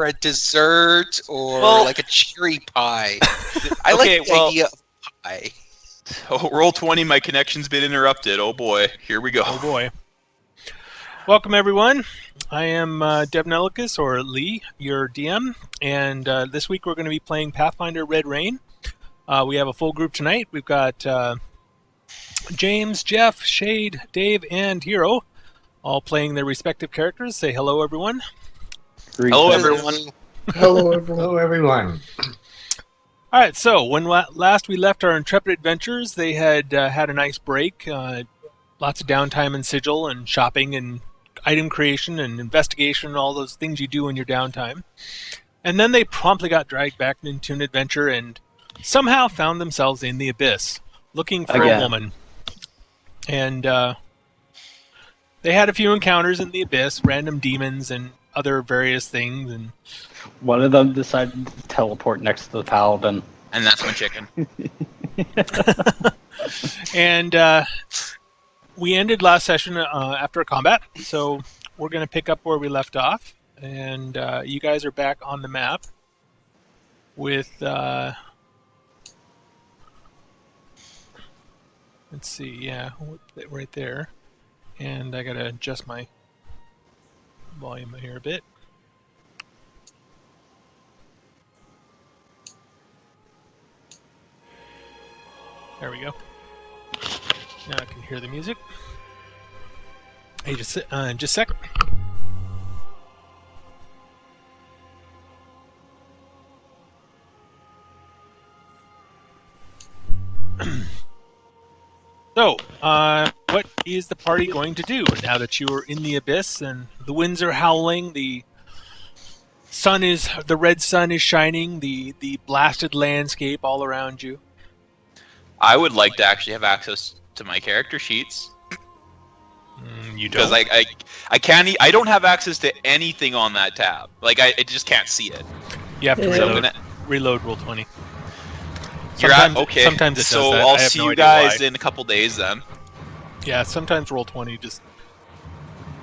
a dessert or like a cherry pie. I Okay, like the idea of pie. Oh, roll 20, my connection's been interrupted. Oh boy, here we go. Oh boy. Welcome everyone. I am Devnelicus, or Lee, your DM, and this week we're going to be playing Pathfinder Red Rain. We have a full group tonight. We've got James, Jeff, Shade, Dave, and Hero, all playing their respective characters. Say hello, everyone. Hello, everyone. Hello, everyone. Hello, everyone. All right, so when last we left our intrepid adventurers, they had had a nice break. Lots of downtime in Sigil and shopping and item creation and investigation and all those things you do in your downtime. And then they promptly got dragged back into an adventure and somehow found themselves in the abyss, looking for a woman. And they had a few encounters in the abyss, random demons and other various things. And one of them decided to teleport next to the paladin. And that's my chicken. And we ended last session after a combat, so we're going to pick up where we left off. And you guys are back on the map with... let's see, yeah, right there. And I got to adjust my volume here a bit. There we go. Now I can hear the music. Hey, just a sec. So, what is the party going to do now that you are in the abyss and the winds are howling, the red sun is shining, the blasted landscape all around you? I would like to actually have access to my character sheets. You don't. Because I can't. I don't have access to anything on that tab. Like I just can't see it. You have to So reload roll 20. You're at okay. Sometimes it does so that. I'll I have see no you idea guys why. in a couple days then. Yeah, sometimes roll 20 just...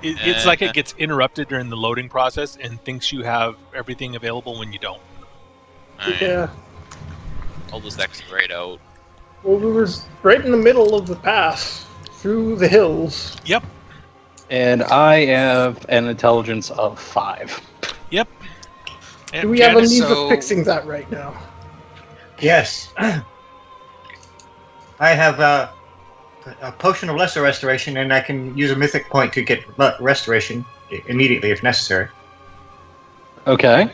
It's like it gets interrupted during the loading process and thinks you have everything available when you don't. Alright. Yeah. I'll just exit right out. Well, we were right in the middle of the pass through the hills. Yep. And I have an intelligence of 5. Yep. Do we have a means so- of fixing that right now? Yes. I have a potion of lesser restoration, and I can use a mythic point to get restoration immediately if necessary. Okay.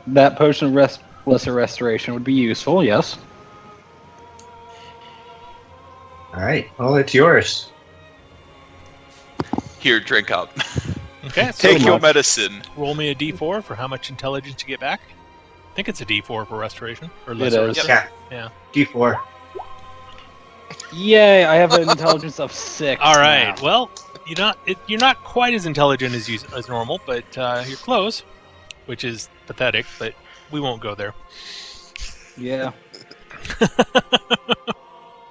That potion of lesser restoration would be useful, yes. Alright, well, it's yours. Here, drink up. Okay, so Take your medicine. roll me a d4 for how much intelligence you get back. I think it's a d4 for restoration. Or It lesser is. restoration. Yeah. Yeah. D4. Yay, I have an intelligence of 6. All right. now. Well, you're not quite as intelligent as normal, but you're close, which is pathetic. But we won't go there. Yeah.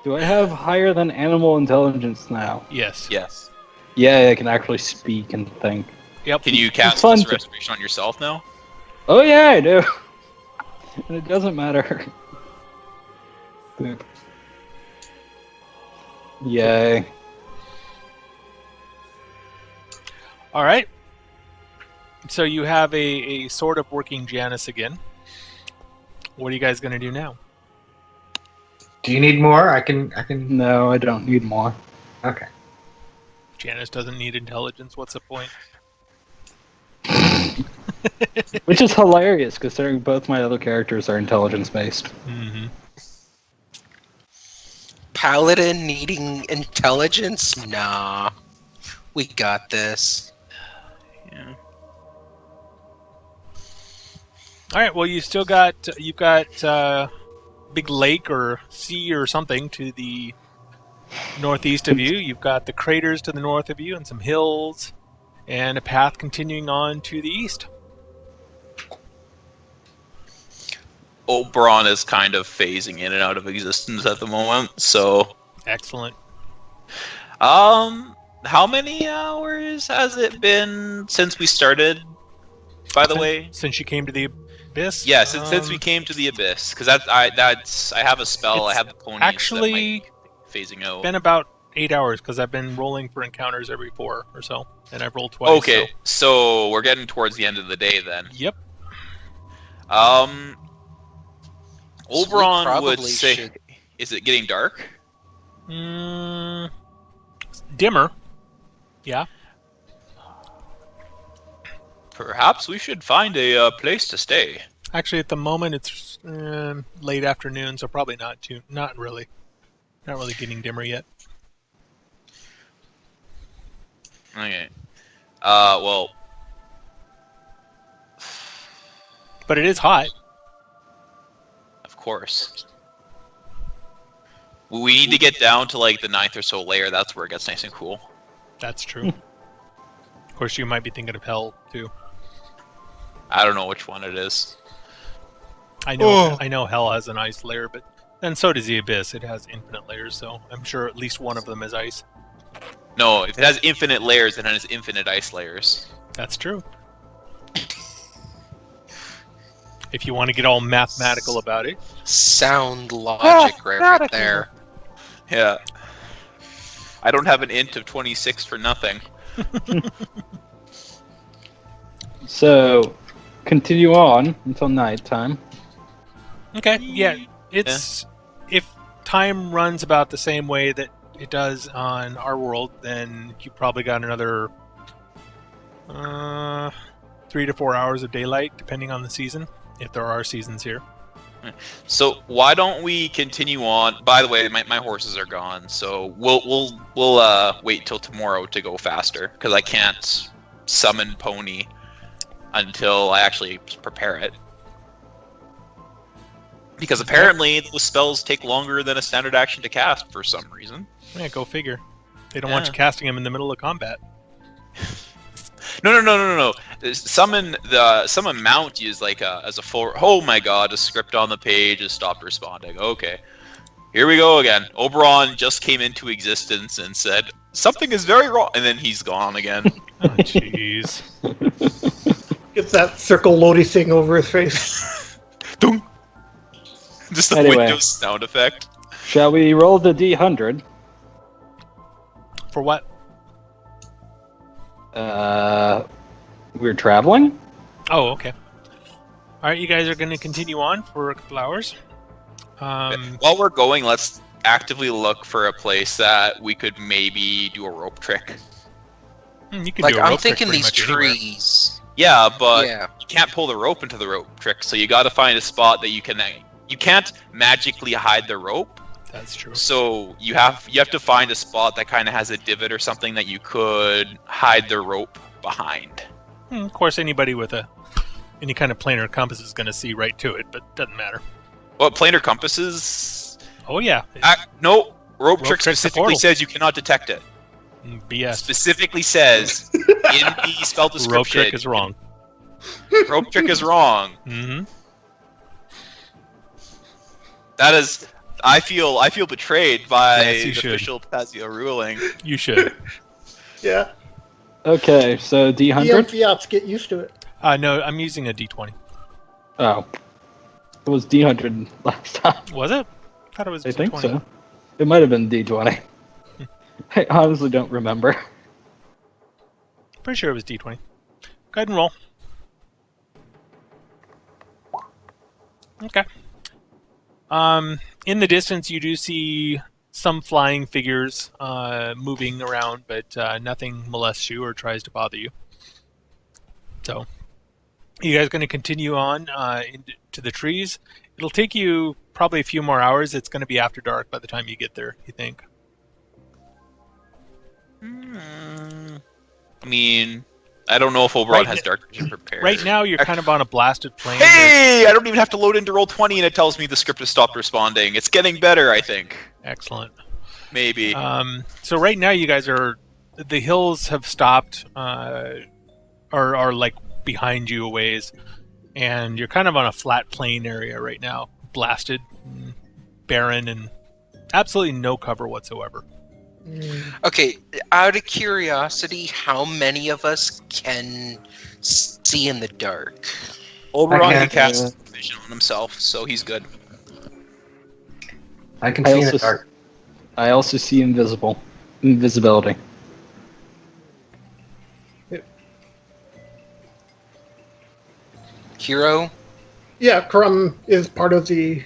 Do I have higher than animal intelligence now? Yes. Yes. Yeah, I can actually speak and think. Yep. Can you cast fun this to- restoration on yourself now? Oh yeah, I do. And it doesn't matter. Boop. Yay. All right. So you have a sort of working Janus again. What are you guys going to do now? Do you need more? I can... No, I don't need more. Okay. Janus doesn't need intelligence. What's the point? Which is hilarious, considering both my other characters are intelligence-based. Mm-hmm. Paladin needing intelligence? Nah. We got this. Yeah. All right. Well, you've got big lake or sea or something to the northeast of you. You've got the craters to the north of you and some hills and a path continuing on to the east. Oberon is kind of phasing in and out of existence at the moment, so... Excellent. How many hours has it been since we started? by the way? Since you came to the Abyss? Yeah, since we came to the Abyss, because I have a spell, I have the ponies actually that might be phasing out. Been about 8 hours, because I've been rolling for encounters every 4 or so, and I've rolled twice. Okay, so we're getting towards the end of the day then. Yep. Oberon would say, is it getting dark? Dimmer. Yeah. Perhaps we should find a place to stay. Actually, at the moment, it's late afternoon, so probably not really getting dimmer yet. Okay. Well. But it is hot. Of course. We need to get down to like the 9th or so layer. That's where it gets nice and cool. That's true. Of course, you might be thinking of Hell too. I don't know which one it is. I know Hell has an ice layer, but then so does the Abyss. It has infinite layers, so I'm sure at least one of them is ice. No, if it has infinite layers, then it has infinite ice layers. That's true. If you want to get all mathematical about it. Sound logic right there. Yeah. I don't have an int of 26 for nothing. So, continue on until nighttime. Okay, yeah. If time runs about the same way that it does on our world, then you probably got another 3 to 4 hours of daylight, depending on the season, if there are seasons here. So why don't we continue on? By the way, my horses are gone, so we'll wait till tomorrow to go faster because I can't summon Pony until I actually prepare it. Because apparently those spells take longer than a standard action to cast for some reason. Yeah, go figure. They don't want you casting them in the middle of combat. No. Summon mount is like as a full. Oh my god! A script on the page has stopped responding. Okay, here we go again. Oberon just came into existence and said something is very wrong, and then he's gone again. Oh jeez. Gets that circle loady thing over his face. Dunk. Just the Windows sound effect. Shall we roll the D100? For what? We're traveling? Oh, okay. Alright, you guys are going to continue on for a couple hours. While we're going, let's actively look for a place that we could maybe do a rope trick. You can Like, do a rope I'm trick thinking pretty these much anywhere. Yeah, trees. but Yeah. you can't pull the rope into the rope trick, so you gotta find a spot that you can... You can't magically hide the rope. That's true. So you have to find a spot that kind of has a divot or something that you could hide the rope behind. Of course, anybody with any kind of planar compass is going to see right to it, but doesn't matter. Well, planar compasses... Oh yeah. No, rope trick's trick the specifically portal. says you cannot detect it. BS. Specifically says in the spell description... Rope trick is wrong. Rope trick is wrong. Mm-hmm. That is... I feel betrayed by Yes, you the should. official Pazio ruling. You should. Yeah. Okay, so D100? Fiats, get used to it. No, I'm using a D20. Oh. It was D100 last time. Was it? I thought it was I D20. think so. It might have been D20. I honestly don't remember. Pretty sure it was D20. Go ahead and roll. Okay. In the distance, you do see some flying figures moving around, but nothing molests you or tries to bother you. So, you guys going to continue on into the trees? It'll take you probably a few more hours. It's going to be after dark by the time you get there, you think? I mean, I don't know if Oberon has dark vision prepared. Right now, you're kind of on a blasted plain. Hey! I don't even have to load into Roll20 and it tells me the script has stopped responding. It's getting better, I think. Excellent. Maybe. So right now, you guys are... The hills have stopped, are like behind you a ways, and you're kind of on a flat plain area right now. Blasted, and barren, and absolutely no cover whatsoever. Okay, out of curiosity, how many of us can see in the dark? Oberon can can't, cast vision on himself, so he's good. I can I see in the also dark. I also see invisibility. Hero? Yeah, Crumb is part of the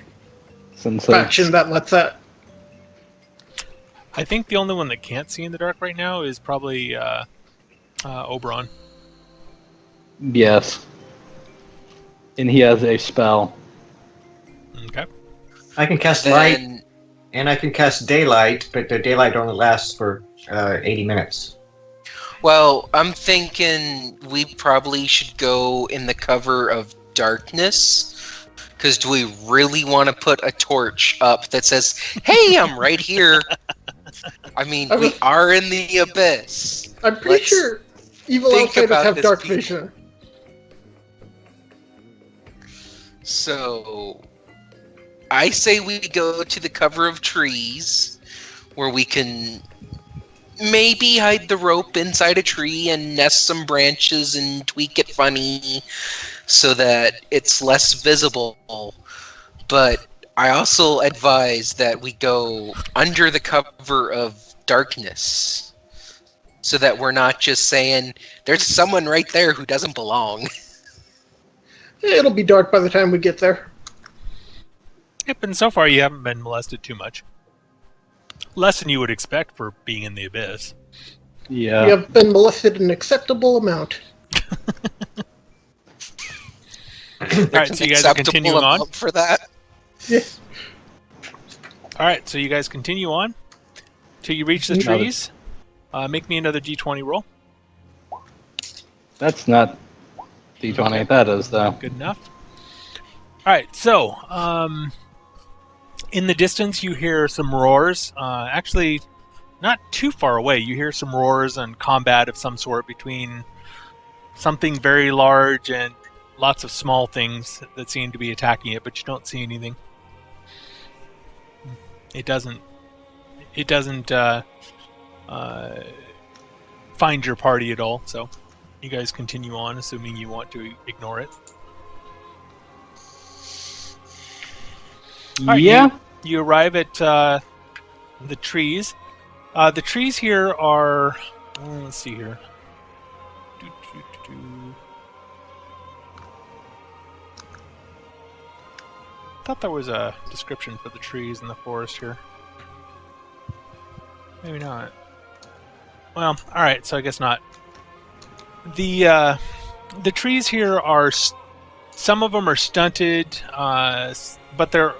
Since faction that lets that. I think the only one that can't see in the dark right now is probably Oberon. yes, and he has a spell. Okay. I can cast light, Then and I can cast daylight, but the daylight only lasts for 80 minutes. well, I'm thinking we probably should go in the cover of darkness. Because do we really want to put a torch up that says, "Hey, I'm right here"? I mean, we are in the abyss. I'm pretty Let's sure evil think outsiders about have this, dark people. vision. So, I say we go to the cover of trees, where we can maybe hide the rope inside a tree and nest some branches and tweak it funny so that it's less visible. But I also advise that we go under the cover of darkness so that we're not just saying, there's someone right there who doesn't belong. It'll be dark by the time we get there. Yep, and so far you haven't been molested too much. Less than you would expect for being in the abyss. Yeah. We have been molested an acceptable amount. Alright, so you guys are continuing on? For that. Yes. Alright, so you guys continue on till you reach the trees. Make me another d20 roll. That's not D20. That is though. Good enough. Alright, so in the distance you hear some roars. Actually, not too far away. You hear some roars and combat of some sort between something very large and lots of small things that seem to be attacking it, but you don't see anything. It doesn't find your party at all, so you guys continue on, assuming you want to ignore it. Alright, Yeah. You arrive at the trees. The trees here are... let's see here. I thought there was a description for the trees in the forest here. Maybe not. Well, alright, so I guess not. The trees here are... Some of them are stunted, but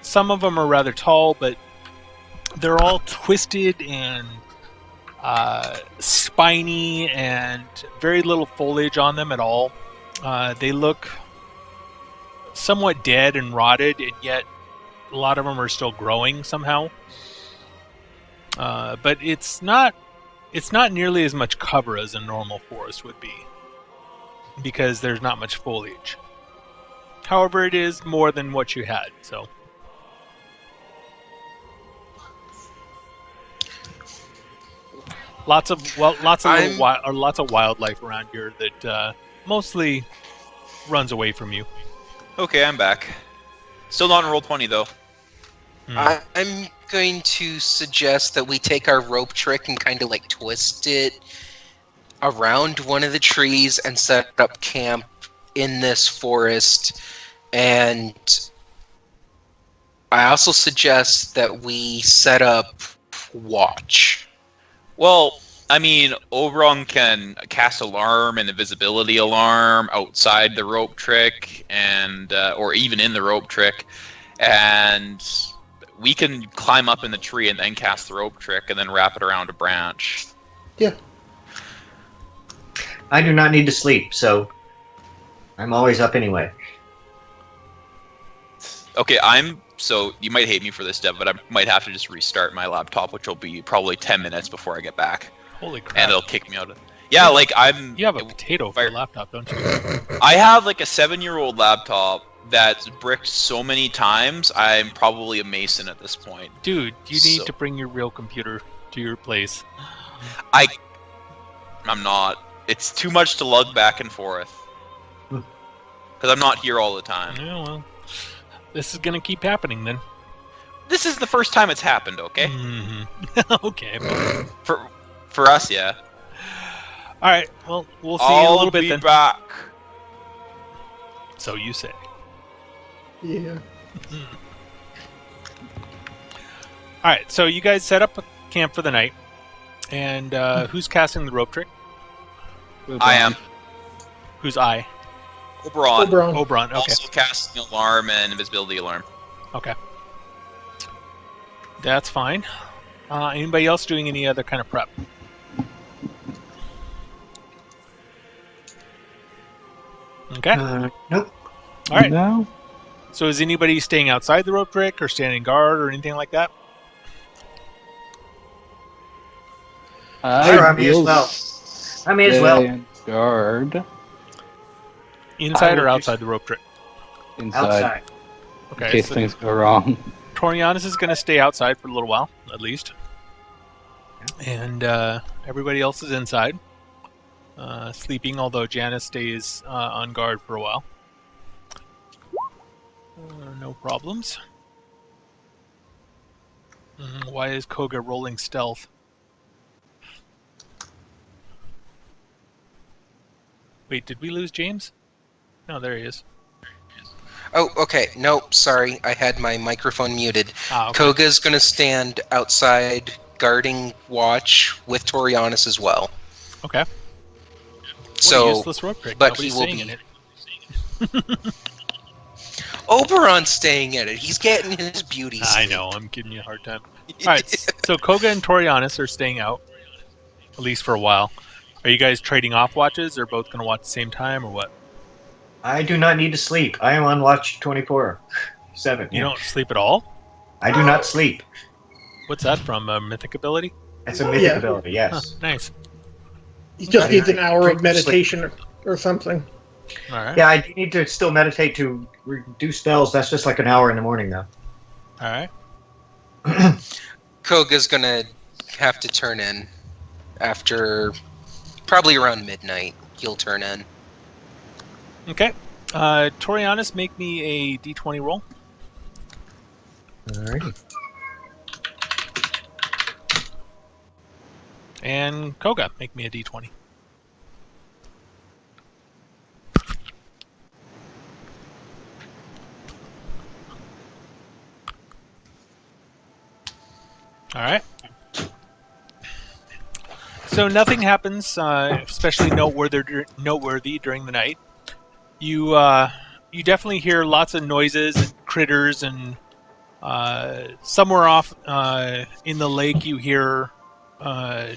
some of them are rather tall, but they're all twisted and spiny and very little foliage on them at all. They look somewhat dead and rotted, and yet a lot of them are still growing somehow. But it's not nearly as much cover as a normal forest would be, because there's not much foliage. However, it is more than what you had, so. Lots of wildlife around here that mostly runs away from you. Okay, I'm back. Still not in roll 20 though. I'm going to suggest that we take our rope trick and kind of like twist it around one of the trees and set up camp in this forest. And I also suggest that we set up watch. Well, I mean, Oberon can cast alarm and invisibility alarm outside the rope trick, and or even in the rope trick, and we can climb up in the tree and then cast the rope trick and then wrap it around a branch. Yeah. I do not need to sleep, so I'm always up anyway. Okay, so you might hate me for this, Dev, but I might have to just restart my laptop, which will be probably 10 minutes before I get back. Holy crap. And it'll kick me out of... Yeah, like I'm... You have a potato for a laptop, don't you? I have like a 7-year-old laptop that's bricked so many times, I'm probably a mason at this point. Dude, you need to bring your real computer to your place. I'm not. It's too much to lug back and forth. Because I'm not here all the time. Yeah, well, this is going to keep happening then. This is the first time it's happened, okay? Mm-hmm. Okay. For us, yeah. All right. Well, we'll see you in a little bit then. I'll be back. So you say. Yeah. All right. So you guys set up a camp for the night, and who's casting the rope trick? I am. Who's I? Oberon. Oberon. Okay. Also casting alarm and invisibility alarm. Okay. That's fine. Anybody else doing any other kind of prep? Okay. Nope. All right. No. So is anybody staying outside the rope trick or standing guard or anything like that? Sure, I may as well. I may as well. Stay guard. Inside or outside the rope trick? Inside. Outside. In Okay. case So things go wrong. Torianis is going to stay outside for a little while, at least. And everybody else is inside, sleeping, although Janice stays on guard for a while. No problems. Why is Koga rolling stealth? Wait, did we lose James? No, there he is. Oh, okay. Nope, sorry. I had my microphone muted. Okay. Koga's going to stand outside guarding watch with Torianis as well. Okay. So, what a useless rope trick. but Nobody's he will staying be. in it. Oberon's staying at it. He's getting his beauty I sleep. know, I'm giving you a hard time. Alright, so Koga and Torianis are staying out, at least for a while. Are you guys trading off watches, or both going to watch at the same time, or what? I do not need to sleep. I am on watch 24/7. You don't sleep at all? I do not sleep. What's that from? A mythic ability? That's a mythic Yeah. ability, Huh, yes. nice. He just needs an hour of meditation or something. Alright. Yeah, I do need to still meditate to reduce spells. That's just like an hour in the morning, though. Alright. Koga's going to have to turn in after probably around midnight. He'll turn in. Okay. Torianis, make me a d20 roll. Alright. And Koga, make me a d20. Alright. So nothing happens, especially noteworthy during the night. You definitely hear lots of noises and critters, and somewhere off in the lake you hear a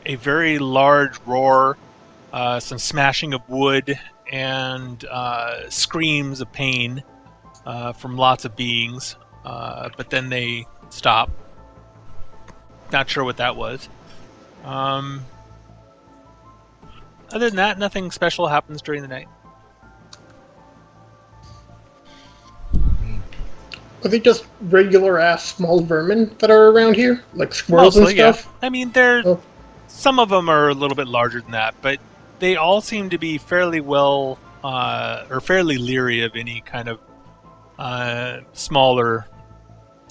very large roar, some smashing of wood, and screams of pain from lots of beings. But then they stop. Not sure what that was. Other than that, nothing special happens during the night. Are they just regular ass small vermin that are around here? Like squirrels and stuff? Yeah. I mean, they're Oh. some of them are a little bit larger than that, but they all seem to be fairly well or fairly leery of any kind of smaller,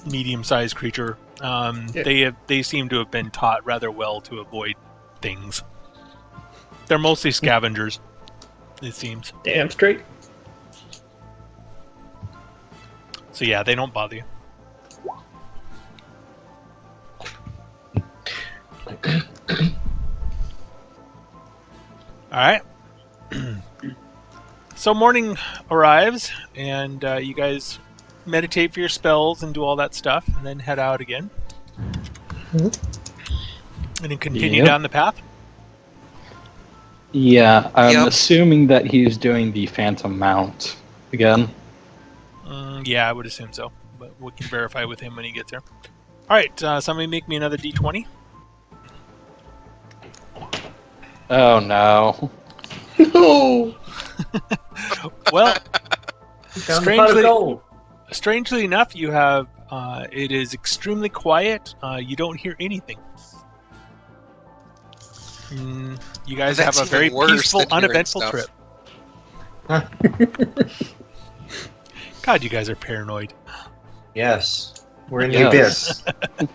medium-sized creature. Yeah. They seem to have been taught rather well to avoid things. They're mostly scavengers, it seems. Damn straight. So yeah, they don't bother you. All right. So morning arrives, and you guys meditate for your spells and do all that stuff, and then head out again. And then continue Yep. down the path. Yeah, I'm Yep. assuming that he's doing the Phantom Mount again. Yeah, I would assume so, but we can verify with him when he gets there. All right, somebody make me another d20. Oh no. No! Well, Found the pot of gold. strangely enough, you have it is extremely quiet. You don't hear anything. You guys That's have a very even worse peaceful, than hearing uneventful stuff. trip. God, you guys are paranoid. Yes. We're in the Yes. abyss.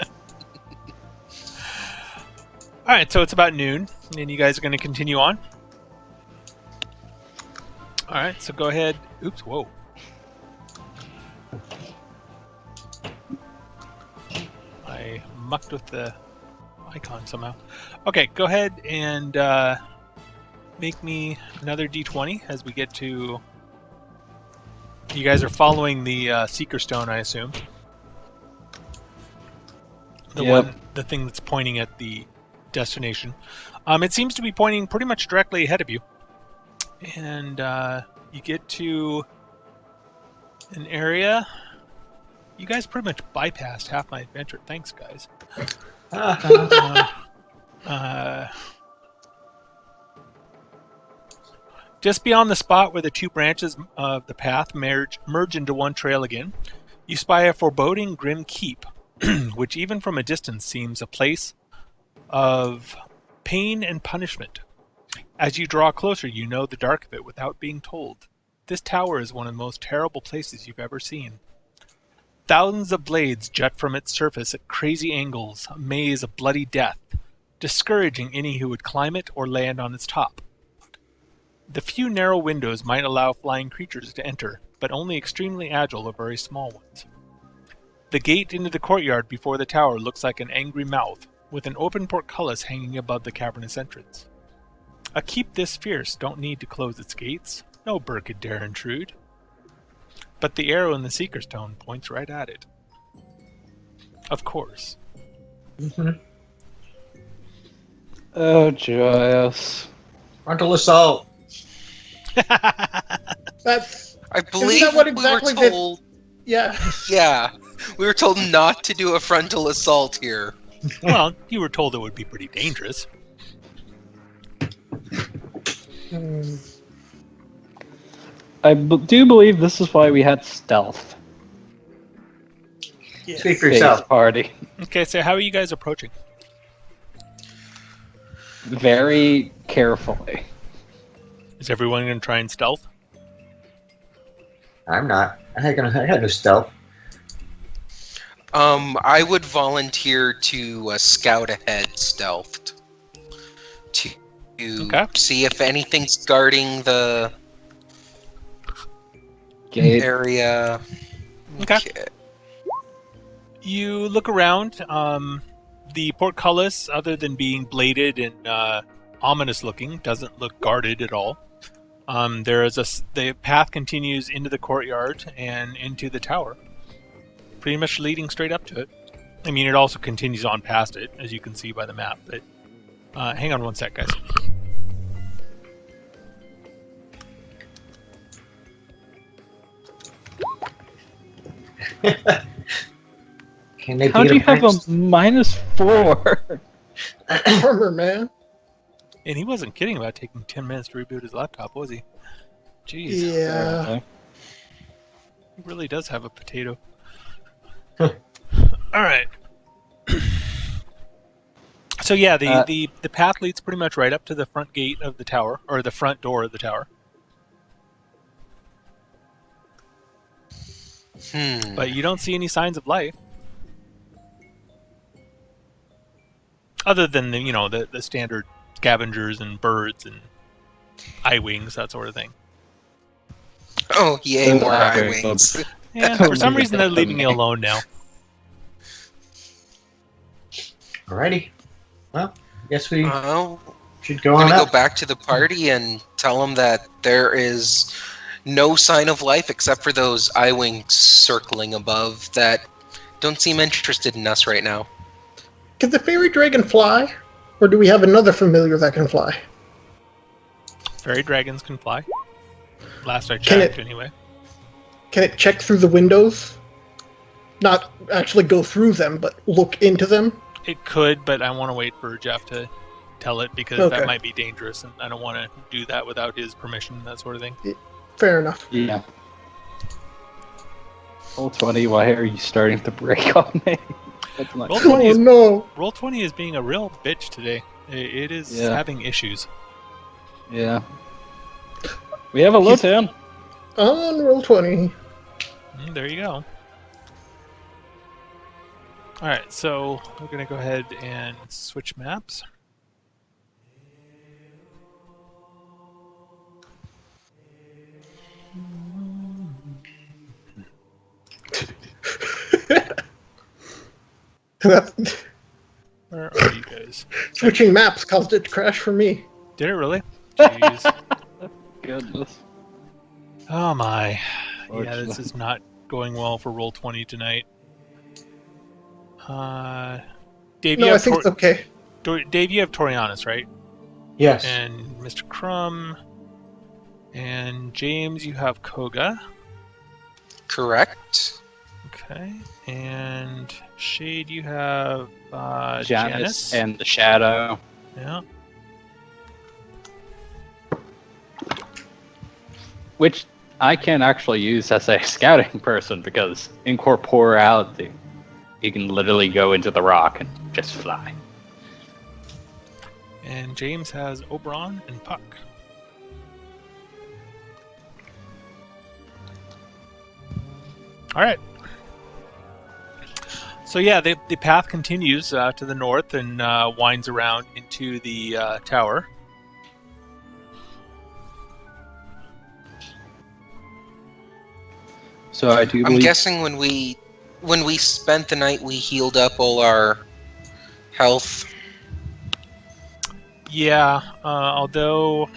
All right, so it's about noon, and you guys are going to continue on. All right, so go ahead. Oops, whoa. I mucked with the icon somehow. Okay, go ahead and make me another D20 as we get to... You guys are following the Seeker Stone, I assume. The thing that's pointing at the destination. It seems to be pointing pretty much directly ahead of you. And you get to an area. You guys pretty much bypassed half my adventure. Thanks, guys. Just beyond the spot where the two branches of the path merge into one trail again, you spy a foreboding, grim keep, which even from a distance seems a place of pain and punishment. As you draw closer, you know the dark of it without being told. This tower is one of the most terrible places you've ever seen. Thousands of blades jut from its surface at crazy angles, a maze of bloody death, discouraging any who would climb it or land on its top. The few narrow windows might allow flying creatures to enter, but only extremely agile or very small ones. The gate into the courtyard before the tower looks like an angry mouth, with an open portcullis hanging above the cavernous entrance. A keep this fierce don't need to close its gates. No bird could dare intrude. But the arrow in the Seeker Stone points right at it. Of course. Oh, joyous. Frontal assault. That's I believe that what we exactly were told. yeah. Yeah, we were told not to do a frontal assault here. Well, you were told it would be pretty dangerous. Do believe this is why we had stealth. Yes. Speak for Phase yourself. party. Okay, so how are you guys approaching? Very carefully. Is everyone going to try and stealth? I'm not. I got no stealth. I would volunteer to scout ahead stealthed. To Okay. see if anything's guarding the Gate. area. Okay. You look around. The portcullis, other than being bladed and ominous looking, doesn't look guarded at all. The path continues into the courtyard and into the tower, pretty much leading straight up to it. I mean, it also continues on past it, as you can see by the map. But hang on one sec, guys. Can they How beat do you a have a prince? -4? Armor, man. And he wasn't kidding about taking 10 minutes to reboot his laptop, was he? Jeez. Yeah. He really does have a potato. All right. So yeah, the path leads pretty much right up to the front gate of the tower, or the front door of the tower. But you don't see any signs of life, other than the standard scavengers and birds and eye wings, that sort of thing. Oh, yay, more eye wings. Yeah, for some reason they're leaving me alone now. Alrighty. Well, I guess we Well, should go I'm on gonna up. go back to the party and tell them that there is no sign of life except for those eye wings circling above that don't seem interested in us right now. Can the fairy dragon fly? Or do we have another familiar that can fly? Fairy dragons can fly. Last I Can checked, it- anyway. Can it check through the windows? Not actually go through them, but look into them? It could, but I want to wait for Jeff to tell it because Okay. that might be dangerous, and I don't want to do that without his permission, that sort of thing. Fair enough. Yeah. Roll 20, why are you starting to break on me? That's not Roll good. 20 Oh is, no! Roll 20 is being a real bitch today. It is Yeah. having issues. Yeah. We have a low town. On roll 20. There you go. Alright, so we're going to go ahead and switch maps. Where are you guys? Switching maps caused it to crash for me. Did it really? Jeez. Goodness. Oh my. Yeah, Fortunately. this is not going well for roll 20 tonight. Dave, you No, I have think it's okay. Dave, you have Torianis, right? Yes. And Mr. Crumb. And James, you have Koga. Correct. Okay. And Shade, you have Janice Janice. and the Shadow. Yeah. Which I can actually use as a scouting person because incorporeality, you can literally go into the rock and just fly. And James has Oberon and Puck. All right. So yeah, the path continues to the north and winds around into the tower. So I do I'm believe guessing when we spent the night, we healed up all our health. Yeah, although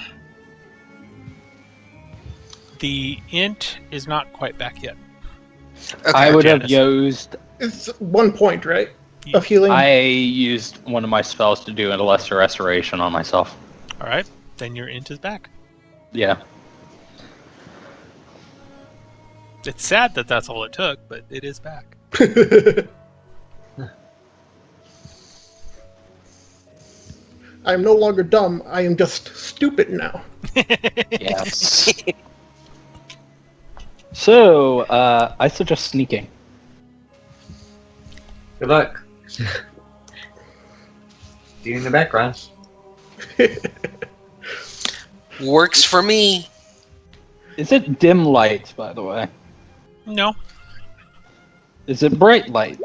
the int is not quite back yet. Okay. I would have Janice. used. It's 1 point, right? Of healing. I used one of my spells to do a lesser restoration on myself. All right, then your int is back. Yeah. It's sad that that's all it took, but it is back. I am no longer dumb. I am just stupid now. Yes. So I suggest sneaking. Good luck. Do in the background. Works for me. Is it dim light, by the way? No, Is it bright light?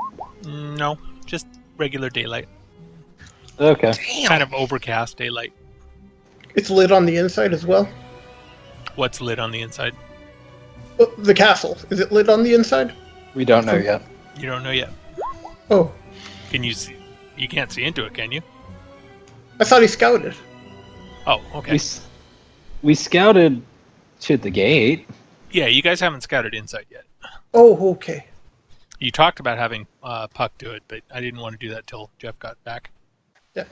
no, just regular daylight. Okay. Damn. Kind of overcast daylight. It's lit on the inside as well. What's lit on the inside? The castle. Is it lit on the inside? We don't know yet. You don't know yet. Oh, Can you see? You can't see into it, can you? I thought he scouted. Oh, okay. We scouted to the gate. Yeah, you guys haven't scouted inside yet. Oh, okay. You talked about having Puck do it, but I didn't want to do that till Jeff got back. Yeah.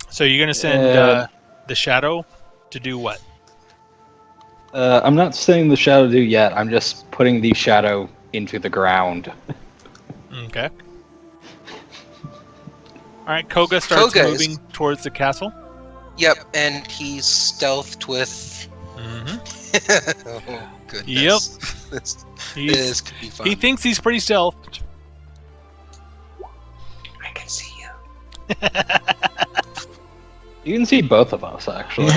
So you're gonna send the Shadow to do what? I'm not saying the shadow do yet. I'm just putting the shadow into the ground. Okay. All right, Koga starts Koga is- moving towards the castle. Yep, and he's stealthed with. Mm-hmm. Oh goodness. Yep. This could be fun. He thinks he's pretty stealthed. I can see you. You can see both of us, actually.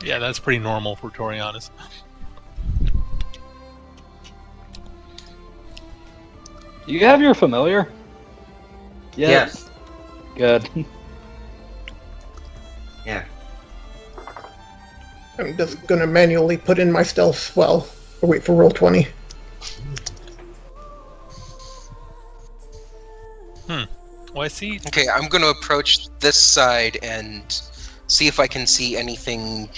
Yeah, that's pretty normal for Torianis. You have your familiar? Yeah. Yes. Good. Yeah. I'm just gonna manually put in my stealth or wait for roll 20. Well, I see. Okay, I'm going to approach this side and see if I can see anything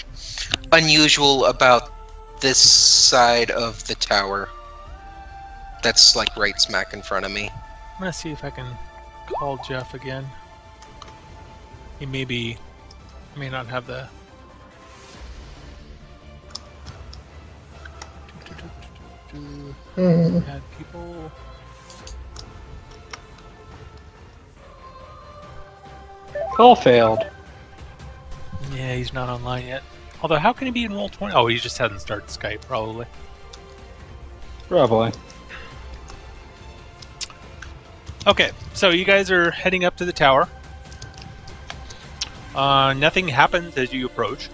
unusual about this side of the tower. That's like right smack in front of me. I'm gonna see if I can call Jeff again. He may not have the. Add people. Call failed. Yeah, he's not online yet. Although, how can he be in roll 20? Oh, he just hasn't started Skype, probably. Probably. Okay, so you guys are heading up to the tower. Nothing happens as you approach.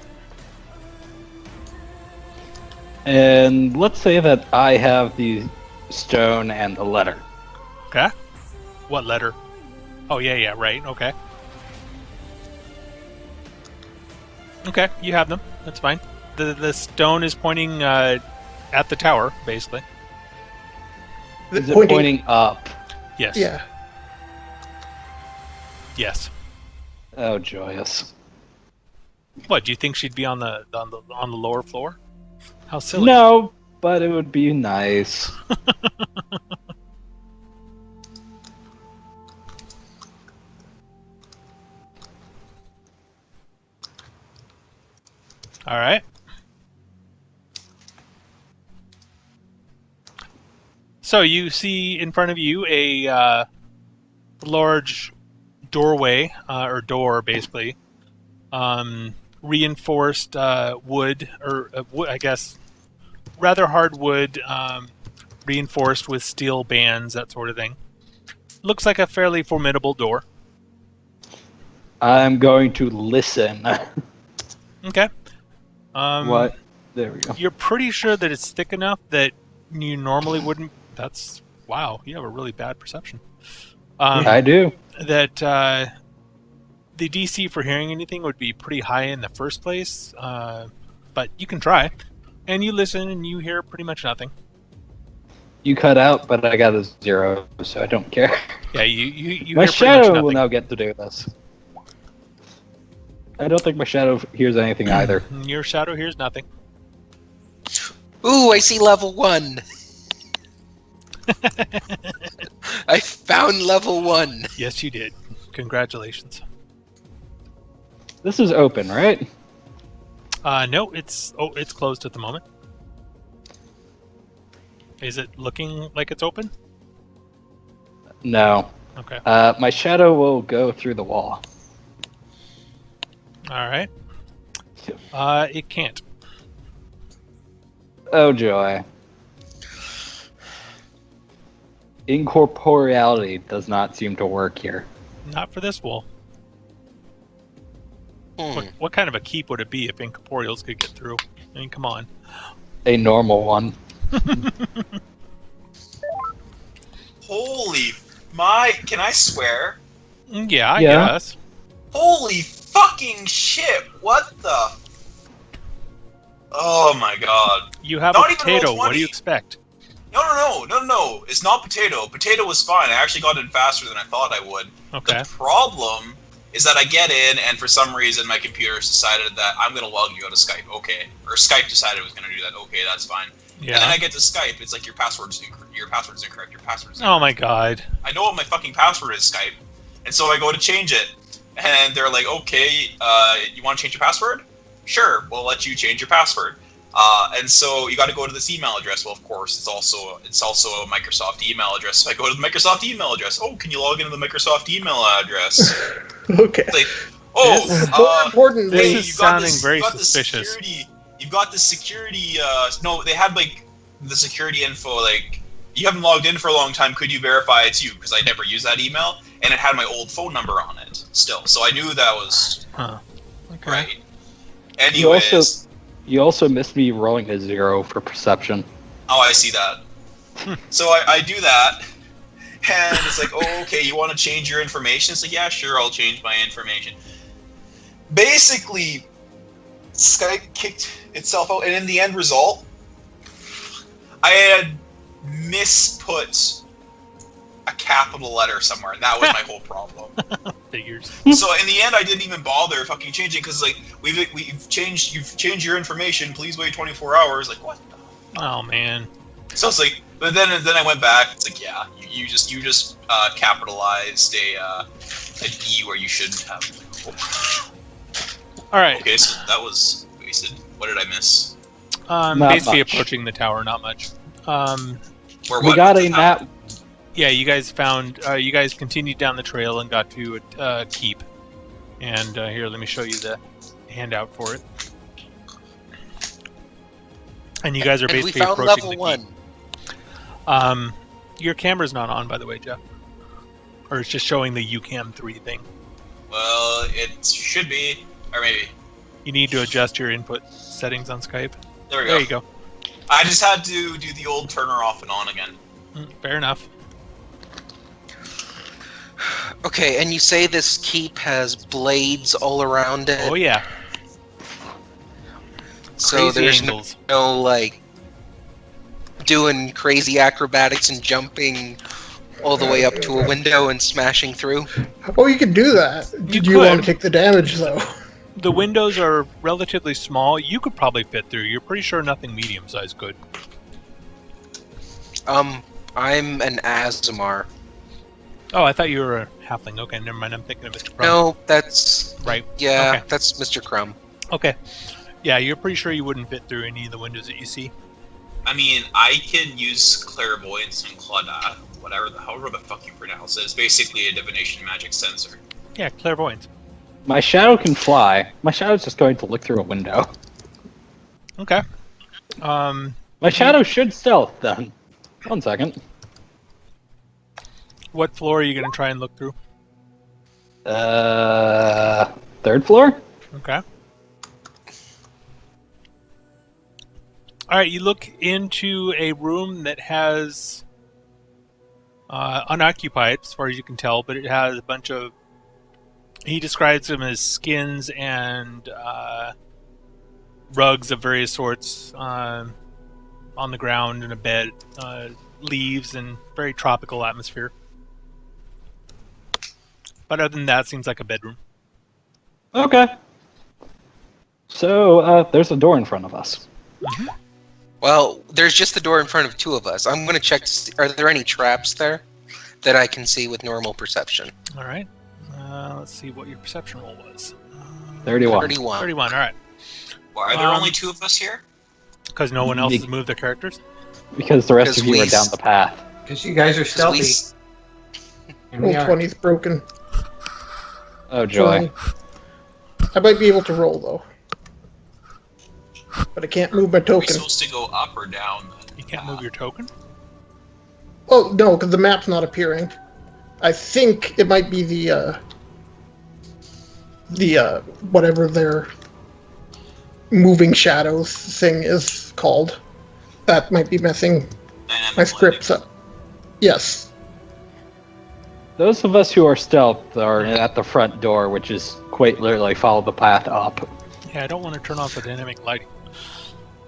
And let's say that I have the stone and the letter. Okay. What letter? Oh, yeah, right, okay. Okay, you have them. That's fine. The stone is pointing at the tower, basically. Is it pointing up? Yes. Yeah. Yes. Oh, joyous. What, do you think she'd be on the lower floor? How silly. No, but it would be nice. All right. So you see in front of you a large doorway, or door, basically. Reinforced wood, or wood, I guess, rather hard wood, reinforced with steel bands, that sort of thing. Looks like a fairly formidable door. I'm going to listen. Okay. What? There we go. You're pretty sure that it's thick enough that you normally wouldn't. That's wow. You have a really bad perception. I do. That the DC for hearing anything would be pretty high in the first place, but you can try. And you listen, and you hear pretty much nothing. You cut out, but I got a 0, so I don't care. Yeah, you My hear pretty much shadow will nothing. now get to do this. I don't think my shadow hears anything either. Your shadow hears nothing. Ooh, I see level 1. I found level 1. Yes, you did. Congratulations. This is open, right? No, it's closed at the moment. Is it looking like it's open? No. Okay. My shadow will go through the wall. All right. It can't. Oh joy. Incorporeality does not seem to work here. Not for this wall. What kind of a keep would it be if incorporeals could get through? I mean, come on. A normal one. Holy can I swear? Yeah, I Yeah. guess. Holy fucking shit! What the? Oh my god! You have Not a even roll potato. What do 20. you expect? No! It's not potato. Potato was fine. I actually got in faster than I thought I would. Okay. The problem is that I get in, and for some reason my computer decided that I'm gonna log you out of Skype. Okay, or Skype decided it was gonna do that. Okay, that's fine. And then Yeah. I get to Skype. It's like your password's incorrect. Your password's incorrect. Your password's Oh incorrect. my god. I know what my fucking password is, Skype. And so I go to change it. And they're like, okay, you want to change your password? Sure, we'll let you change your password. And so you got to go to this email address. Well, of course, it's also a Microsoft email address. So I go to the Microsoft email address. Oh, can you log into the Microsoft email address? Okay. It's like, More important, This hey, is you got sounding very you got the suspicious. security, you've got the security. No, they had like the security info. Like, you haven't logged in for a long time. Could you verify it's you? Because I never used that email, and it had my old phone number on it still. So I knew that was Huh. Okay. right. Anyways, You also missed me rolling a 0 for perception. oh, I see that. So I do that, and it's like, oh, okay, you want to change your information? It's like, yeah, sure, I'll change my information. Basically, Skype kicked itself out, and in the end result, I had misput a capital letter somewhere, and that was my whole problem. Figures. So in the end, I didn't even bother fucking changing, because like you've changed your information. Please wait 24 hours. Like, what? Oh man. So it's like, but then I went back. It's like, yeah, you just capitalized an E where you shouldn't have. All right. Okay, so that was wasted. What did I miss? Not Basically much. approaching the tower. Not much. Where We what? got a map. Yeah, you guys found. You guys continued down the trail and got to a keep. And here, let me show you the handout for it. And you guys are And we basically found approaching level the keep. 1. Your camera's not on, by the way, Jeff. Or it's just showing the UCAM 3 thing? Well, it should be, or maybe. You need to adjust your input settings on Skype. There we go. There you go. I just had to do the old turner off and on again. Fair enough. Okay, and you say this keep has blades all around it. Oh yeah. So Crazy there's angles. no like doing crazy acrobatics and jumping all the way up to a window and smashing through. Oh, you could do that. Did you want to take the damage, though? The windows are relatively small. You could probably fit through. You're pretty sure nothing medium-sized could. I'm an Azamar. Oh, I thought you were a halfling. Okay, never mind. I'm thinking of Mr. Crumb. No, that's Right. yeah, Okay. that's Mr. Crumb. Okay. Yeah, you're pretty sure you wouldn't fit through any of the windows that you see. I mean, I can use clairvoyance and Clauda, however the fuck you pronounce it. It's basically a divination magic sensor. Yeah, clairvoyance. My shadow can fly. My shadow's just going to look through a window. Okay. My shadow should stealth, then. 1 second. What floor are you going to try and look through? 3rd floor? Okay. Alright, you look into a room that has unoccupied, as far as you can tell, but it has a bunch of... He describes them as skins and rugs of various sorts on the ground and a bed, leaves, and very tropical atmosphere. But other than that, it seems like a bedroom. Okay. So, there's a door in front of us. Mm-hmm. Well, there's just the door in front of two of us. I'm going to check to see, are there any traps there that I can see with normal perception? Alright. Let's see what your perception roll was. 31. 31. 31, alright. Why are there only 2 of us here? Because no one else has moved their characters? Because the rest Because of you we are down the path. Because you guys are stealthy. And we Roll are. 20's broken. Oh, joy. I might be able to roll, though. But I can't move my Are we token. supposed to go up or down? Then? You can't move your token? Oh, no, because the map's not appearing. I think it might be the whatever their moving shadows thing is called. That might be messing my scripts up. Yes. Those of us who are stealth are at the front door, which is quite literally follow the path up. Yeah, I don't want to turn off the dynamic lighting.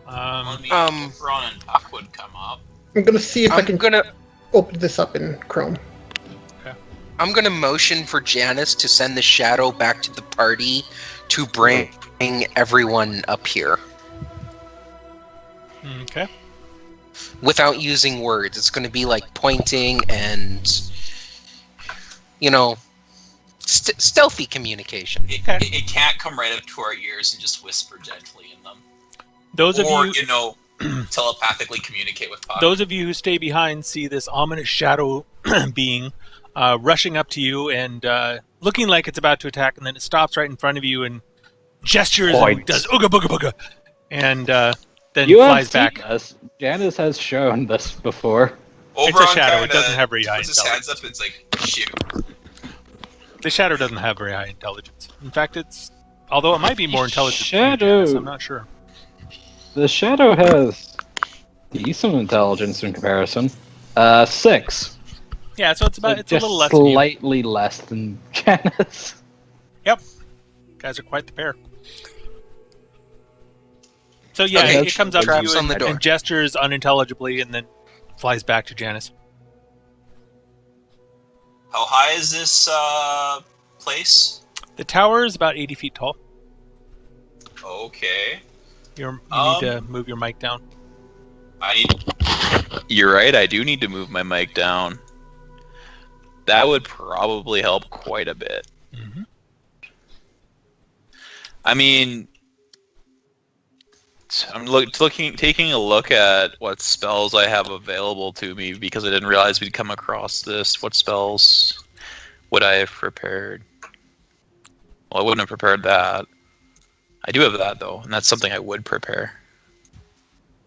Ron and Puck would come up. I'm gonna see if I can gonna open this up in Chrome. I'm gonna motion for Janice to send the shadow back to the party to bring everyone up here Okay. without using words. It's gonna be like pointing and, you know, stealthy communication. It can't come right up to our ears and just whisper gently in them. Those of Or, you telepathically communicate with Puck. Those of you who stay behind see this ominous shadow being rushing up to you and looking like it's about to attack, and then it stops right in front of you and gestures and Points. does ooga booga booga, and then You flies have back. seen this. Janice has shown this before. It's a shadow. It doesn't have very high puts his hands up and it's like, shoot. The shadow doesn't have very high intelligence. In fact, although it might be more intelligent than Shadow. Janice, I'm not sure. The shadow has decent intelligence in comparison. 6. Yeah, so it's about So it's a just little less than you. slightly less than Janice. Yep. Guys are quite the pair. So yeah, Okay, it comes up to traps you on the door. and gestures unintelligibly and then flies back to Janice. How high is this place? The tower is about 80 feet tall. Okay. You need to move your mic down. You're right, I do need to move my mic down. That would probably help quite a bit. Mm-hmm. I mean, I'm taking a look at what spells I have available to me because I didn't realize we'd come across this. What spells would I have prepared? Well, I wouldn't have prepared that. I do have that though, and that's something I would prepare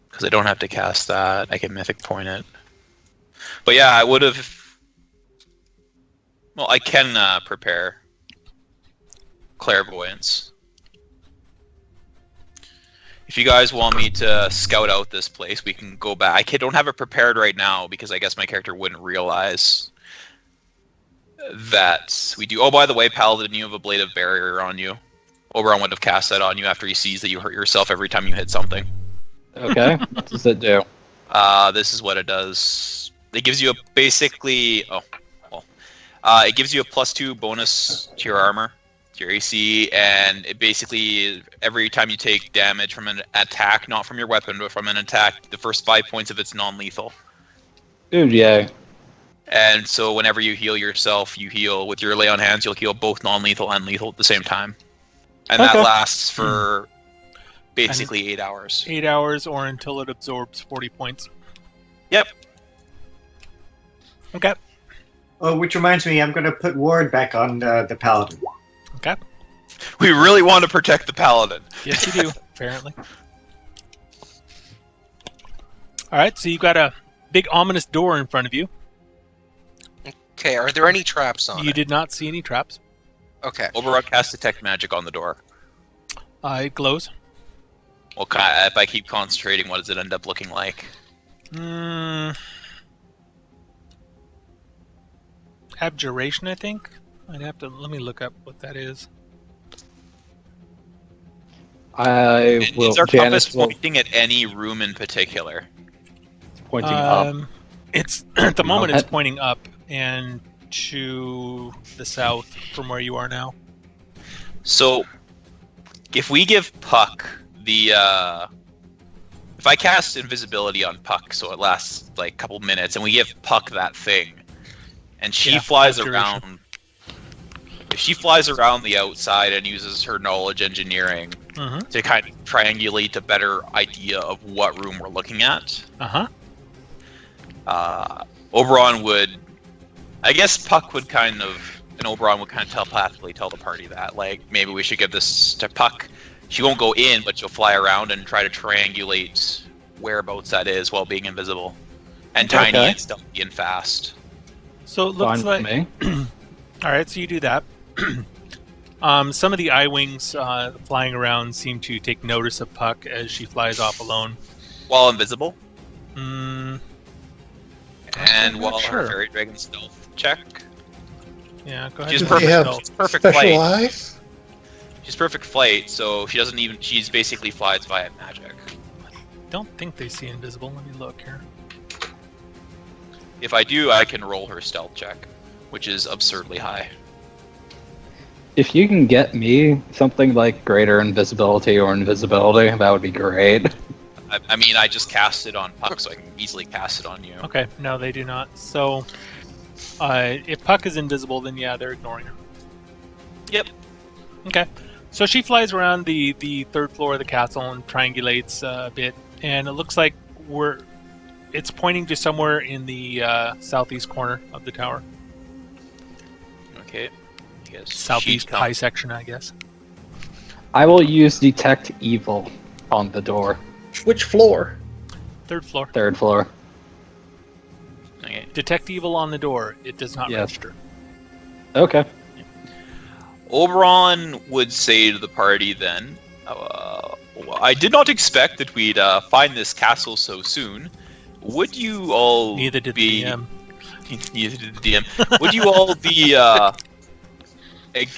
because I don't have to cast that. I can mythic point it. But yeah, I would have. Well, I can prepare clairvoyance. If you guys want me to scout out this place, we can go back. I don't have it prepared right now because I guess my character wouldn't realize that we do. Oh, by the way, Paladin, you have a Blade of Barrier on you. Oberon would have cast that on you after he sees that you hurt yourself every time you hit something. Okay, what does it do? This is what it does. It gives you a basically... Oh, well. It gives you a +2 bonus to your armor, to your AC, and it basically, every time you take damage from an attack, not from your weapon, but from an attack, the first 5 points of it's non-lethal. Dude, yay. And so whenever you heal yourself, you heal with your lay on hands, you'll heal both non-lethal and lethal at the same time. And that lasts for basically 8 hours. 8 hours or until it absorbs 40 points. Yep. Okay. Oh, which reminds me, I'm going to put ward back on the paladin. Okay. We really want to protect the paladin. Yes, you do, apparently. Alright, so you've got a big ominous door in front of you. Okay, are there any traps on You it? did not see any traps. Okay. Oberon casts detect magic on the door. It glows. Well, if I keep concentrating, what does it end up looking like? Abjuration, I think. I'd have to let me look up what that is. Is our compass pointing at any room in particular? Pointing up. It's at the moment it's pointing up and to the south from where you are now. So, if we give Puck the, if I cast invisibility on Puck, so it lasts like a couple minutes, and we give Puck that thing, and she flies around. If she flies around the outside and uses her knowledge engineering to kind of triangulate a better idea of what room we're looking at, Oberon would, I guess Puck would kind of, and Oberon would kind of telepathically tell the party that, like, maybe we should give this to Puck. She won't go in, but she'll fly around and try to triangulate whereabouts that is while being invisible. And tiny and stealthy and fast. So it looks like... me. Alright, so you do that. Some of the eye wings flying around seem to take notice of Puck as she flies off alone. While invisible? I'm And not while sure. her fairy dragon stealth check. Yeah, go ahead. She's Do perfect. they have She's perfect special flight. eyes? She's perfect flight, so she doesn't even. She's basically flies via magic. Don't think they see invisible. Let me look here. If I do, I can roll her stealth check, which is absurdly high. If you can get me something like greater invisibility or invisibility, that would be great. I mean, I just cast it on Puck, so I can easily cast it on you. Okay, no, they do not. So, if Puck is invisible, then yeah, they're ignoring her. Yep. Okay. So she flies around the third floor of the castle and triangulates a bit, and it looks like it's pointing to somewhere in the southeast corner of the tower. Okay. I guess Southeast high section, I guess. I will use detect evil on the door. Which floor? Third floor. Third floor. Okay. Detect evil on the door. It does not Yes. register. Okay. Oberon would say to the party then, I did not expect that we'd find this castle so soon. Would you all Neither did be... the DM. Neither did the DM. Would you all be...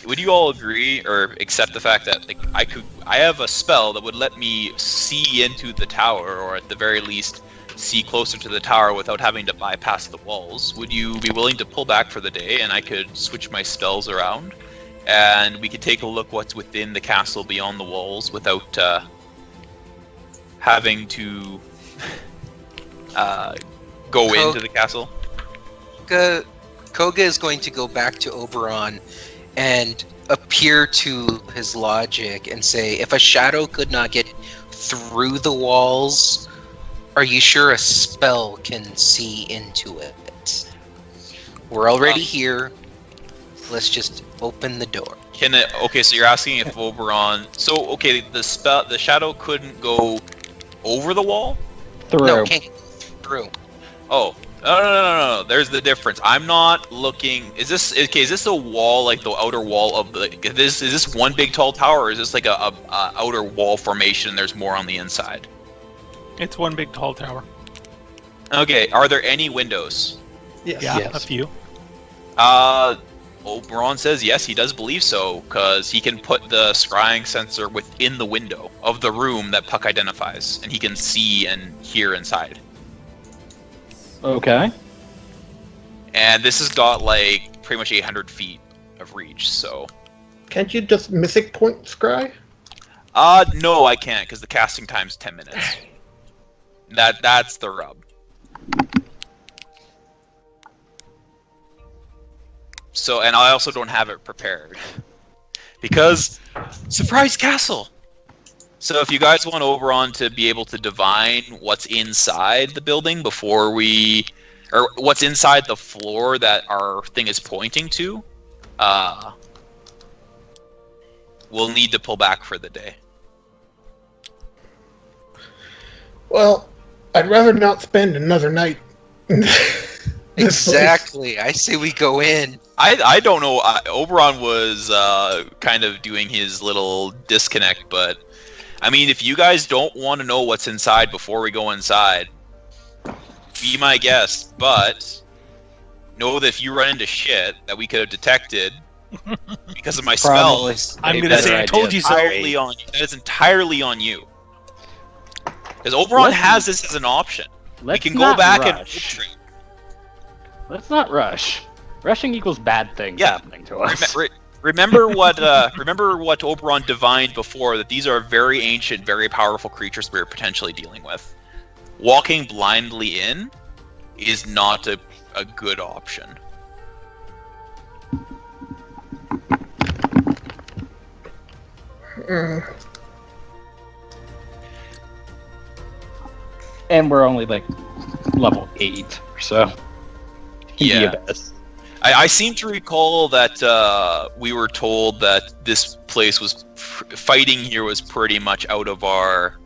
would you all agree or accept the fact that like, I have a spell that would let me see into the tower, or at the very least see closer to the tower without having to bypass the walls? Would you be willing to pull back for the day and I could switch my spells around? And we could take a look what's within the castle beyond the walls without having to go into the castle? Koga is going to go back to Oberon and appear to his logic and say, if a shadow could not get through the walls, are you sure a spell can see into it? We're already here. Let's just open the door. Can it? Okay, so you're asking if Oberon. So okay, the shadow couldn't go over the wall. Through. No, can't go through. Oh, No. There's the difference. I'm not looking. Is this a wall, like the outer wall of the? Is this one big tall tower, or is this like a outer wall formation? And there's more on the inside. It's one big tall tower. Okay. Are there any windows? Yes. Yeah, Yes. a few. Oberon says yes, he does believe so, because he can put the scrying sensor within the window of the room that Puck identifies, and he can see and hear inside. Okay. And this has got like pretty much 800 feet of reach, so. Can't you just mythic point scry? No, I can't, because the casting time's 10 minutes. That's the rub. So, and I also don't have it prepared. Because, surprise castle! So if you guys want Oberon to be able to divine what's inside the building before we... Or what's inside the floor that our thing is pointing to, we'll need to pull back for the day. Well, I'd rather not spend another night. in this Exactly. I say we go in. I don't know. Oberon was kind of doing his little disconnect, but I mean, if you guys don't want to know what's inside before we go inside, be my guest. But know that if you run into shit that we could have detected because of my Probably. spells, I'm Maybe gonna better say I idea. told you so. entirely on you. That is entirely on you. Because Oberon Let's- has this as an option. Let's we can not go back rush. Let's not rush. Rushing equals bad things Yeah. happening to us. Remember what Oberon divined before, that these are very ancient, very powerful creatures we're potentially dealing with. Walking blindly in is not a good option. And we're only like level 8 or so. Yeah. The abyss. I seem to recall that we were told that this place was fighting here was pretty much out of our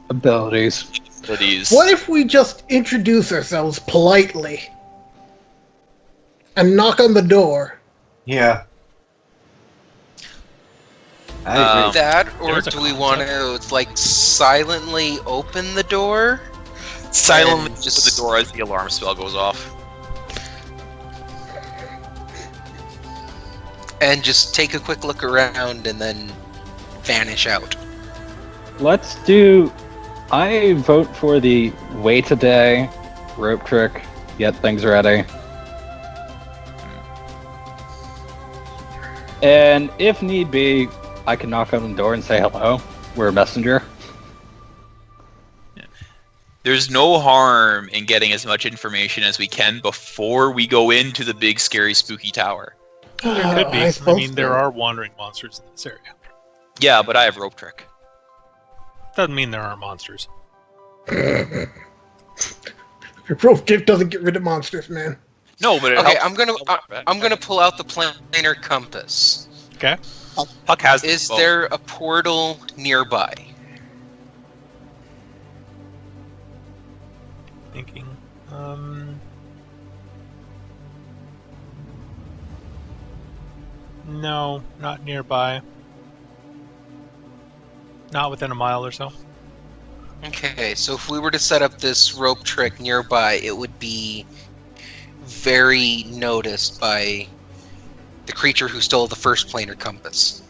Abilities. abilities. What if we just introduce ourselves politely and knock on the door? Yeah. I agree. That, or There's a do we want to like silently open the door? Silently and just the door as the alarm spell goes off. And just take a quick look around and then vanish out. Let's do. I vote for the wait a day, rope trick, get things ready. And if need be, I can knock on the door and say hello. We're a messenger. There's no harm in getting as much information as we can before we go into the big, scary, spooky tower. There could be. I suppose mean, there so. are wandering monsters in this area. Yeah, but I have rope trick. Doesn't mean there aren't monsters. Your rope dip doesn't get rid of monsters, man. No, but it Okay, helps. I'm gonna pull out the planar compass. Okay. Puck has. Is both. there a portal nearby? Thinking. No, not nearby. Not within a mile or so. Okay, so if we were to set up this rope trick nearby, it would be very noticed by the creature who stole the first planar compass.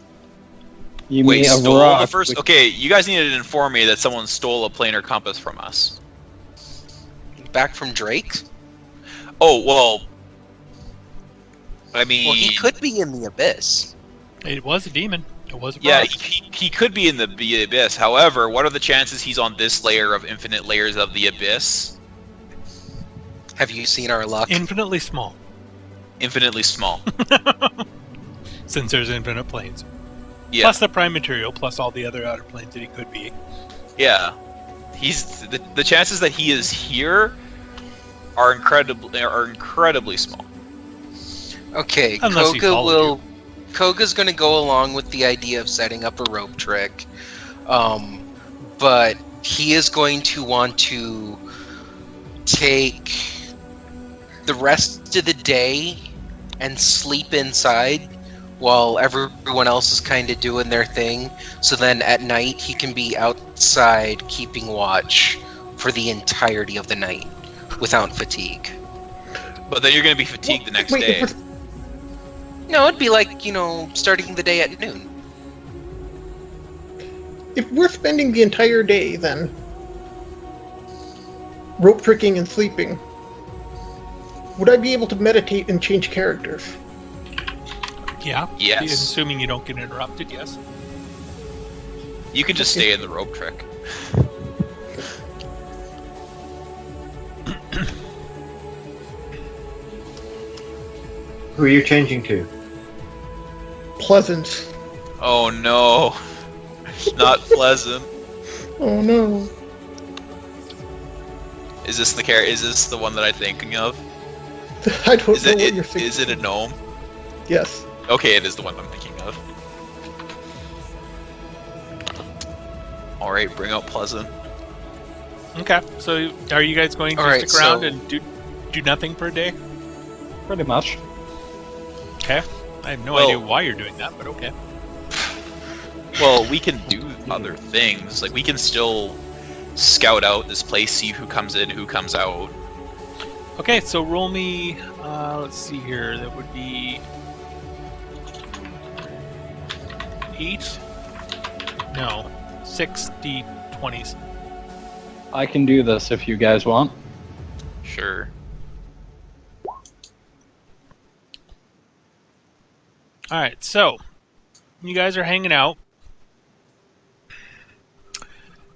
You Wait, mean a stole rock the first? with- Okay, you guys needed to inform me that someone stole a planar compass from us. Back from Drake? Oh well. I mean, Well, he could be in the abyss. It was a demon. It was a yeah, rock. he could be in the abyss. However, what are the chances he's on this layer of infinite layers of the abyss? Have you seen our luck? Infinitely small. Infinitely small. Since there's infinite planes. Yeah, Plus the prime material, plus all the other outer planes that he could be. yeah. He's the chances that he is here are incredibly small. Okay, Unless he followed Koga's gonna go along with the idea of setting up a rope trick. But he is going to want to take the rest of the day and sleep inside while everyone else is kind of doing their thing. So then at night he can be outside keeping watch for the entirety of the night without fatigue. But then you're going to be fatigued the next Wait, day. No, it'd be like, starting the day at noon. If we're spending the entire day, then rope tricking and sleeping, would I be able to meditate and change characters? Yeah. Yes. Assuming you don't get interrupted, yes. You can just stay in the rope trick. Who are you changing to? Pleasance. Oh no. Not pleasant. Oh no. Is this the one that I'm thinking of? I don't Is know it, what you're thinking. is it a gnome? Yes. Okay, it is the one I'm thinking of. Alright, bring out pleasant. Okay. So are you guys going to Alright, stick around so- and do nothing for a day? Pretty much. Okay. I have no Well- idea why you're doing that, but okay. Well, we can do other things. Like, we can still scout out this place, see who comes in, who comes out. Okay, so roll me, let's see here, that would be 8? No, 6 D20s. I can do this if you guys want. Sure. Alright, so, you guys are hanging out.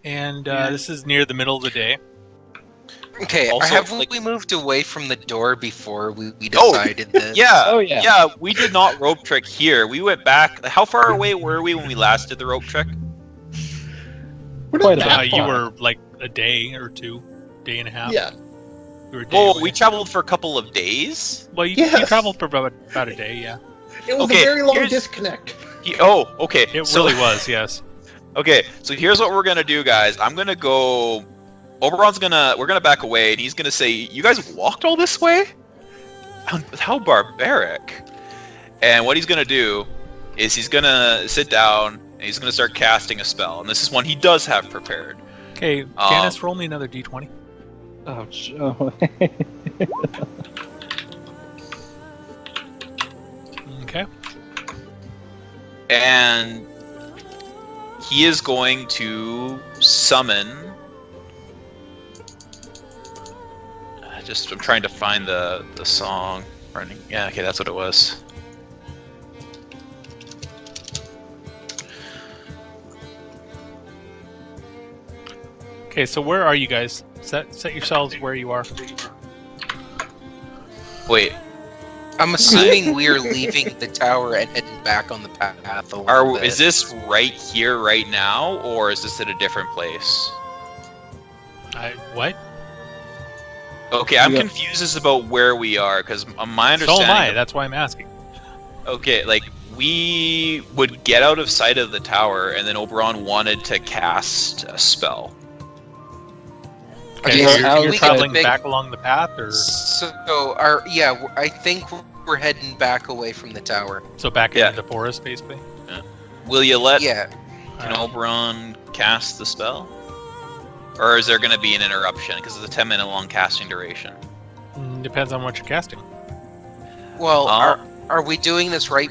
And this is near the middle of the day. Okay, Also, have like- we moved away from the door before we Oh, decided this? Yeah. Oh, yeah. Yeah, we did not rope trick here. We went back. How far away were we when we last did the rope trick? We're Quite not a that bit. You far. were like a day or two, day and a half. Yeah. You were a day Well, away. we traveled for a couple of days. Well, you Yes. traveled for about a day, yeah. It was Okay, a very long here's- disconnect. Oh, okay. It So- really was, yes. Okay, so here's what we're gonna do, guys. I'm gonna go. We're gonna back away, and he's gonna say, "You guys walked all this way? How barbaric!" And what he's gonna do is he's gonna sit down and he's gonna start casting a spell, and this is one he does have prepared. Okay, Janice, roll me another D20. Oh, Okay. And he is going to summon. I'm trying to find the song. Running. Yeah, okay, that's what it was. Okay, so where are you guys? Set yourselves where you are. Wait, I'm assuming we're leaving the tower and heading back on the path a little bit. is this right here, right now, or is this at a different place? What? Okay, I'm Yeah. confused as about where we are, because my So understanding... am I, that's why I'm asking. Okay, like, we would get out of sight of the tower, and then Oberon wanted to cast a spell. Okay, Okay, so so you're we can traveling pick- back along the path, or So, I think we're heading back away from the tower. so back Yeah. into the forest, basically? Will you let Yeah. Can Oberon cast the spell? Or is there going to be an interruption, because it's a 10-minute long casting duration? Depends on what you're casting. Well, Uh, are we doing this right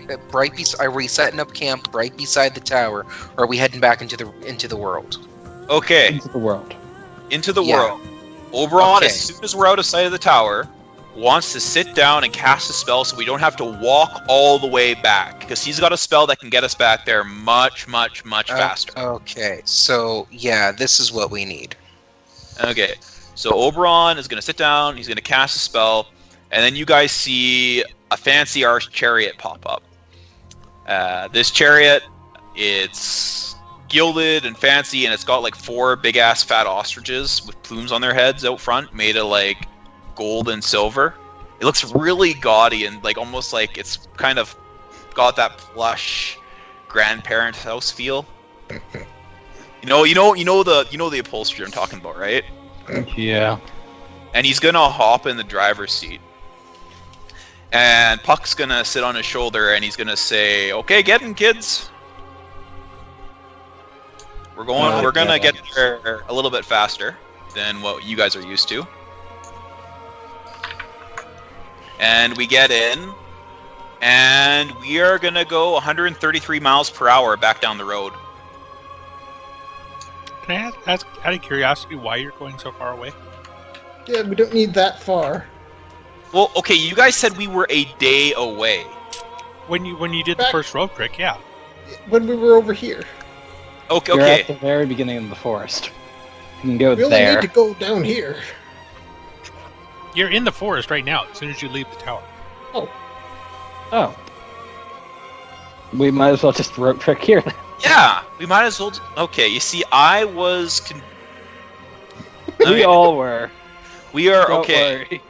are we setting up camp right beside the tower, or are we heading back into the world? Okay, into the world. into the Yeah. world. Oberon, Okay. as soon as we're out of sight of the tower, wants to sit down and cast a spell so we don't have to walk all the way back, because he's got a spell that can get us back there much, much, much faster. Okay, so yeah, this is what we need. Okay, so Oberon is going to sit down, he's going to cast a spell, and then you guys see a fancy arched chariot pop up. This chariot, it's gilded and fancy, and it's got like 4 big-ass fat ostriches with plumes on their heads out front, made of like gold and silver. It looks really gaudy and like almost like it's kind of got that plush grandparent house feel. You know the upholstery I'm talking about, right? Yeah. And he's gonna hop in the driver's seat. And Puck's gonna sit on his shoulder and he's gonna say, "Okay, get in, kids. We're gonna get there a little bit faster than what you guys are used to." And we get in, and we are gonna go 133 miles per hour back down the road. Can I ask out of curiosity why you're going so far away? Yeah, we don't need that far. Well, okay, you guys said we were a day away. When you did the Back- first road trick, yeah. When we were over here. Okay, You're okay. at the very beginning of the forest. You can go We only there. need to go down here. You're in the forest right now. As soon as you leave the tower. Oh. We might as well just rope trick here. Yeah, we might as well. Okay, you see, I was. We all were. We are Don't okay. worry.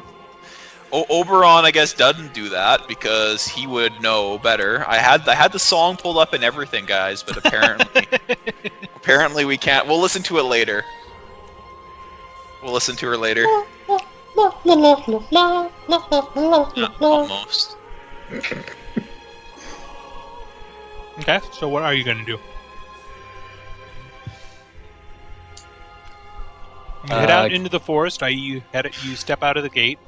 Oberon, I guess, doesn't do that because he would know better. I had the song pulled up and everything, guys, but apparently we can't. We'll listen to it later. We'll listen to her later. La, la, la, la, la, la, la, la, la. Almost. Okay. So what are you going to do? You head out into the forest. You step out of the gate.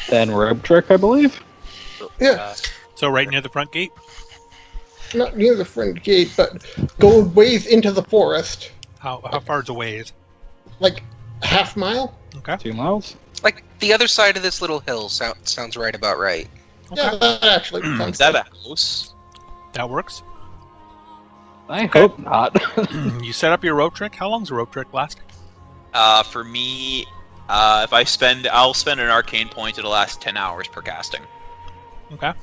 Then rope trick, I believe. Yeah, So right near the front gate. not near the front gate, but go ways into the forest. How far is away is? Like half mile? Okay. 2 miles. Like the other side of this little hill sounds right about right. Yeah, that actually sounds Is that good. a house? That works. I hope not. You set up your rope trick. How long's a rope trick last? For me, if I'll spend an arcane point. It'll last 10 hours per casting. Okay.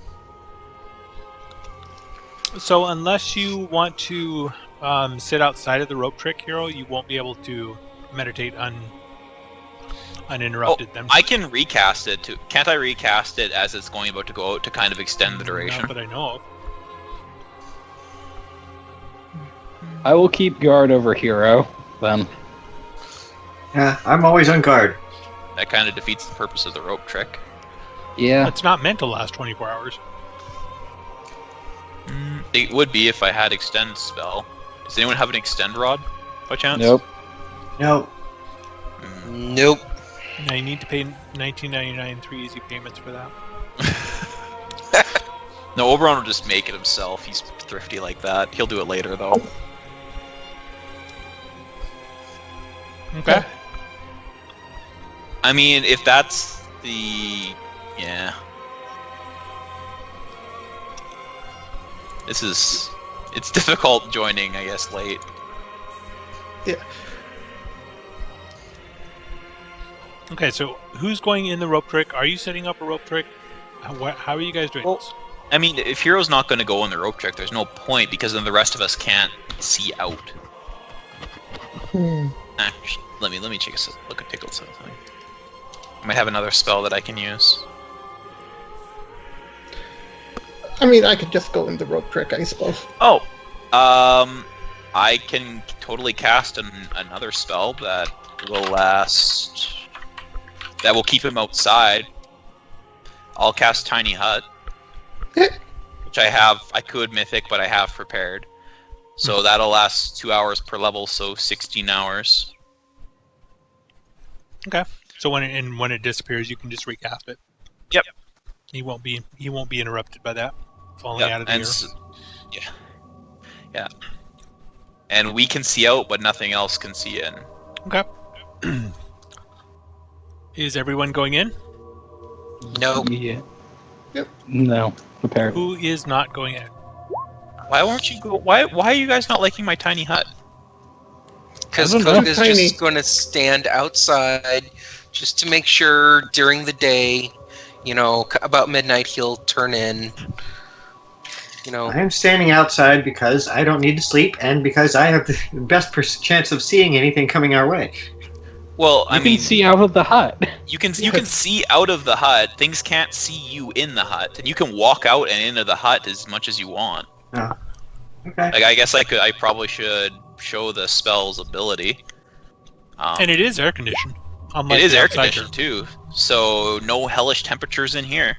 So unless you want to sit outside of the rope trick, hero, you won't be able to meditate uninterrupted. Then I can recast it. Can't I recast it as it's going about to go out to kind of extend the duration? Not that I know of. I will keep guard over hero. Then. Yeah, I'm always on guard. That kind of defeats the purpose of the rope trick. Yeah. It's not meant to last 24 hours. It would be if I had extend spell. Does anyone have an extend rod, by chance? Nope. No, Nope. Now you need to pay $19.99 3 easy payments for that. No, Oberon will just make it himself. He's thrifty like that. He'll do it later, though. Okay. I mean, if that's the... Yeah. It's difficult joining, I guess, late. Yeah. Okay, so who's going in the rope trick? Are you setting up a rope trick? How are you guys doing Well, this? I mean, if Hero's not going to go in the rope trick, there's no point, because then the rest of us can't see out. Actually, let me take a look at Tickle something. I might have another spell that I can use. I mean, I could just go in the rope trick, I suppose. Oh, I can totally cast another spell that will last. That will keep him outside. I'll cast Tiny Hut, which I could mythic, but I have prepared. So that'll last 2 hours per level, so 16 hours. Okay. So when it disappears, you can just recast it. Yep. He won't be interrupted by that falling out of the air. Yeah. And we can see out, but nothing else can see in. Okay. Is everyone going in? Nope. Yeah. Yep. No. Apparently. Who is not going in? Why won't you go? Why are you guys not liking my tiny hut? Because I don't know. Cook is Tiny. just going to stand outside just to make sure during the day, about midnight he'll turn in. I am standing outside because I don't need to sleep and because I have the best chance of seeing anything coming our way. Well, You can see out of the hut. you can see out of the hut. Things can't see you in the hut, and you can walk out and into the hut as much as you want. Oh. Okay. Like, I guess I probably should show the spell's ability. And it is air conditioned. Unlike It is the air outside conditioned too, so no hellish temperatures in here.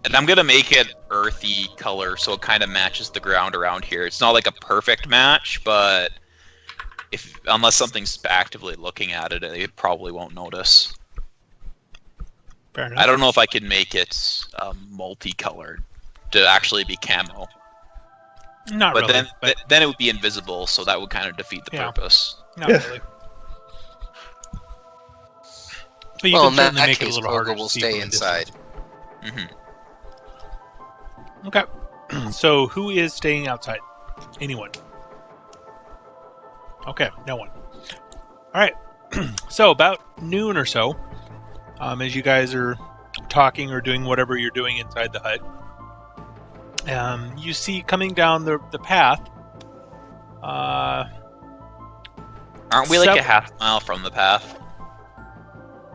And I'm gonna make it earthy color so it kind of matches the ground around here. It's not like a perfect match, but unless something's actively looking at it, they probably won't notice. Fair enough. I don't know if I can make it multicolored to actually be camo. Not But really. then it would be invisible, so that would kind of defeat the purpose. Not Yeah. really. But you Well, can in that certainly make case, it a little harder Koga to will see stay from a inside. distance. Hmm. Okay. So who is staying outside? Anyone? Okay, no one. All right. So about noon or so, as you guys are talking or doing whatever you're doing inside the hut, you see coming down the path. Aren't we like a half mile from the path?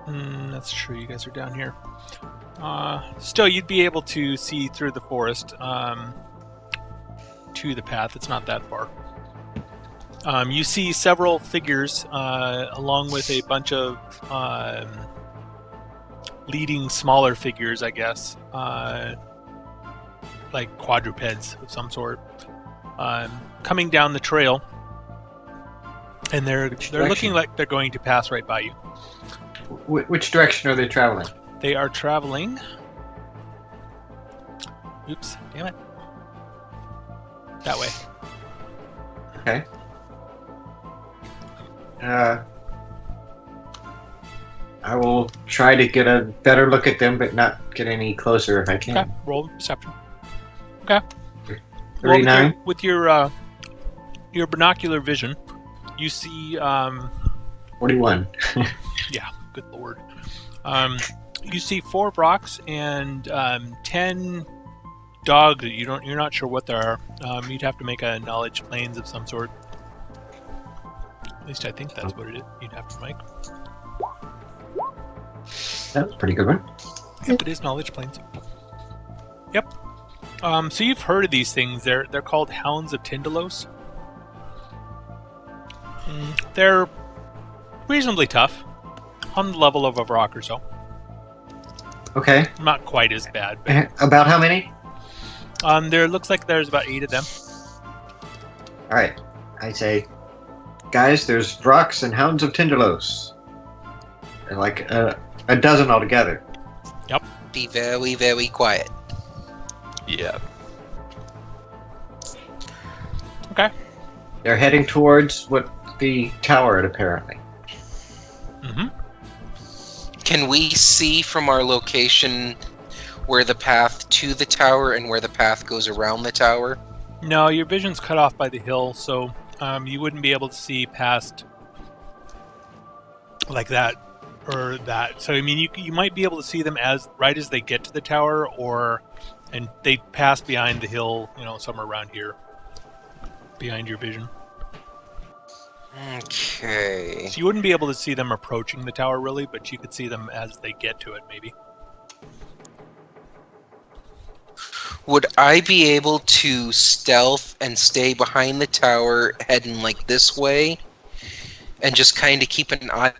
That's true. You guys are down here. Still, you'd be able to see through the forest to the path. It's not that far. You see several figures along with a bunch of leading smaller figures, I guess, like quadrupeds of some sort, coming down the trail, and they're looking like they're going to pass right by you. Which direction are they traveling? They are traveling. Oops, damn it. That way. Okay. I will try to get a better look at them, but not get any closer if I can. Okay, roll perception. Okay. 39. Well, with your binocular vision, you see 41. yeah, good lord. You see 4 rocks and 10 dogs that you're not sure what they are. You'd have to make a knowledge planes of some sort. At least I think that's what it is. You'd have to make. That was a pretty good one. Yep, it is knowledge planes. Yep. So you've heard of these things. They're called Hounds of Tindalos. They're reasonably tough, on the level of a rock or so. Okay. Not quite as bad. But, About how many? there looks like there's about 8 of them. Alright. I say, guys, there's rocks and Hounds of Tindalos. They're like a dozen altogether. Be very, very quiet. Yeah. Okay. They're heading towards the tower, apparently. Mm-hmm. Can we see from our location where the path to the tower and where the path goes around the tower? No, your vision's cut off by the hill, so you wouldn't be able to see past like that or that. So I mean, you might be able to see them as they get to the tower, and they pass behind the hill, somewhere around here, behind your vision. Okay. So you wouldn't be able to see them approaching the tower really, but you could see them as they get to it, maybe. Would I be able to stealth and stay behind the tower, heading like this way, and just kind of keep an eye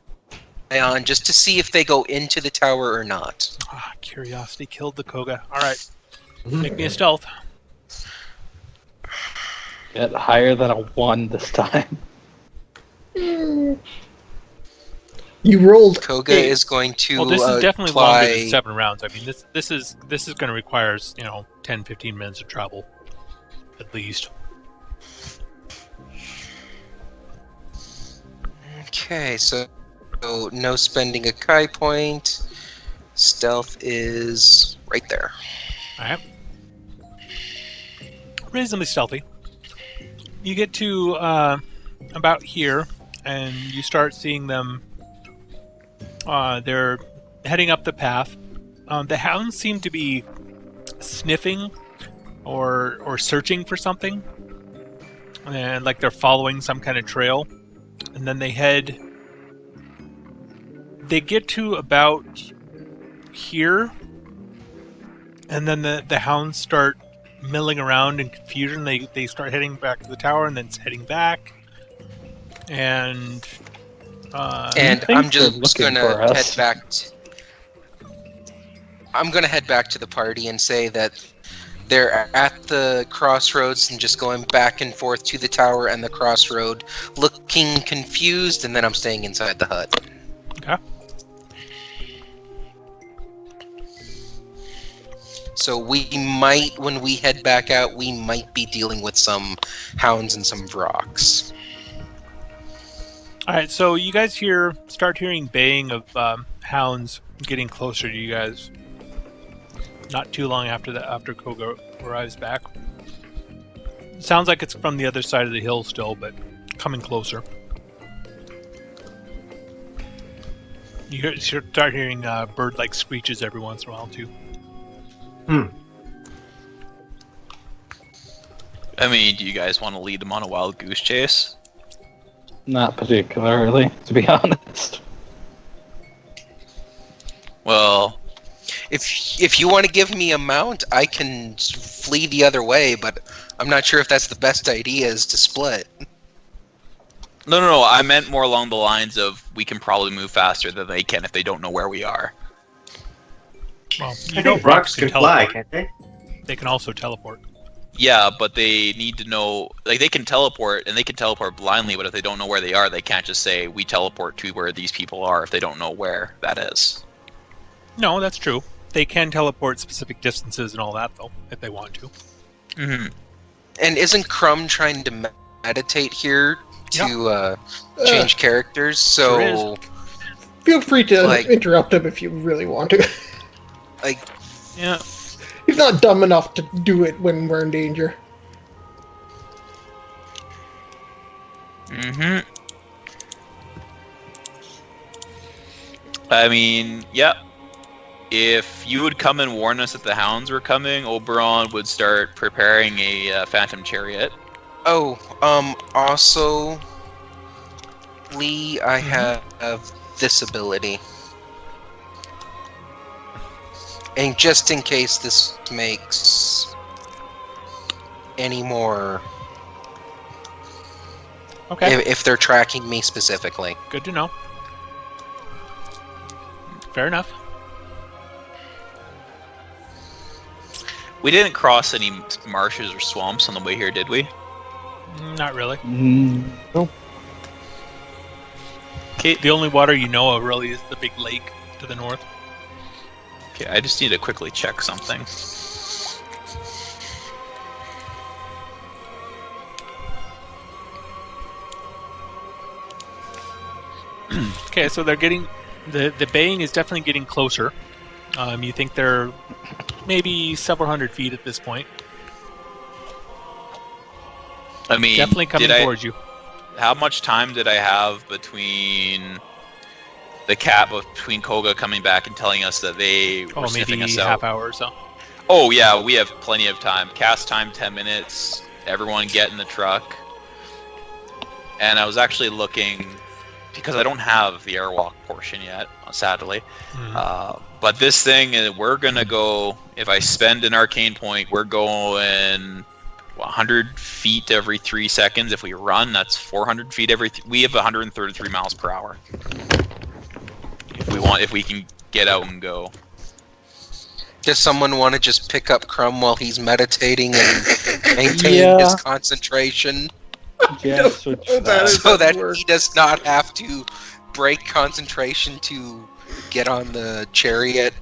on, just to see if they go into the tower or not? Curiosity killed the Koga. All right, make me a stealth. Get higher than a 1 this time. You rolled. Koga eight. is going to Well, this is definitely longer than apply... 7 rounds. I mean, this is going to require 10-15 minutes of travel, at least. Okay, so no spending a Kai point. Stealth is right there. All right. Reasonably stealthy. You get to about here, and you start seeing them. They're heading up the path. The hounds seem to be sniffing or searching for something, and like they're following some kind of trail. And then they get to about here, and then the hounds start milling around in confusion. They start heading back to the tower and then heading back. And they're I'm just looking gonna for us. head back. I'm gonna head back to the party and say that they're at the crossroads and just going back and forth to the tower and the crossroad, looking confused, and then I'm staying inside the hut. Okay. So we might, when we head back out, we might be dealing with some hounds and some vrocks. All right, so you guys start hearing baying of hounds getting closer to you guys. Not too long after Koga arrives back. Sounds like it's from the other side of the hill still, but coming closer. You start hearing bird-like screeches every once in a while too. I mean, do you guys want to lead them on a wild goose chase? Not particularly, to be honest. Well, If you want to give me a mount, I can flee the other way, but I'm not sure if that's the best idea is to split. no. I meant more along the lines of we can probably move faster than they can if they don't know where we are. Well, I think rocks can fly, can't they? They can also teleport. Yeah, but they need to know, like, they can teleport, and they can teleport blindly, but if they don't know where they are, they can't just say, we teleport to where these people are if they don't know where that is. No, that's true. They can teleport specific distances and all that, though, if they want to. Mm-hmm. And isn't Crumb trying to meditate here to change characters? So, Sure Feel free to Like- interrupt him if you really want to. like, Yeah. He's not dumb enough to do it when we're in danger. Mm-hmm. I mean, yeah. If you would come and warn us that the hounds were coming, Oberon would start preparing a phantom chariot. also, Lee, I have this ability. And just in case this makes any more... Okay, If they're tracking me specifically. good to know. Fair enough. We didn't cross any marshes or swamps on the way here, did we? Not really. Nope. Okay, The only water you know of really is the big lake to the north. okay, I just need to quickly check something. Okay, so they're getting... The baying is definitely getting closer. You think they're maybe several hundred feet at this point. I mean, Definitely coming towards you. How much time did I have between between Koga coming back and telling us that they were Oh, sniffing maybe us out? half hour or so. Oh yeah, we have plenty of time. Cast time 10 minutes. Everyone get in the truck. And I was actually looking because I don't have the airwalk portion yet, sadly. But this thing, we're gonna go. If I spend an arcane point, we're going 100 feet every 3 seconds. If we run, that's 400 feet every. We have 133 miles per hour. If we can get out and go. Does someone want to just pick up Crumb while he's meditating and maintain his concentration? Yes, which, So that he does not have to break concentration to get on the chariot?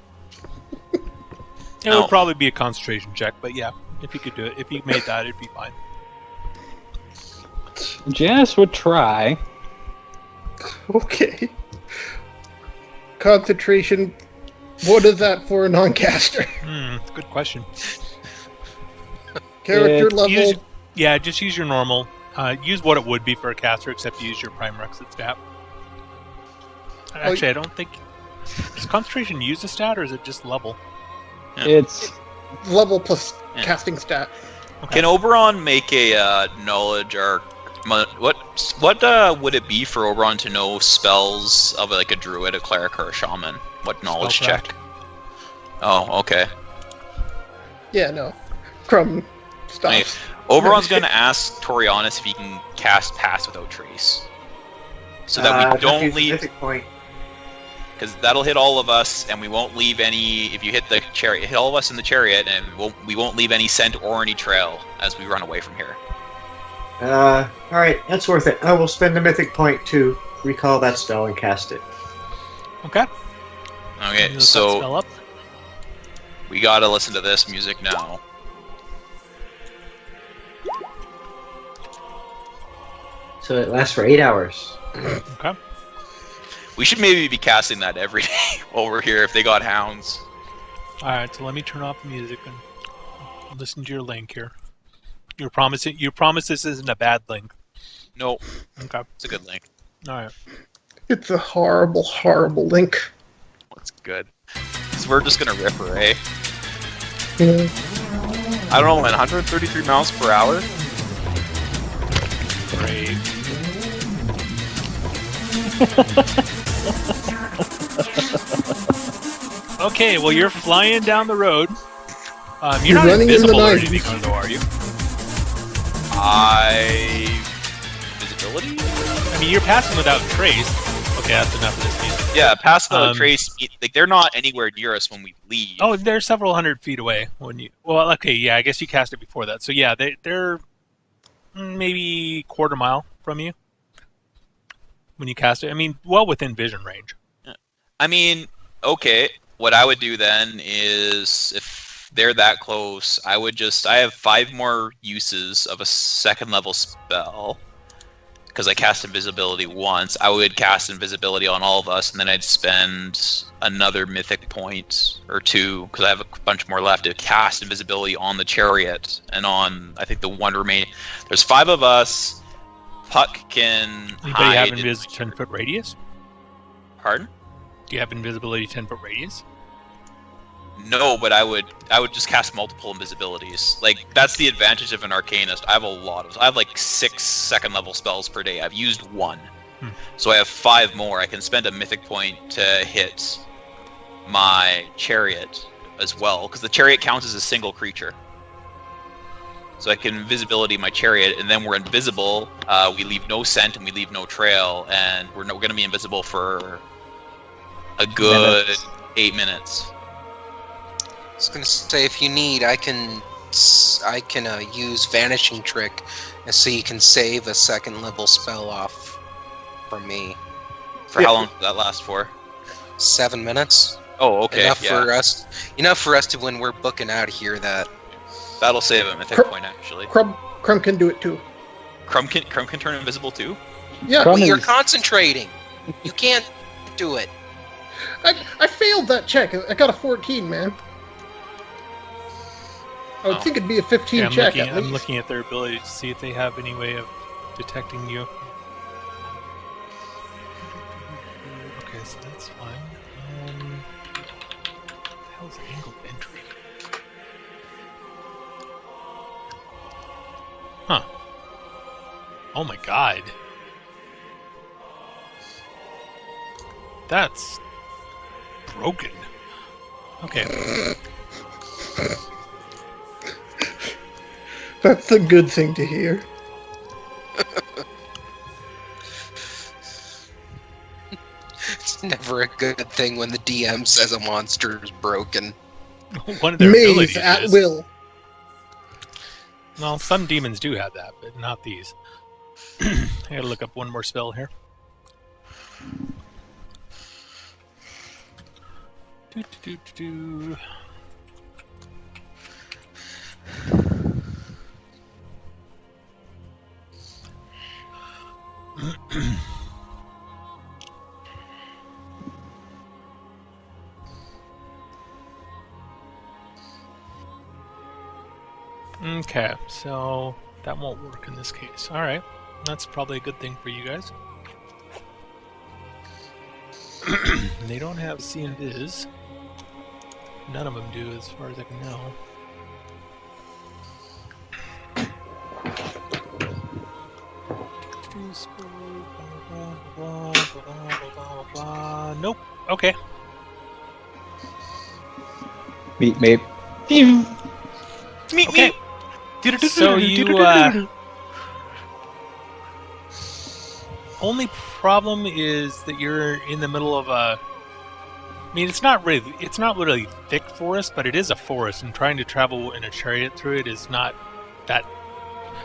It would probably be a concentration check, but yeah, if you could do it, if you made that, it'd be fine. Janice would try. Okay. Concentration. What is that for a non-caster? Good question. Character It's level. Just use your normal. Use what it would be for a caster, except use your prime requisite stat. Actually, I don't think... Does concentration use a stat, or is it just level? Yeah. It's Level plus Yeah. casting stat. Okay. Can Oberon make a knowledge or what would it be for Oberon to know spells of like a druid, a cleric, or a shaman? What knowledge Spellcraft. check? Oh, okay. Yeah, no. Crumb stuff. Oberon's going to ask Torianis if he can cast Pass Without Trace. So that we don't leave... Mythic point. Because that'll hit all of us, and we won't leave any... If you hit the chariot, hit all of us in the chariot, and we won't leave any scent or any trail as we run away from here. Alright, that's worth it. I will spend the mythic point to recall that spell and cast it. Okay. Okay, Look so that spell up. we gotta listen to this music now. So it lasts for 8 hours. Okay. We should maybe be casting that every day while we're here if they got hounds. All right. So let me turn off the music and listen to your link here. You promise this isn't a bad link. No, Okay. it's a good link. All right. It's a horrible, horrible link. It's good. So we're just gonna rip her, eh? Yeah. I don't know, man, 133 miles per hour? Great. Okay, well you're flying down the road. You're You're not running in the invisible or night. anything, though, are you? Visibility? I mean, you're passing without trace. Okay, that's enough of this music. Yeah, past the Um, trace, like, they're not anywhere near us when we leave. Oh, they're several hundred feet away when you. Well, okay, yeah, I guess you cast it before that. So yeah, they're maybe quarter mile from you when you cast it. I mean, well within vision range. I mean, okay, what I would do then is, if they're that close, I have 5 more uses of a 2nd level spell. Because I cast invisibility once, I would cast invisibility on all of us, and then I'd spend another mythic point or 2, because I have a bunch more left, to cast invisibility on the chariot, and on, I think, the one remaining. There's 5 of us. Puck can Anybody hide. have invisibility 10-foot radius? Pardon? Do you have invisibility 10-foot radius? No, but I would just cast multiple invisibilities. Like, that's the advantage of an arcanist. I have I have like 6 2nd level spells per day. I've used 1. So I have 5 more. I can spend a mythic point to hit my chariot as well, because the chariot counts as a single creature. So I can invisibility my chariot, and then we're invisible. We leave no scent and we leave no trail, and we're going to be invisible for a good 8 minutes. I was gonna say, if you need, I can use Vanishing Trick, and so you can save a 2nd level spell off from me. For how long does that last for? 7 minutes. Oh, okay. Enough for us to, when we're booking out of here, That'll save a mythic point, actually. Crumb can do it too. Crumb can turn invisible too? Yeah, Crumb you're is- concentrating. You can't do it. I failed that check. I got a 14, man. I would think it'd be a 15 Yeah, check at I'm least. looking at their ability to see if they have any way of detecting you. Okay, so that's fine. What the hell's angled entry? Huh. Oh my god. That's broken. Okay. That's a good thing to hear. It's never a good thing when the DM says a monster is broken. One of their Maze abilities at is. will. Well, some demons do have that, but not these. I gotta look up one more spell here. Do. Okay, so that won't work in this case. Alright, that's probably a good thing for you guys. They don't have see and viz. None of them do, as far as I can know. Nope. Okay. Meep, meep. Meet Okay. me. So you only problem is that you're in the middle of a. I mean, it's not really thick forest, but it is a forest, and trying to travel in a chariot through it is not that.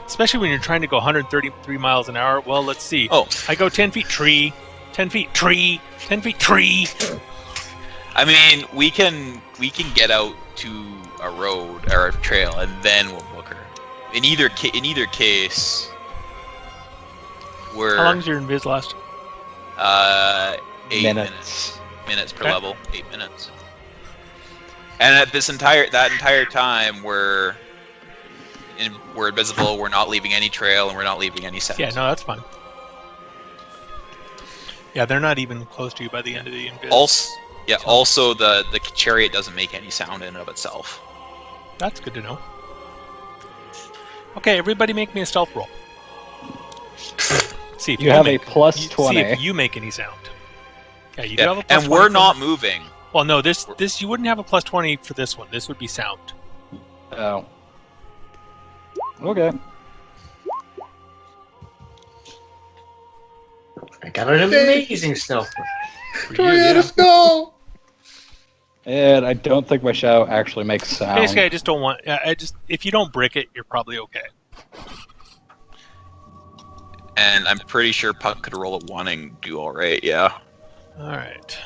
Especially when you're trying to go 133 miles an hour. Well, let's see. Oh, I go 10 feet tree, 10 feet tree, 10 feet tree. I mean, we can get out to a road or a trail, and then we'll book her. In either case, we're How long does your invis last? 8 minutes. Minutes per level, 8 minutes. And at that entire time, we're invisible. We're not leaving any trail, and we're not leaving any sense. Yeah, no, that's fine. Yeah, they're not even close to you by the end of the invis. Also, the chariot doesn't make any sound in and of itself. That's good to know. Okay, everybody make me a stealth roll. See if You have a plus 20. See if you make any sound. Yeah, you do have a plus and 20 we're for- not moving. Well, no, this you wouldn't have a plus 20 for this one. This would be sound. Oh. Okay. I got an amazing stealth. Let us go! And I don't think my shadow actually makes sound. Basically, I just don't want. If you don't brick it, you're probably okay. And I'm pretty sure Puck could roll a 1 and do all right. Yeah. All right.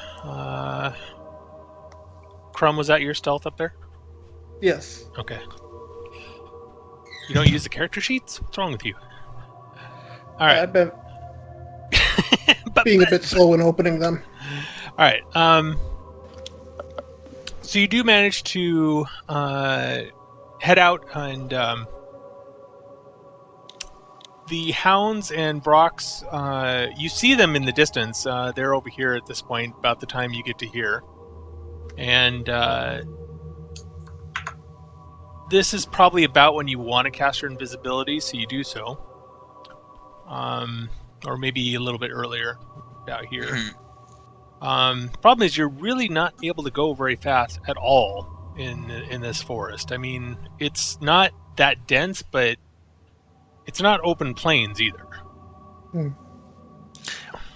Crumb, was that your stealth up there? Yes. Okay. You don't use the character sheets? What's wrong with you? All right. I've been being a bit slow in opening them. All right. So you do manage to head out, and the hounds and Brox, you see them in the distance. They're over here at this point, about the time you get to here. And this is probably about when you want to cast your invisibility, so you do so. Or maybe a little bit earlier, out here. Problem is, you're really not able to go very fast at all in this forest. I mean, it's not that dense, but it's not open plains either.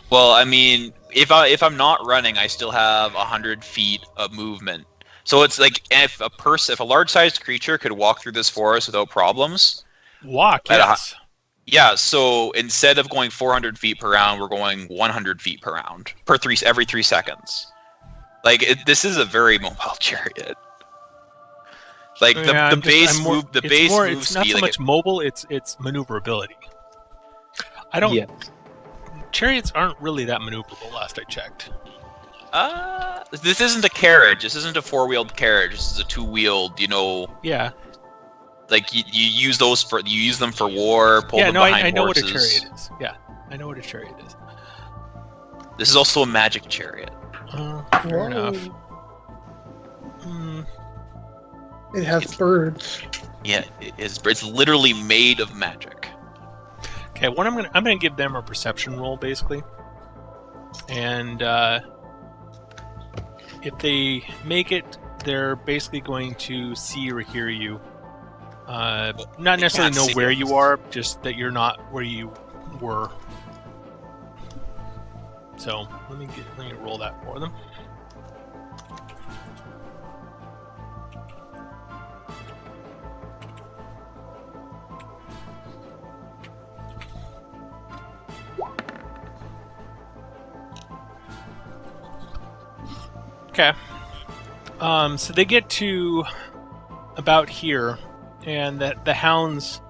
Well, I mean, if I'm not running, I still have 100 feet of movement. So it's like if a large-sized creature could walk through this forest without problems. Walk, yes. Yeah. So instead of going 400 feet per round, we're going 100 feet per round every 3 seconds. Like this is a very mobile chariot. Like the base move It's not speed. so much mobile; it's maneuverability. I don't. Yeah. Chariots aren't really that maneuverable. Last I checked. This isn't a carriage. This isn't a 4-wheeled carriage. This is a 2-wheeled. Yeah. Like you use them for war. Pull them behind I know horses. what a chariot is. Yeah, I know what a chariot is. This is also a magic chariot. Fair enough. It has birds. Yeah, it's literally made of magic. Okay, I'm gonna give them a perception roll basically, and if they make it, they're basically going to see or hear you. Not necessarily know where you are, just that you're not where you were. So let me roll that for them. Okay. So they get to about here, and the hounds.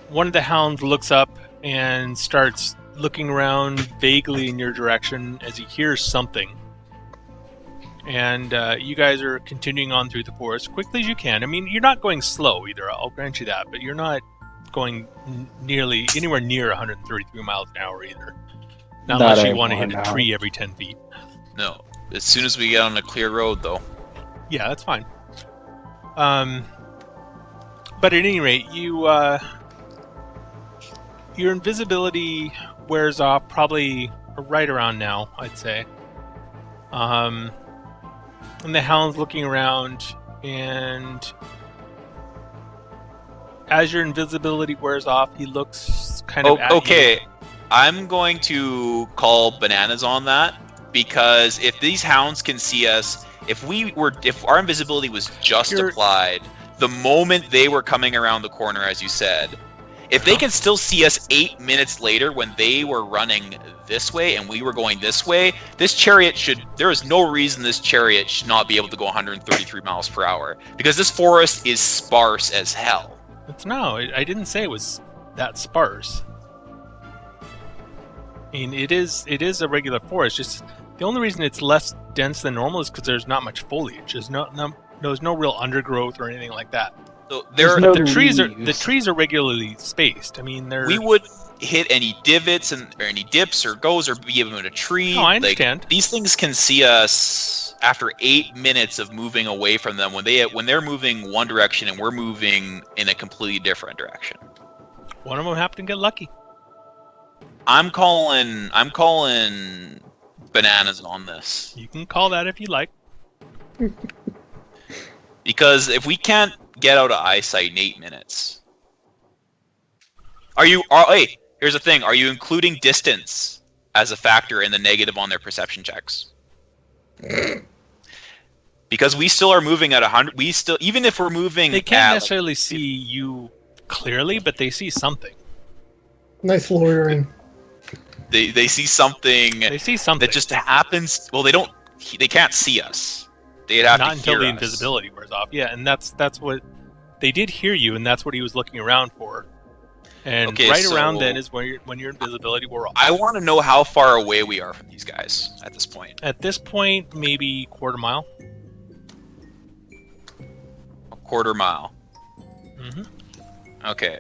One of the hounds looks up and starts looking around vaguely in your direction as he hears something. And you guys are continuing on through the forest quickly as you can. I mean, you're not going slow either. I'll grant you that, but you're not going anywhere near 133 miles an hour either. Not unless you want to hit a tree every 10 feet. No. As soon as we get on a clear road, though. Yeah, that's fine. But at any rate, your invisibility wears off probably right around now, I'd say. And the hound's looking around, and as your invisibility wears off, he looks kind of at okay. you. I'm going to call bananas on that, because if these hounds can see us, if our invisibility was just applied the moment they were coming around the corner, as you said, if they can still see us 8 minutes later when they were running this way and we were going this way, there is no reason this chariot should not be able to go 133 miles per hour, because this forest is sparse as hell. I didn't say it was that sparse. I mean, it is a regular forest. Just the only reason it's less dense than normal is because there's not much foliage. There's no real undergrowth or anything like that. So the trees are regularly spaced. I mean, we would hit any divots or any dips or goes or be able to a tree. No, I understand. These things can see us after 8 minutes of moving away from them when they're moving one direction and we're moving in a completely different direction. One of them happened to get lucky. I'm calling bananas on this. You can call that if you like. Because if we can't get out of eyesight in 8 minutes, hey, here's the thing: are you including distance as a factor in the negative on their perception checks? Because we still are moving at 100. Even if we're moving, they can't necessarily see you clearly, but they see something. Nice lawyering. They see something. They see something that just happens. Well, they can't see us. They'd have not to until hear the us. invisibility wears off. Yeah, and that's what they did hear you, and that's what he was looking around for. And around then is when your invisibility wore off. I want to know how far away we are from these guys at this point. At this point, maybe quarter mile. A quarter mile. Mm-hmm. Okay.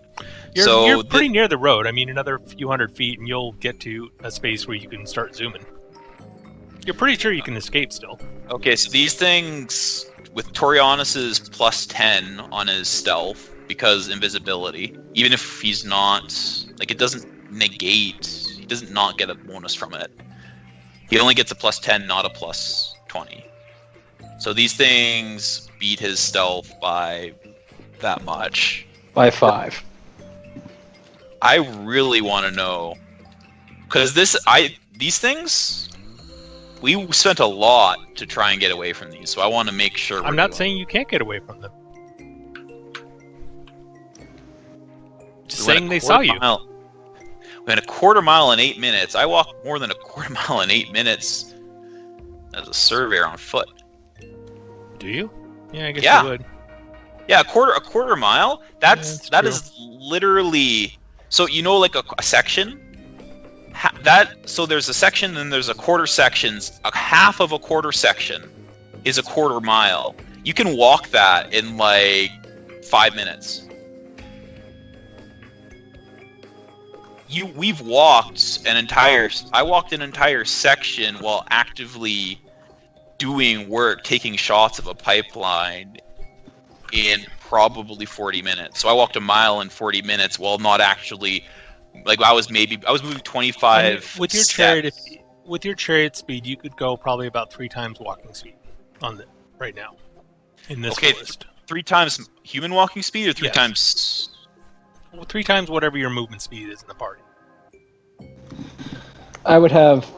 You're pretty near the road. I mean, another few hundred feet, and you'll get to a space where you can start zooming. You're pretty sure you can escape still. Okay, so these things, with Torianis's plus 10 on his stealth, because invisibility, even if he's not, it doesn't negate, he doesn't not get a bonus from it. He only gets a plus 10, not a plus 20. So these things beat his stealth by that much. By 5. I really want to know, because these things, we spent a lot to try and get away from these, so I want to make sure. I'm not saying you can't get away from them. Just saying they saw you. We went a quarter mile in 8 minutes. I walked more than a quarter mile in 8 minutes as a surveyor on foot. Do you? Yeah, I guess you would. Yeah, a quarter mile. That is literally. So a section. So there's a section, and there's a quarter sections. A half of a quarter section is a quarter mile. You can walk that in 5 minutes. We've walked I walked an entire section while actively doing work, taking shots of a pipeline in probably 40 minutes. So I walked a mile in 40 minutes while not actually, I was moving 25 with your steps. chariot. With your chariot speed, you could go probably about 3 times walking speed right now in this forest. 3 times human walking speed, or 3 times? 3 times whatever your movement speed is in the party. I would have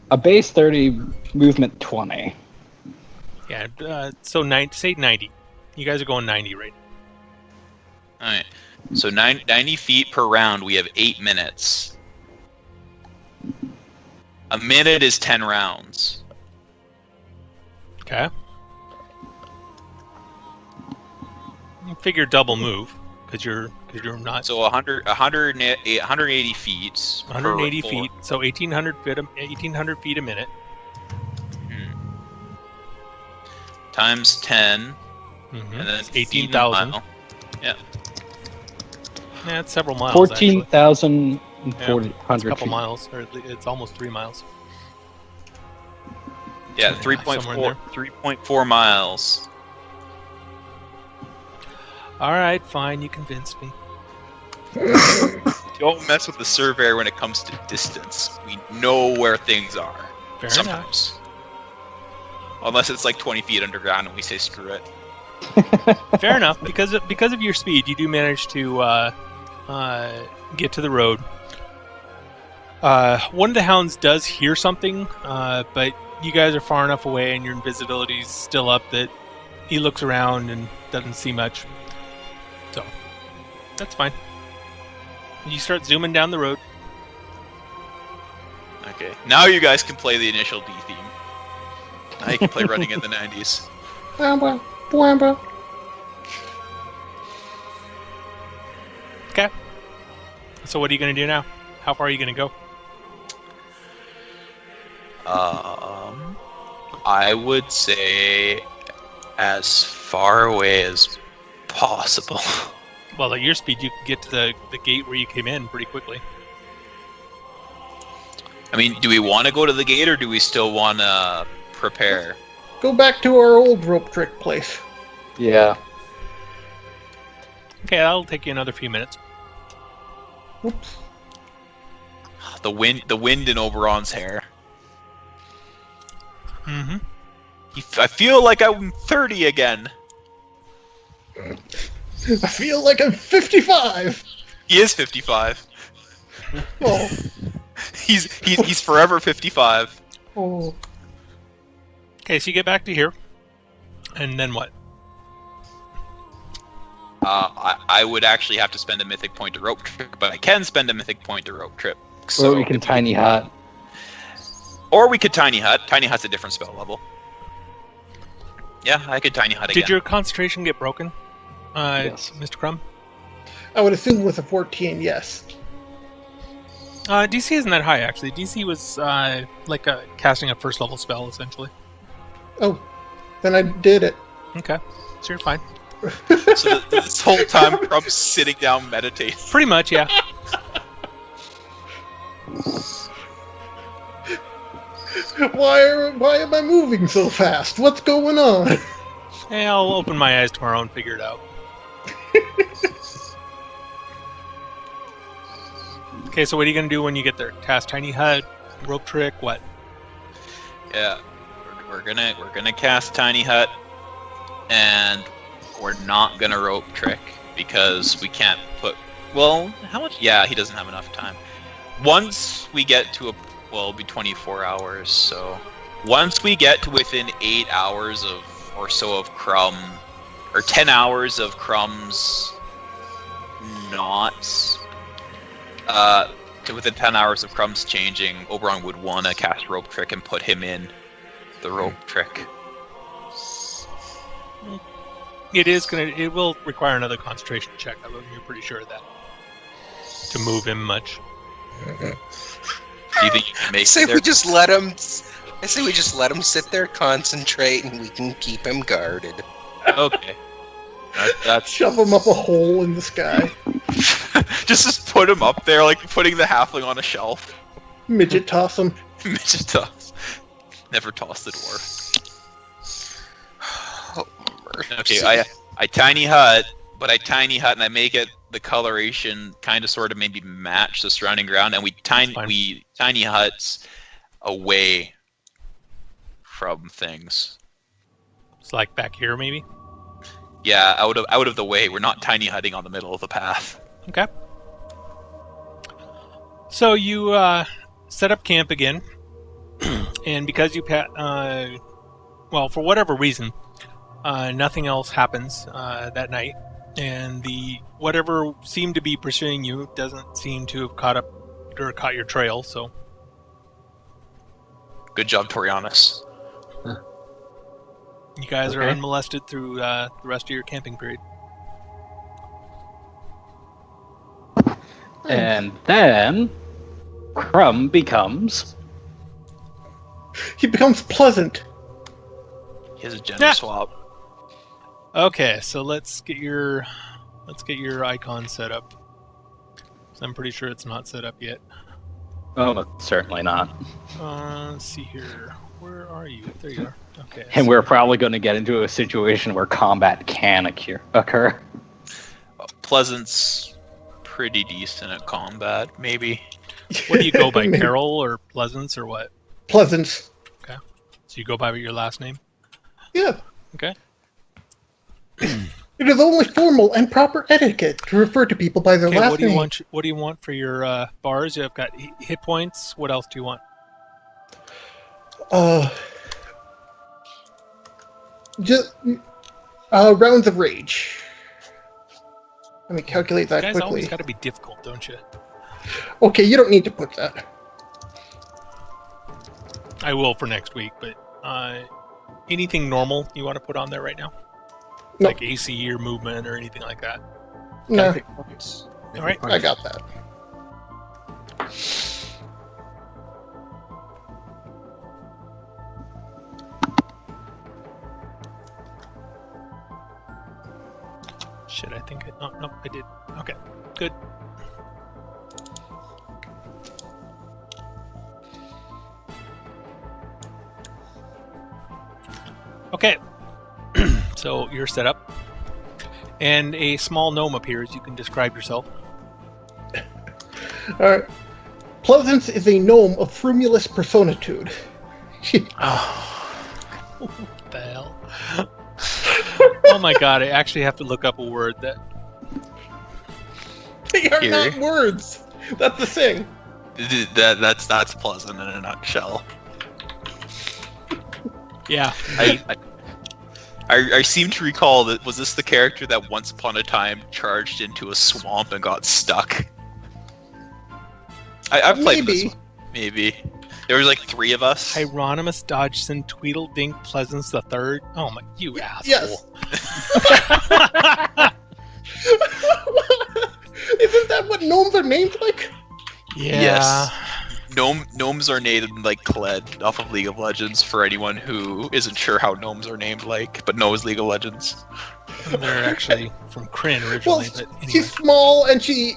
a base 30, movement 20. Yeah, so say 90. You guys are going 90 right now. Alright, so 90 feet per round, we have 8 minutes. A minute is 10 rounds. Okay. You figure double move, because you're not... So 180 feet. 180 feet, so 1,800 feet a minute. Times 10. Mm-hmm. And then 18,000. Yeah. Yeah, it's several miles. 14,400 it's a couple feet. miles, or it's almost 3 miles. Yeah, 3.4 miles. All right, fine. You convinced me. Don't mess with the surveyor when it comes to distance. We know where things are. Fair sometimes. Unless it's 20 feet underground and we say screw it. Fair enough. Because of your speed, you do manage to get to the road. One of the hounds does hear something, but you guys are far enough away and your invisibility's still up that he looks around and doesn't see much. So, that's fine. You start zooming down the road. Okay, now you guys can play the initial D theme. Now you can play Running in the 90s. Okay. So what are you going to do now? How far are you going to go? I would say as far away as possible. Well, at your speed, you can get to the gate where you came in pretty quickly. I mean, do we want to go to the gate or do we still want to prepare? Go back to our old rope trick place. Yeah. Okay, that'll take you another few minutes. Whoops. The wind in Oberon's hair. Mm-hmm. I feel like I'm 30 again. I feel like I'm 55. He is 55. Oh. He's forever 55. Oh. Okay, so you get back to here, and then what? I would actually have to spend a mythic point to rope trick, but I can spend a mythic point to rope trip. So we can tiny hut. Or we could tiny hut. Tiny hut's a different spell level. Yeah, I could tiny hut again. Did your concentration get broken, Yes. Mr. Crumb? I would assume with a 14, yes. DC isn't that high, actually. DC was like casting a first level spell, essentially. Oh, then I did it. Okay, so you're fine. So this whole time, Crumb's sitting down meditating. Pretty much, yeah. Why am I moving so fast? What's going on? Hey, I'll open my eyes tomorrow and figure it out. Okay, so what are you going to do when you get there? Cast Tiny Hut, rope trick, what? Yeah, we're gonna cast Tiny Hut, and we're not gonna rope trick because we can't put. Well, how much? Yeah, he doesn't have enough time. Once we get to it'll be 24 hours. So once we get to within 8 hours or so of Crumb, or 10 hours of Crumb's not. To within 10 hours of Crumb's changing, Oberon would want to cast Rope Trick and put him in the Rope Trick. It will require another concentration check. You're pretty sure of that. To move him much. Do you think you can make I say it there? we just let him. I say we just let him sit there, concentrate, and we can keep him guarded. Okay. That's Shove him up a hole in the sky. just put him up there, like putting the halfling on a shelf. Midget toss him. Midget toss. Never toss the dwarf. Oh, Okay, I tiny hut, but I tiny hut and I make it the coloration kind of sort of maybe match the surrounding ground, and we tiny huts away from things. It's like back here, maybe? Yeah, out of the way. We're not tiny hutting on the middle of the path. Okay. So you set up camp again, and because you well, for whatever reason, nothing else happens that night, and the whatever seemed to be pursuing you doesn't seem to have caught up or caught your trail. So Good job, Torianus. you guys are Okay. unmolested through the rest of your camping period. And then Crumb becomes He becomes pleasant. He has a gender Yeah. swap. Okay, so let's get your icon set up. 'Cause I'm pretty sure it's not set up yet. certainly not. Let's see here. Where are you? There you are. Okay. And we're probably going to get into a situation where combat can occur. Pleasant's pretty decent at combat, maybe. What do you go by, Carol or Pleasance or what? Pleasance. So you go by your last name? Yeah. Okay. It is only formal and proper etiquette to refer to people by their Okay, last what do you name. want? What do you want for your bars? You've got hit points. What else do you want? Just rounds of rage. Let me calculate that You guys quickly. always got to be difficult, don't you? Okay, you don't need to put that. I will for next week, but anything normal you want to put on there right now? No. Like AC or movement or anything like that? No, Mythic points. All right. I got that. Shit, I think I... No, I did. Okay, good. Okay, so you're set up. And a small gnome appears. You can describe yourself. Alright. Pleasance is a gnome of frumulous personitude. What the hell? Oh my god, I actually have to look up a word that... They are Here. not words! That's the thing. That's pleasant in a nutshell. Yeah. I seem to recall that was this the character that once upon a time charged into a swamp and got stuck? I've played this one. Maybe. There was like 3 of us. Hieronymus Dodgson Tweedledink Pleasance the Third. Oh my, you asshole. Yes. Isn't that what gnomes are named like? Yeah. Yes. Gnomes are named like Kled off of League of Legends for anyone who isn't sure how gnomes are named like, but knows League of Legends. They're actually from Chiryn Well, originally, but anyway. she's small and she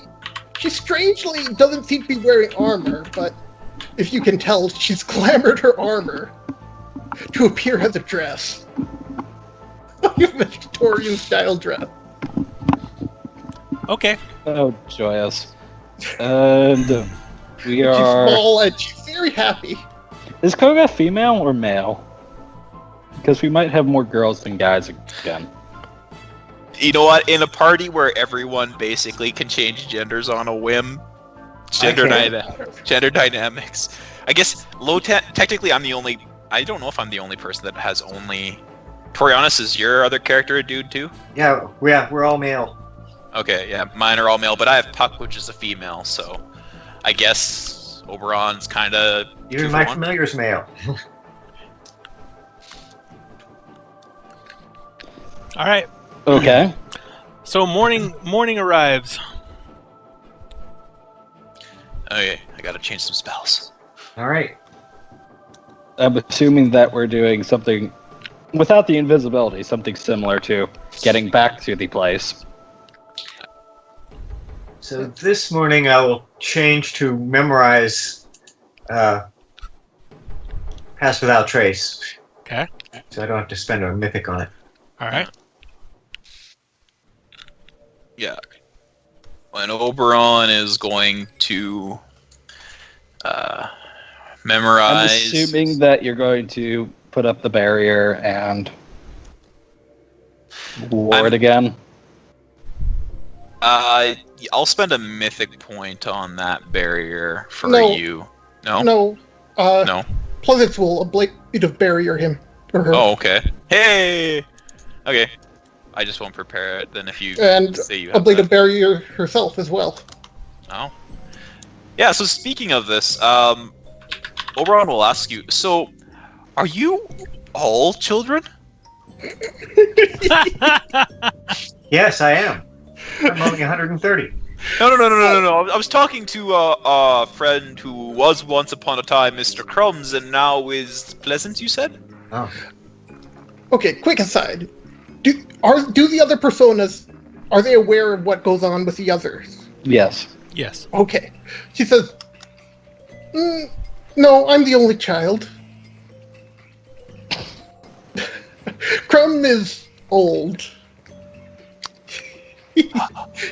strangely doesn't seem to be wearing armor, but if you can tell, she's glamored her armor to appear as a dress. Like a Victorian style dress. Okay. Oh, joyous. And we She's are... small and she's very happy. Is Koga female or male? Because we might have more girls than guys again. You know what? In a party where everyone basically can change genders on a whim, gender dynamics. I guess technically I'm the only. I don't know if I'm the only person that has only. Torianis, is your other character a dude too? Yeah, we're all male. Okay, yeah, mine are all male, but I have Puck, which is a female, so I guess Oberon's kind of. Even my familiar's male. All right. Okay. So morning arrives. Okay, I gotta change some spells. All right. I'm assuming that we're doing something without the invisibility, something similar to getting back to the place. So this morning I will change to memorize Pass Without Trace. Okay. So I don't have to spend a mythic on it. All right. Yeah. And Oberon is going to memorize. I'm assuming that you're going to put up the barrier and ward again. I'll spend a mythic point on that barrier for No. you. No? No. No? Pleasance will ablative barrier him. Or her. Oh, okay. Hey! Okay. I just won't prepare it then if you And say you have ablative that. barrier herself as well. Oh. Yeah, so speaking of this, Oberon will ask you, so, are you all children? Yes, I am. I'm only 130. No. I was talking to a friend who was once upon a time Mr. Crumbs and now is Pleasant, you said? Oh. Okay, quick aside. Do the other personas, are they aware of what goes on with the others? Yes. Yes. Okay. She says, no, I'm the only child. Crumb is old.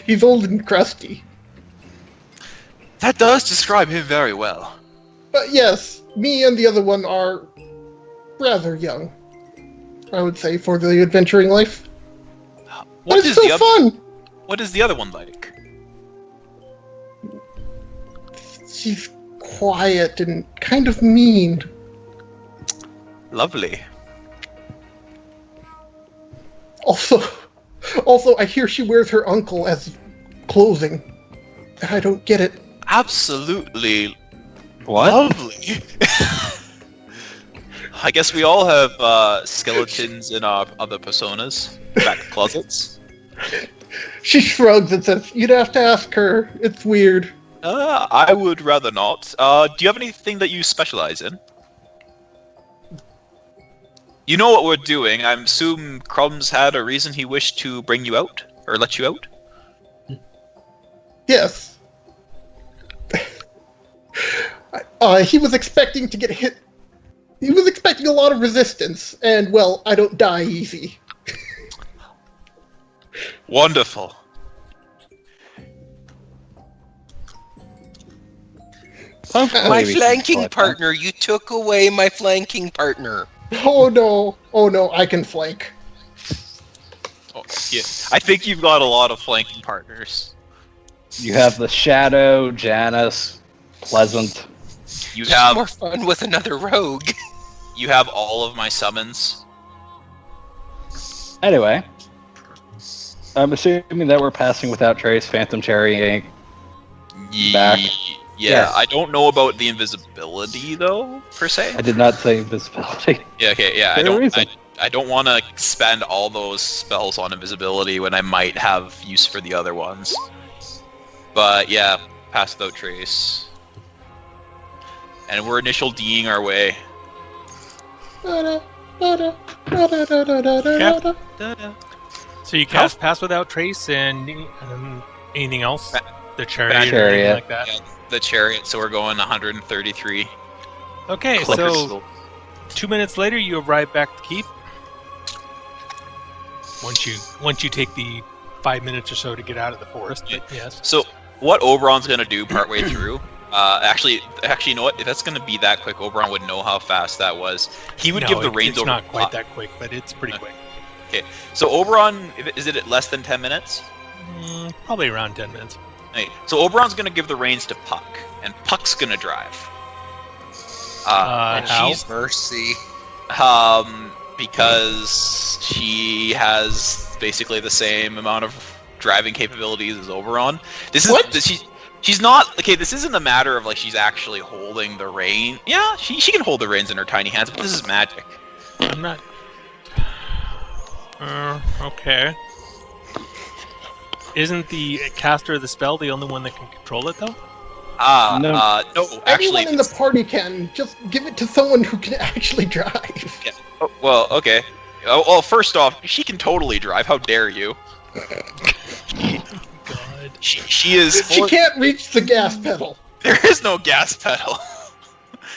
He's old and crusty. That does describe him very well. But yes, me and the other one are rather young, I would say, for the adventuring life. What But is it's so fun! What is the other one like? She's quiet and kind of mean. Lovely. Also, I hear she wears her uncle as clothing. I don't get it. Absolutely What? lovely. I guess we all have skeletons in our other personas, back closets. She shrugs and says, "You'd have to ask her. It's weird." I would rather not. Do you have anything that you specialize in? You know what we're doing. I assume Crumbs had a reason he wished to bring you out? Or let you out? Yes. He was expecting to get hit. He was expecting a lot of resistance, and, well, I don't die easy. Wonderful. My flanking partner. You took away my flanking partner. Oh no, I can flank. Oh, yeah. I think you've got a lot of flanking partners. You have the Shadow, Janus, Pleasant. You It's have more fun with another rogue. you have all of my summons. Anyway, I'm assuming that we're passing without trace, Phantom Cherry, Back. Yeah, Yes. I don't know about the invisibility though, per se. I did not say invisibility. Yeah, okay, yeah. For a reason. I don't want to spend all those spells on invisibility when I might have use for the other ones. But yeah, pass without trace. And we're initial D'ing our way. So you cast Pass Without Trace and anything else? The Chariot or Chariot. anything like that? Yeah, the chariot, so we're going 133. Okay, Clippers. so 2 minutes later you arrive back at the keep. Once you take the 5 minutes or so to get out of the forest, but yes. So what Oberon's gonna do partway through? Actually, you know what? If that's gonna be that quick, Oberon would know how fast that was. He would give the reins it's over. not quite that quick, but it's pretty quick. So Oberon, is it at less than 10 minutes? Probably around 10 minutes. Okay. So Oberon's gonna give the reins to Puck, and Puck's gonna drive. How? She's mercy. Because she has basically the same amount of driving capabilities as Oberon. She's not okay. This isn't a matter of like she's actually holding the rein. Yeah, she can hold the reins in her tiny hands, but this is magic. I'm not... okay. Isn't the caster of the spell the only one that can control it, though? No, actually. Anyone in the party can. Just give it to someone who can actually drive. Yeah. Oh, well, okay. Oh, well, first off, she can totally drive. How dare you? God. She is. She can't reach the gas pedal. There is no gas pedal.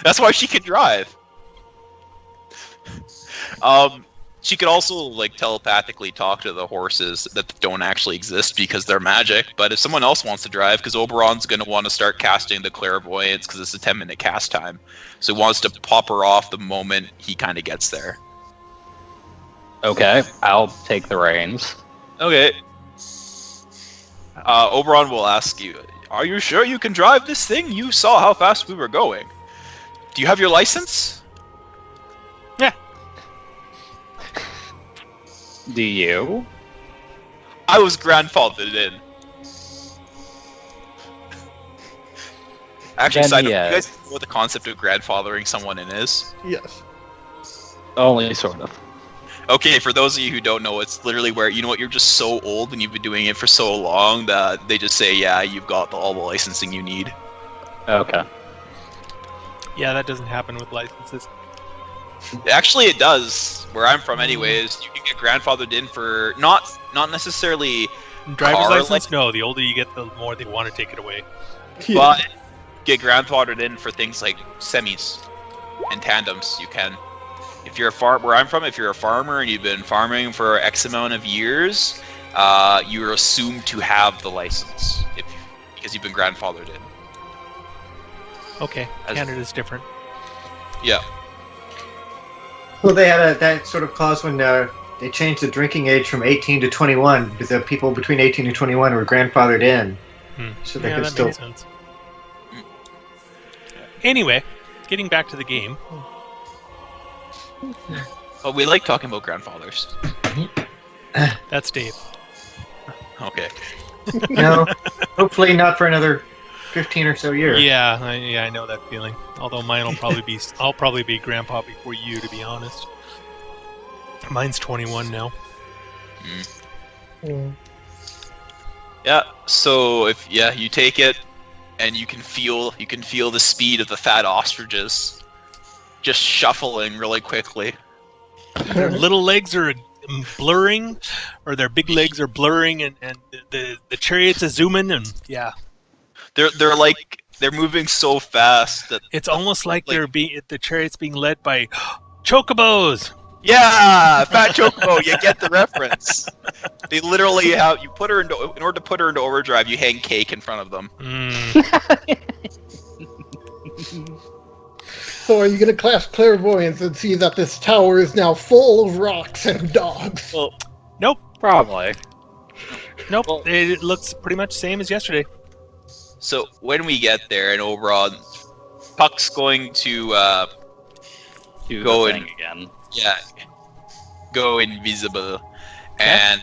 That's why she can drive. She could also like telepathically talk to the horses that don't actually exist because they're magic. But if someone else wants to drive, because Oberon's going to want to start casting the clairvoyance because it's a 10-minute cast time, so he wants to pop her off the moment he kind of gets there. Okay, I'll take the reins. Okay. Oberon will ask you, "Are you sure you can drive this thing? You saw how fast we were going. Do you have your license?" Yeah. Do you? I was grandfathered in. Actually, Then side note, yes. you guys know what the concept of grandfathering someone in is? Yes. Only sort of. Okay, for those of you who don't know, it's literally where, you know what, you're just so old and you've been doing it for so long that they just say, yeah, you've got all the licensing you need. Okay. Yeah, that doesn't happen with licenses. Actually, it does. Where I'm from, anyways, you can get grandfathered in for not necessarily, Driver's Car license? license? No, the older you get, the more they want to take it away. but get grandfathered in for things like semis and tandems. You can. If you're where I'm from, if you're a farmer and you've been farming for X amount of years, you're assumed to have the license because you've been grandfathered in. Okay, As- Canada's different. Yeah. Well, they had that sort of clause when They changed the drinking age from 18 to 21 because the people between 18 and 21 were grandfathered in. So they Yeah, could that still. makes sense. Anyway, getting back to the game. But we like talking about grandfathers. That's Dave. Okay. No, hopefully not for another 15 or so years. Yeah, I know that feeling. Although mine will probably be, I'll probably be grandpa before you, to be honest. Mine's 21 now. Yeah. So if you take it, and you can feel the speed of the fat ostriches, just shuffling really quickly. Their little legs are blurring, or their big legs are blurring, and the chariots are zooming, and yeah. They're moving so fast that It's almost like the chariot's being led by chocobos. yeah, fat chocobo. You get the reference. They literally have in order to put her into overdrive, you hang cake in front of them. So are you going to cast clairvoyance and see that this tower is now full of rocks and dogs? Well, Nope. Probably. Nope. It looks pretty much the same as yesterday. so when we get there and Oberon, Puck's going to Do Go the in. thing again. go invisible and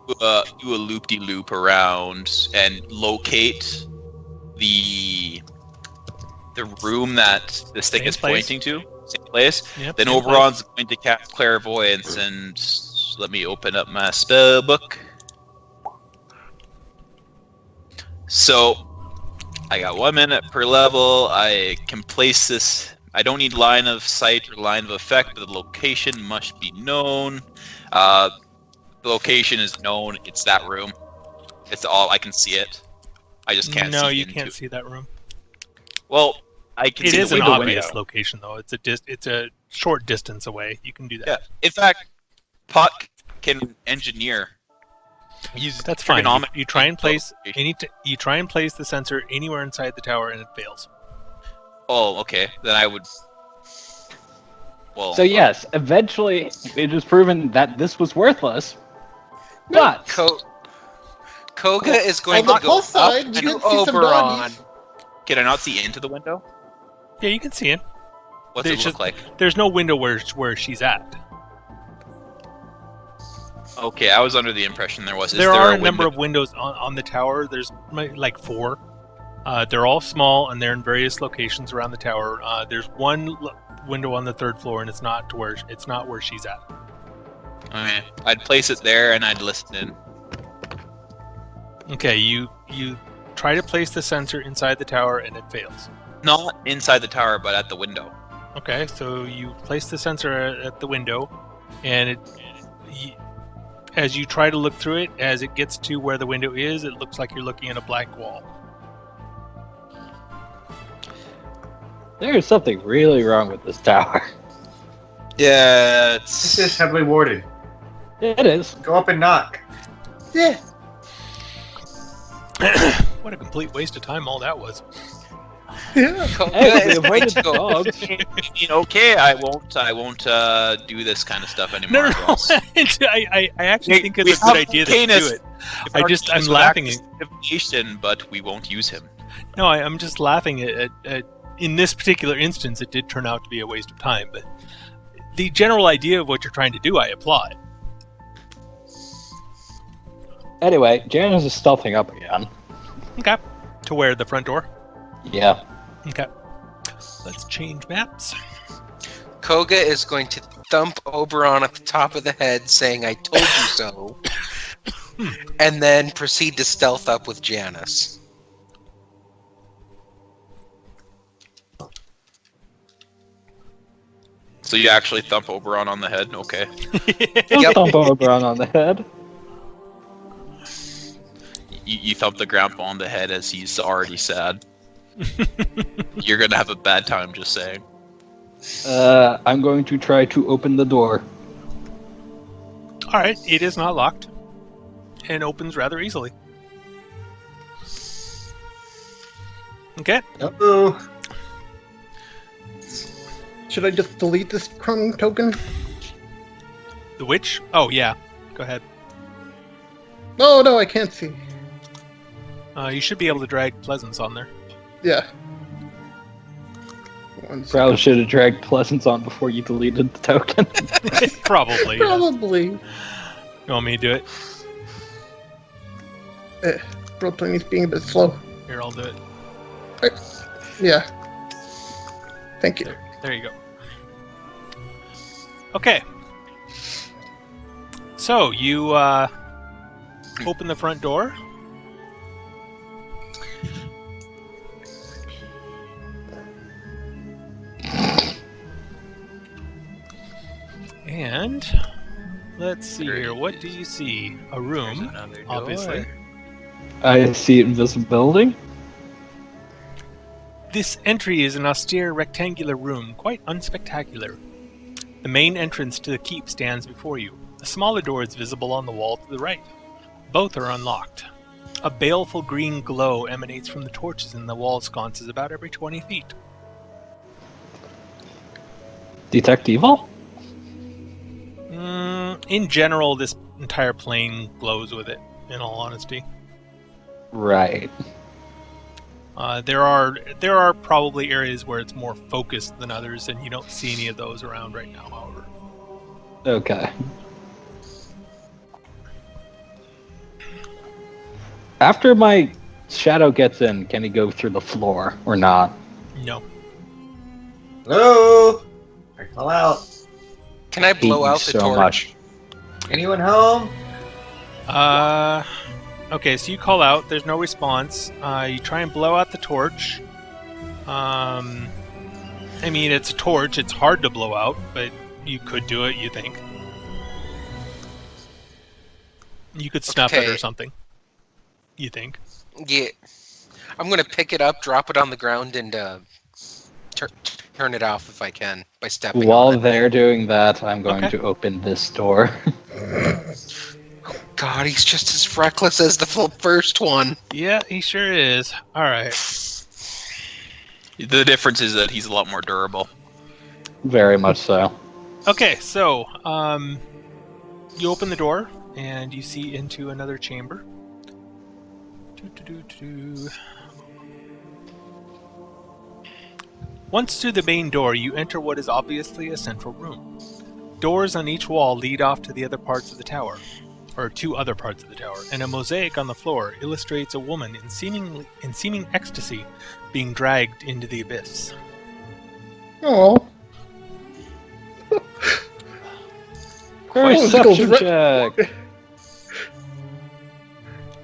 do a loop-de-loop around and locate the room that this thing Same is place. pointing to. Same place. Yep, Then same Oberon's going to cast clairvoyance, and let me open up my spell book. So I got 1 minute per level. I can place this. I don't need line of sight or line of effect, but the location must be known. The location is known. It's that room. It's all I can see it. I just can't. No, see you into can't it. see that room. Well, I can It see is the an window. obvious location, though. It's a short distance away. You can do that. Yeah. In fact, Puck can engineer. Use That's fine. You try and place location. you try and place the sensor anywhere inside the tower, and it fails. Oh, okay. Then I would. Well. So yes, eventually it was proven that this was worthless. But Koga is going On the to go plus up side, and you can see some Oberon. doggies. Can I not see into the window? Yeah, you can see it. What's There's it look just- like? There's no window where she's at. Okay, I was under the impression there was. There are a number of windows on the tower. There's like 4. They're all small, and they're in various locations around the tower. There's one window on the 3rd floor, and it's not where she's at. Okay, I'd place it there, and I'd listen in. Okay, you try to place the sensor inside the tower, and it fails. Not inside the tower, but at the window. Okay, so you place the sensor at the window, and as you try to look through it, as it gets to where the window is, it looks like you're looking at a black wall. there is something really wrong with this tower. Yeah, This is heavily warded. It is. Go up and knock. Yeah. What a complete waste of time all that was. Yeah. Koga Hey, we is going avoided to the go. dogs. okay, I won't do this kind of stuff anymore. No. Ross. I actually think it's a We good have idea to Canis. do it. If I'm Arcanus would laughing act as divination, but we won't use him. No, I'm just laughing at in this particular instance, it did turn out to be a waste of time, but the general idea of what you're trying to do, I applaud. Anyway, Janice is stealthing up again. Okay. To where? The front door? Yeah. Okay. Let's change maps. Koga is going to thump Oberon at the top of the head, saying, "I told you so," and then proceed to stealth up with Janice. So you actually thump Oberon on the head? Okay. Don't Yep. thump Oberon on the head. You thump the grandpa on the head as he's already sad. You're gonna have a bad time, just saying. I'm going to try to open the door. Alright, it is not locked. And opens rather easily. Okay. Uh-oh. Should I just delete this crumb token? The witch? Oh, yeah. Go ahead. No, I can't see. You should be able to drag Pleasance on there. Yeah. One second. Probably should have dragged Pleasance on before you deleted the token. Probably. Yes. Probably. You want me to do it? Role-playing is being a bit slow. Here, I'll do it. Yeah. Thank you. There you go. Okay. So, you open the front door. And let's see here. What do you see? A room, obviously. I see invisibility. This entry is an austere rectangular room, quite unspectacular. The main entrance to the keep stands before you. A smaller door is visible on the wall to the right. Both are unlocked. A baleful green glow emanates from the torches in the wall sconces about every 20 feet. Detect evil? In general, this entire plane glows with it, in all honesty. Right. There are probably areas where it's more focused than others, and you don't see any of those around right now, however. Okay. After my shadow gets in, can he go through the floor or not? No. Hello? I call out. Can I blow out the torch? Much. Anyone home? Okay, so you call out. There's no response. You try and blow out the torch. I mean, it's a torch. It's hard to blow out, but you could do it, you think. You could snuff it or something. You think. Yeah. I'm going to pick it up, drop it on the ground, and turn it off if I can by stepping on it. While they're doing that, I'm going to open this door. God, he's just as reckless as the first one. Yeah, he sure is. All right. The difference is that he's a lot more durable. Very much so. Okay, so you open the door and you see into another chamber. Once through the main door, you enter what is obviously a central room. Doors on each wall lead off to the other parts of the tower, or two other parts of the tower, and a mosaic on the floor illustrates a woman in seeming ecstasy being dragged into the abyss. Oh. Perception check.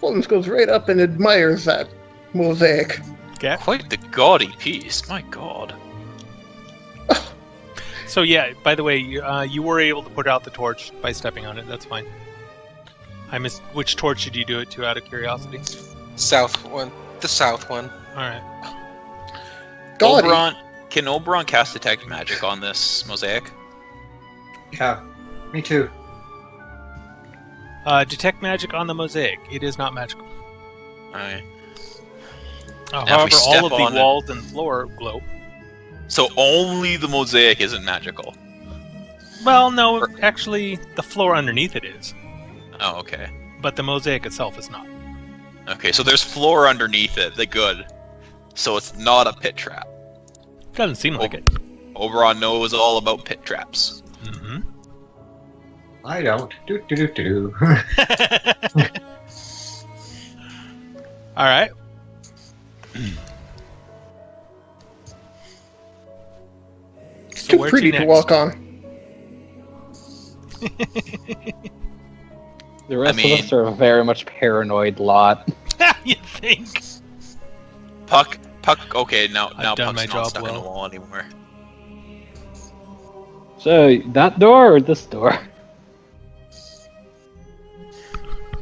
Holmes goes right up and admires that mosaic. Okay. Quite the gaudy piece, my god. So yeah, by the way, you were able to put out the torch by stepping on it. That's fine. I missed. Which torch did you do it to, out of curiosity? South one. The south one. All right. Gaudy. Can Oberon cast detect magic on this mosaic? Yeah, me too. Detect magic on the mosaic. It is not magical. Alright. Now if we However, step all of on the it- walls and floor glow. So only the mosaic isn't magical. Well, no, actually, the floor underneath it is, Oh, okay. but the mosaic itself is not. Okay, so there's floor underneath it. The good. So it's not a pit trap. Doesn't seem like it. Oberon knows all about pit traps. Mm-hmm. I don't. Do. All right. So Too where's pretty he to next? walk on. The rest I mean- of us are a very much paranoid lot. You think? Puck. Okay, now I've done Puck's my not job stuck in well. the wall anymore. So, that door or this door?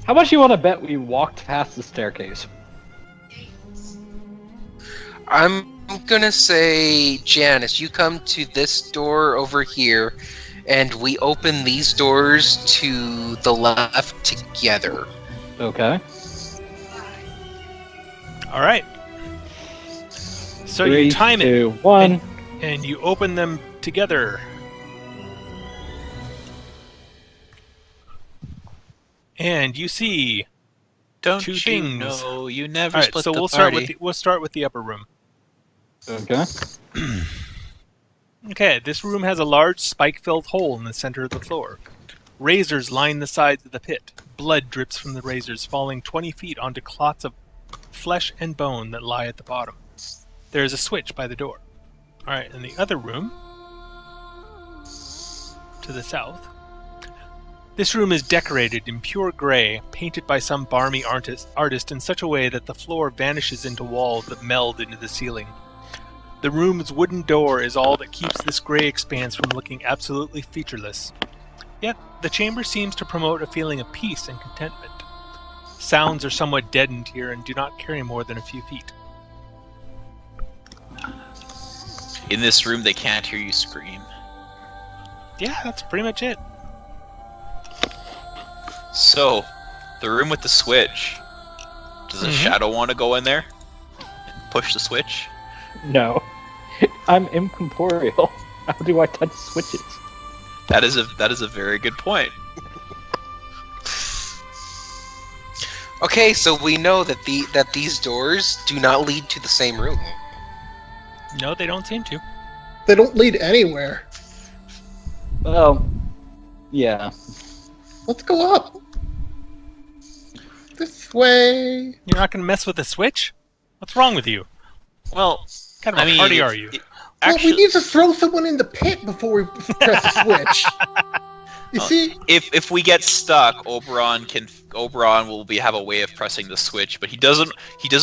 How much you want to bet we walked past the staircase? I'm gonna say, Janice, you come to this door over here, and we open these doors to the left together. Okay. All right. So 3, you time 2, it, 1. and you open them together. And you see Don't two you things. know you never All right, split so the we'll party? start with the upper room. Okay. Okay, this room has a large spike-filled hole in the center of the floor. Razors line the sides of the pit. Blood drips from the razors, falling 20 feet onto clots of flesh and bone that lie at the bottom. There is a switch by the door. All right, in the other room, to the south, this room is decorated in pure gray, painted by some balmy artist in such a way that the floor vanishes into walls that meld into the ceiling. The room's wooden door is all that keeps this gray expanse from looking absolutely featureless. Yet, the chamber seems to promote a feeling of peace and contentment. Sounds are somewhat deadened here and do not carry more than a few feet. In this room, they can't hear you scream. Yeah, that's pretty much it. So, the room with the switch. Does a shadow want to go in there and push the switch? No. I'm incorporeal. How do I touch switches? That is a very good point. Okay, so we know that these doors do not lead to the same room. No, they don't seem to. They don't lead anywhere. Well, yeah. Let's go up. This way. You're not going to mess with the switch? What's wrong with you? Well, What kind of a party are you? Well, we need to throw someone in the pit before we press the switch. You see? If we get stuck, Oberon will have a way of pressing the switch, but he doesn't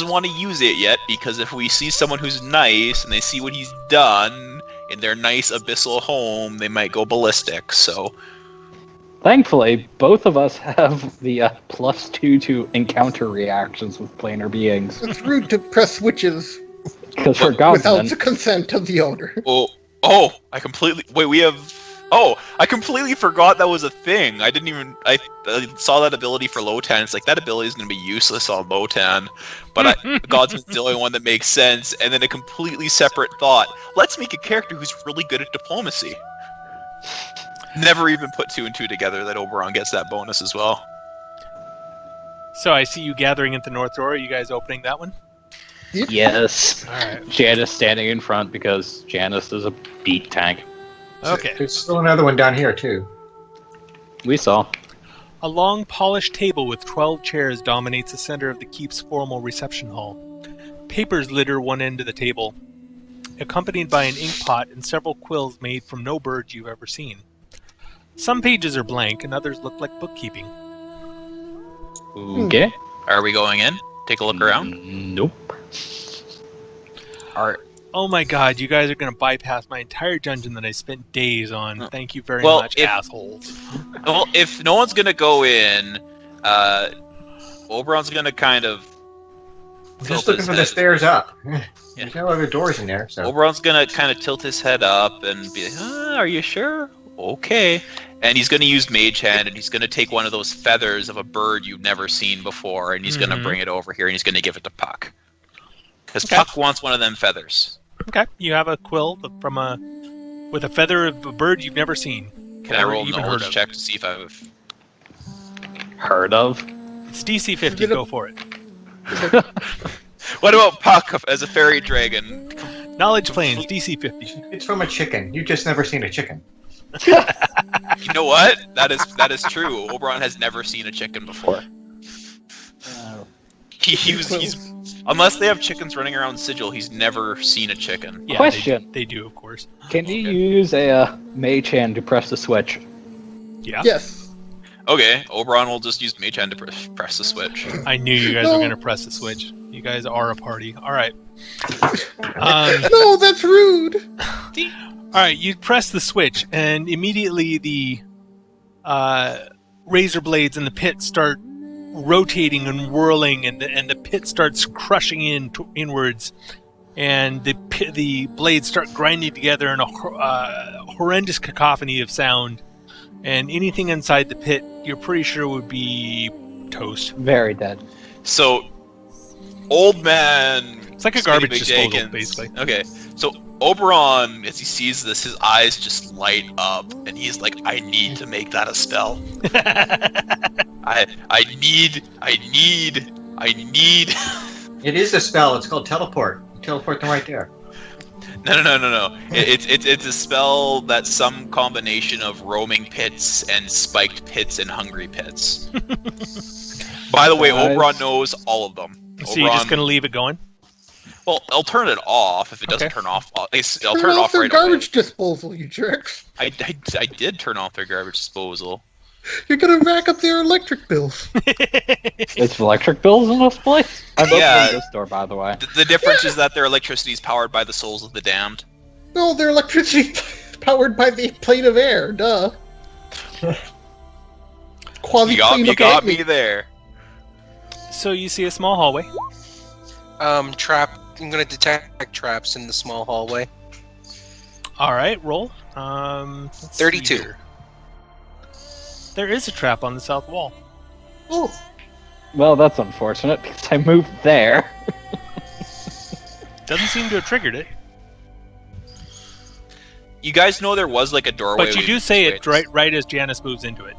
want to use it yet, because if we see someone who's nice and they see what he's done in their nice abyssal home, they might go ballistic. So Thankfully, both of us have the +2 to encounter reactions with planar beings. It's rude to press switches Because we're gods. without the consent of the owner. I completely forgot that was a thing. I saw that ability for Lotan. It's like, that ability is going to be useless on Lotan, but Godsman's the only one that makes sense. And then a completely separate thought: let's make a character who's really good at diplomacy. Never even put 2 and 2 together that Oberon gets that bonus as well. So I see you gathering at the north door. Are you guys opening that one? Yes. Alright. Janice standing in front because Janice is a beat tank. Okay. There's still another one down here, too. We saw. A long, polished table with 12 chairs dominates the center of the keep's formal reception hall. Papers litter one end of the table, accompanied by an ink pot and several quills made from no bird you've ever seen. Some pages are blank, and others look like bookkeeping. Okay. Are we going in? Take a look around? Nope. Oh my god, you guys are going to bypass my entire dungeon that I spent days on. Thank you very Well, much, if- assholes. Well, if no one's gonna go in, Oberon's gonna kind of. Just tilt looking his for the head. stairs up. There's no other doors in there, so. Oberon's gonna kind of tilt his head up and be like, "Are you sure? Okay." And he's gonna use Mage Hand, and he's gonna take one of those feathers of a bird you've never seen before, and he's gonna bring it over here, and he's gonna give it to Puck. Because Okay. Puck wants one of them feathers. Okay, you have a quill with a feather of a bird you've never seen. Can I or roll a even heard knowledge of. check to see if I've... Heard of? It's DC 50, go for it. What about Puck as a fairy dragon? Knowledge planes, DC 50. It's from a chicken. You've just never seen a chicken. You know what? That is true. Oberon has never seen a chicken before. He's unless they have chickens running around Sigil, he's never seen a chicken. Yeah, Question. They do, of course. Can you use a Mage Hand to press the switch? Yeah. Yes. Okay, Oberon will just use Mage Hand to press the switch. I knew you guys were going to press the switch. You guys are a party. All right. No, that's rude. All right, you press the switch, and immediately the razor blades in the pit start rotating and whirling, and the pit starts crushing inwards, and the blades start grinding together in a horrendous cacophony of sound, and anything inside the pit, you're pretty sure would be toast. Very dead. So, old man. It's like a Skinny garbage McJenkins- disposal, basically. Okay, so Oberon, as he sees this, his eyes just light up, and he's like, I need to make that a spell. I need. It is a spell. It's called teleport. You teleport them right there. No. It's a spell that's some combination of roaming pits and spiked pits and hungry pits. By the way, Oberon knows all of them. So you're just gonna leave it going? Well, I'll turn it off if it doesn't turn off. I'll turn it off their right garbage away. disposal, you jerks. I did turn off their garbage disposal. You're gonna rack up their electric bills. It's electric bills in this place? I'm opening this door, by the way. The difference is that their electricity is powered by the souls of the damned. No, their electricity powered by the plane of air. Duh. You got me there. So you see a small hallway. Trap. I'm gonna detect traps in the small hallway. All right, roll. Let's see 32. here. There is a trap on the south wall. Oh, Well, that's unfortunate because I moved there. Doesn't seem to have triggered it. You guys know there was like a doorway. But you do say it right as Janice moves into it.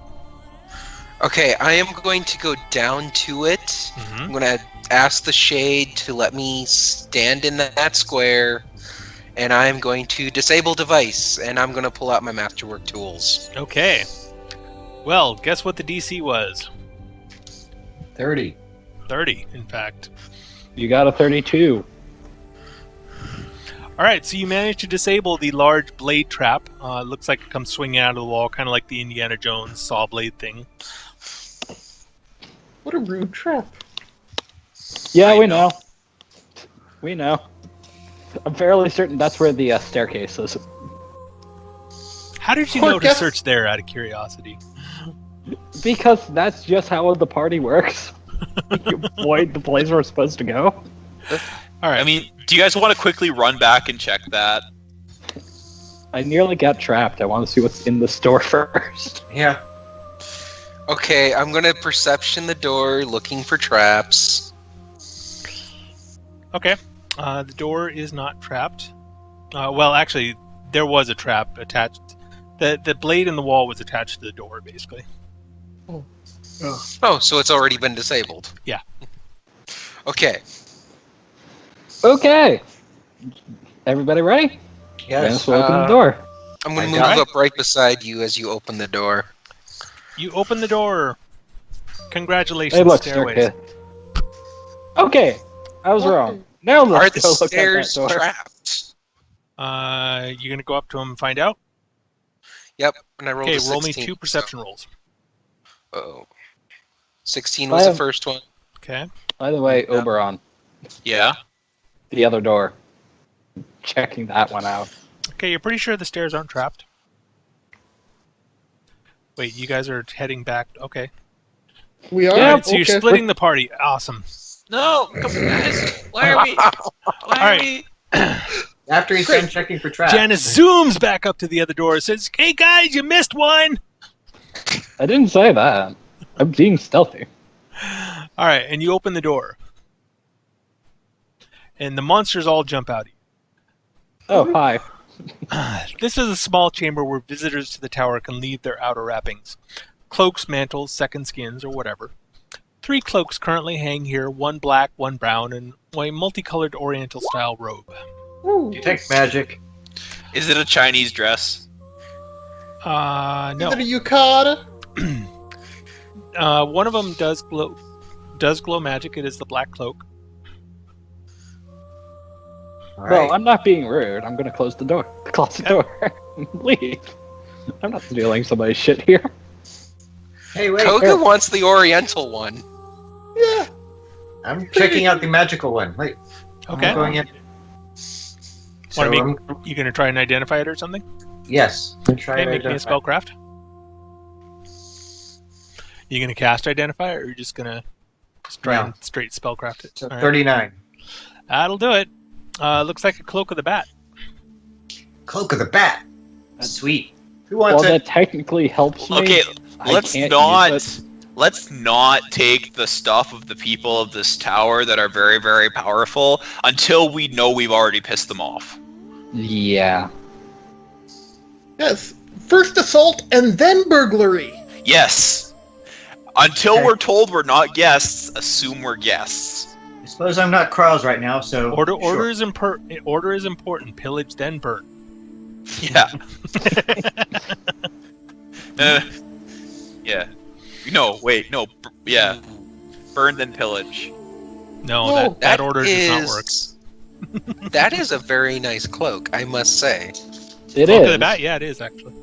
Okay, I am going to go down to it. Mm-hmm. I'm gonna ask the shade to let me stand in that square, and I'm going to disable device, and I'm gonna pull out my masterwork tools. Okay. Well, guess what the DC was? 30. 30, in fact. You got a 32. All right, so you managed to disable the large blade trap. Looks like it comes swinging out of the wall, kind of like the Indiana Jones saw blade thing. what a rude trap. Yeah, we know. We know. I'm fairly certain that's where the staircase is. How did you Well, know to guess- search there out of curiosity? Because that's just how the party works. You avoid the place we're supposed to go. All right. I mean, do you guys want to quickly run back and check that? I nearly got trapped. I want to see what's in the store first. Yeah. Okay, I'm gonna perception the door, looking for traps. Okay. The door is not trapped. Well, actually, there was a trap attached. The blade in the wall was attached to the door, basically. Oh, so it's already been disabled. Yeah. Okay. Okay. Everybody ready? Yes. We'll open the door. I'm gonna I move got up right beside you as you open the door. You open the door. Congratulations, Hey, look, stairways. staircase. Okay. I was wrong. Now Are let's the go look at that stairs door. trapped? You're gonna go up to him and find out. Yep, and I rolled Okay, a 16. roll me 2 perception rolls. Oh. 16 was the first one. Okay. By the way, Yeah. Oberon, Yeah. the other door. Checking that one out. Okay, you're pretty sure the stairs aren't trapped. Wait, you guys are heading back. Okay. We are. Yeah, Alright, so you're okay. splitting the party. Awesome. No, come on, guys. Why are we? Alright. After he's done checking for traps. Janice zooms back up to the other door and says, "Hey guys, you missed one!" I didn't say that. I'm being stealthy. Alright, and you open the door. And the monsters all jump out at you. Oh, hi. This is a small chamber where visitors to the tower can leave their outer wrappings. Cloaks, mantles, second skins, or whatever. 3 cloaks currently hang here, 1 black, 1 brown, and a multicolored oriental-style robe. Ooh. Detect magic. Is it a Chinese dress? No. Is it a yukata? One of them does glow magic. It is the black cloak. All Well, right. I'm not being rude. I'm going to close the door. The closet door. Leave. I'm not stealing somebody's shit here. Hey, wait. Koga here. wants the oriental one. Yeah. I'm checking out the magical one. Wait. Okay. I'm going in. So, Wanna You gonna try and identify it or something? yes. Try Okay, to make me a identify. spellcraft. You gonna cast identify, or are you just gonna try No. and straight spellcraft it? So All right. 39. That'll do it. Looks like a cloak of the bat. Cloak of the Bat. Sweet. Who Well, wants it? that technically helps me. Okay, I let's can't not. use it. Let's not take the stuff of the people of this tower that are very, very powerful until we know we've already pissed them off. Yeah. Yes. First assault and then burglary. Yes. Until Okay. we're told we're not guests, assume we're guests. I suppose I'm not Krause right now, so Order sure. is important. Pillage then burn. Yeah. Yeah. No, wait, no. Yeah. Burn then pillage. No, Whoa, that order does not work. That is a very nice cloak, I must say. It Off to is. the bat, yeah, it is actually.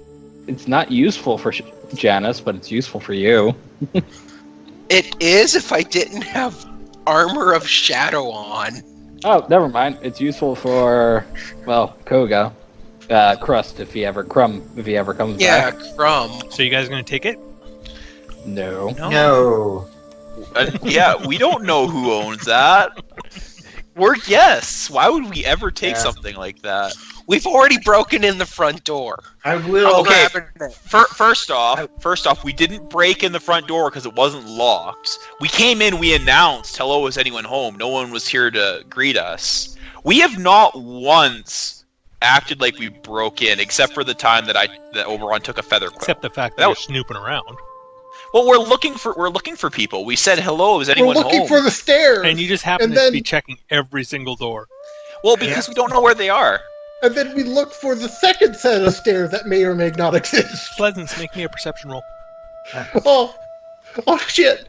It's not useful for Janice, but it's useful for you. It is if I didn't have armor of shadow on. Oh, never mind. It's useful for, well, Koga. Crust, if he ever comes Yeah, back. Crumb. So you guys gonna take it? No. No. Yeah, we don't know who owns that. We're guests. Why would we ever take Yeah. something like that? We've already broken in the front door. I will. Okay. Grabbing it. First off, we didn't break in the front door because it wasn't locked. We came in, we announced, "Hello, is anyone home?" No one was here to greet us. We have not once acted like we broke in, except for the time that Oberon took a feather quill. Except the fact that That you're was- snooping around. Well, we're looking for people. We said, "Hello, is We're anyone looking home?" for the stairs. And you just happen And to then- be checking every single door. Well, because we don't know where they are. And then we look for the second set of stairs that may or may not exist. Pleasance, make me a perception roll. Oh shit!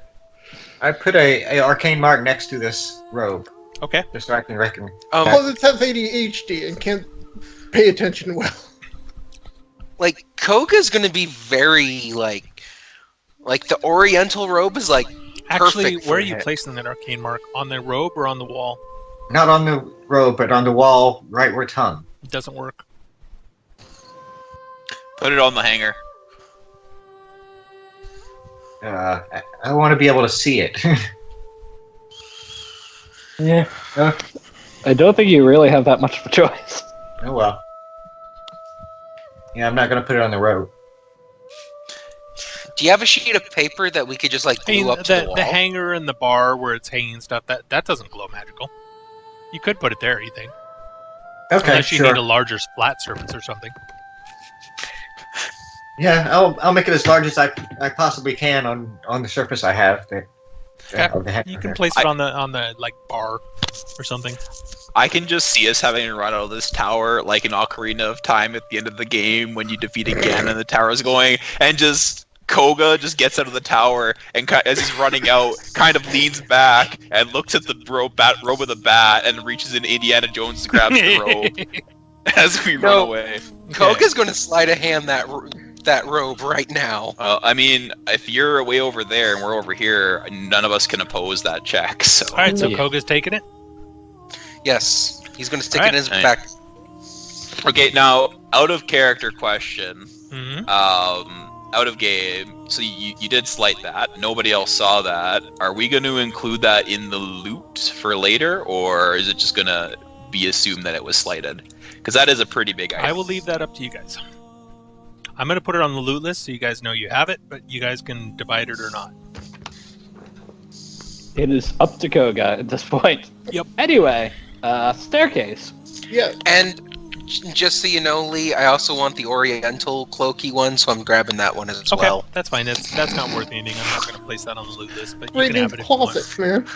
I put a arcane mark next to this robe, Okay. just so I can reckon. Pleasance has ADHD and can't pay attention well. Like, Koga's gonna be very, like the Oriental robe is, like, Actually, perfect for where are you him. placing that arcane mark? On the robe or on the wall? Not on the robe, but on the wall, right where it's hung. It doesn't work. Put it on the hanger. I want to be able to see it. Yeah. I don't think you really have that much of a choice. Oh well. Yeah, I'm not gonna put it on the robe. Do you have a sheet of paper that we could just, like, I mean, glue up to the wall? the hanger and the bar where it's hanging stuff, that doesn't glow magical. You could put it there, you think? Okay, Unless you sure. need a larger flat surface or something. Yeah, I'll make it as large as I possibly can on the surface I have. Of the hanger You can there. place it on the like bar or something. I can just see us having to run out of this tower like an Ocarina of Time at the end of the game when you defeat Ganon and the tower's going, and just Koga just gets out of the tower and as he's running out, kind of leans back and looks at the robe with a bat and reaches in Indiana Jones and grabs the robe as we run away. Koga's gonna sleight of hand that robe right now. I mean, if you're way over there and we're over here, none of us can oppose that check. So All right, so Yeah. Koga's taking it. Yes, he's gonna stick Alright. it in his Alright. back. okay, now out of character question. Mm-hmm. Out of game. So you did slight that. Nobody else saw that. Are we going to include that in the loot for later, or is it just going to be assumed that it was slighted? Because that is a pretty big item. I will leave that up to you guys. I'm going to put it on the loot list so you guys know you have it, but you guys can divide it or not. It is up to Koga at this point. Yep. Anyway, staircase. Yeah, And just so you know, Lee, I also want the Oriental cloaky one, so I'm grabbing that one as Okay, well. that's fine. That's not worth anything. I'm not going to place that on the loot list, but you right can in have it if you want. closets, man.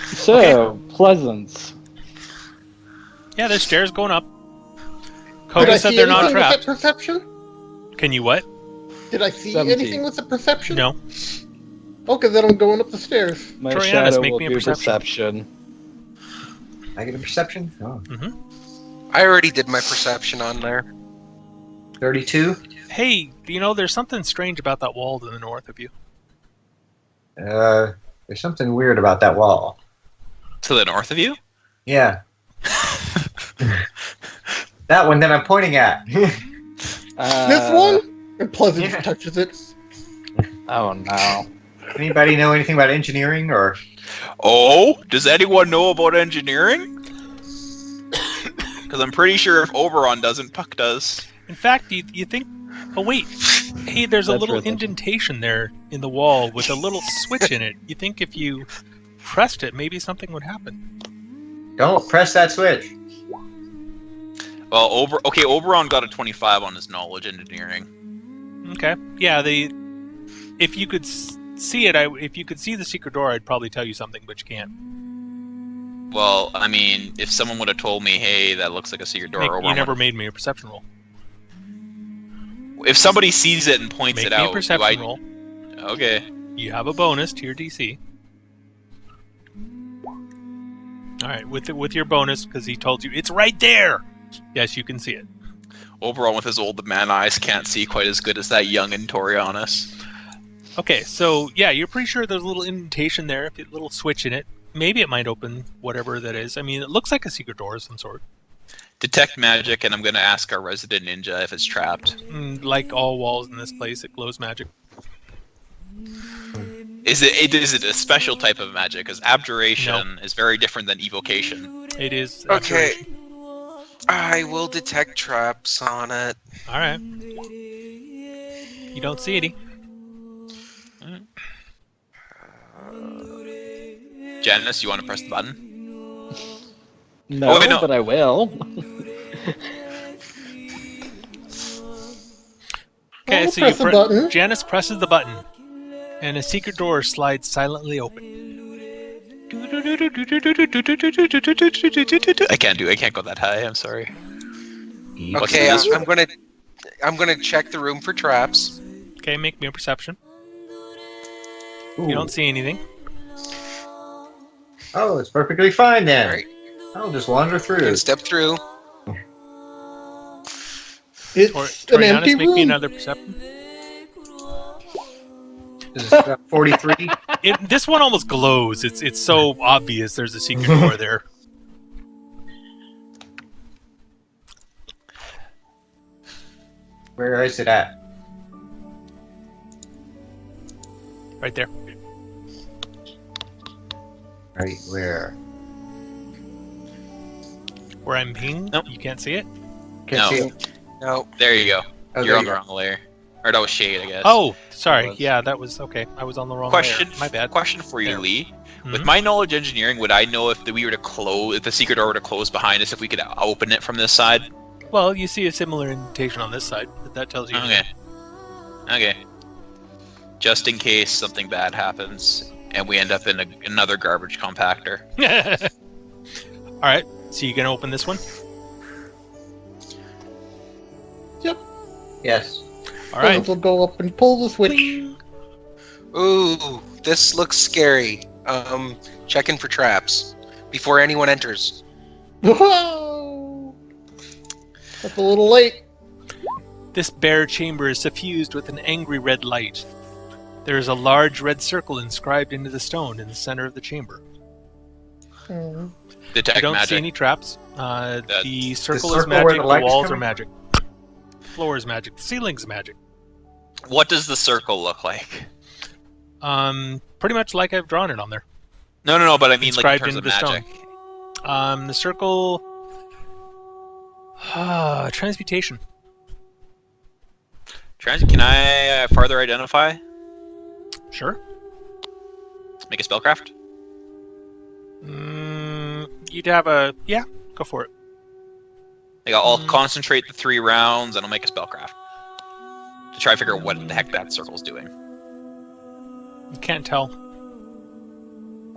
So, Pleasance. Yeah, there's stairs going up. Did I Koga said see they're not anything with that trapped. perception? Can you what? Did I see 17. anything with the perception? No. Okay, then I'm going up the stairs. My Troyanus, shadow make will me a do perception. perception. I get a perception? Oh, I already did my perception on there. 32? Hey, there's something strange about that wall to the north of you. There's something weird about that wall. To the north of you? Yeah. That one that I'm pointing at. This one? And Pleasant yeah. touches it. Oh no. Anybody know anything about engineering or? Oh, does anyone know about engineering? Because I'm pretty sure if Oberon doesn't, Puck does. In fact, you think... Oh, wait. Hey, there's a That's little right. indentation there in the wall with a little switch in it. You think if you pressed it, maybe something would happen. Don't press that switch. Well, Oberon got a 25 on his knowledge engineering. Okay. Yeah, if you could see it, if you could see the secret door, I'd probably tell you something, but you can't. Well, I mean, if someone would have told me, hey, that looks like a secret door, You never made me a perception roll. If somebody sees it and points Make it me out, a perception roll. Okay. You have a bonus to your DC. All right, with your bonus, because he told you it's right there. Yes, you can see it. Oberon with his old man eyes can't see quite as good as that young Torianus. Okay, so yeah, you're pretty sure there's a little indentation there, a little switch in it. Maybe it might open whatever that is. I mean, it looks like a secret door of some sort. Detect magic, and I'm going to ask our resident ninja if it's trapped. Like all walls in this place, it glows magic. Is it a special type of magic? Because abjuration is very different than evocation. It is. Okay. Abjuration. I will detect traps on it. All right. You don't see any. Janice, you want to press the button? No, wait, no. but I will. Okay, I'll so press the button. Janice presses the button, and a secret door slides silently open. I can't go that high. I'm sorry. Okay, What's this? I'm gonna check the room for traps. Okay, make me a perception. Ooh. You don't see anything. Oh, it's perfectly fine then. Alright. I'll just wander through. Can step through. It's an Torianus, empty make me room. another perception. This is 43. This one almost glows. It's so obvious there's a secret door there. Where is it at? Right there. Right where? Where I'm pinging, Nope. you can't see it? Can't No. see it. No. There you go. Oh, You're there on you the go. wrong layer. Or that was shade, I guess. Oh, sorry. was. Yeah, that was okay. I was on the wrong Question. layer. My bad. Question for you, There. Lee. With Mhm. my knowledge engineering, would I know if we were to close, if the secret door were to close behind us, if we could open it from this side? Well, you see a similar indentation on this side, but that tells you. Okay. Okay. Just in case something bad happens and we end up in another garbage compactor. All right. So you gonna open this one? Yes. All right. We'll go up and pull the switch. Ooh, this looks scary. Checking for traps before anyone enters. Whoa! That's a little late. This bare chamber is suffused with an angry red light. There is a large red circle inscribed into the stone in the center of the chamber. Hmm. Detect I don't see magic. any traps. The circle is circle where magic. the The light's walls are coming? magic. Floor is magic. The ceiling's magic. What does the circle look like? Pretty much like I've drawn it on there. No, but I mean like in Inscribed terms into of the magic. The circle. Transmutation. Can I farther identify? Sure. Make a spellcraft? You'd have a go for it. Like I'll concentrate the 3 rounds and I'll make a spellcraft to try to figure out what the heck that circle's doing. You can't tell.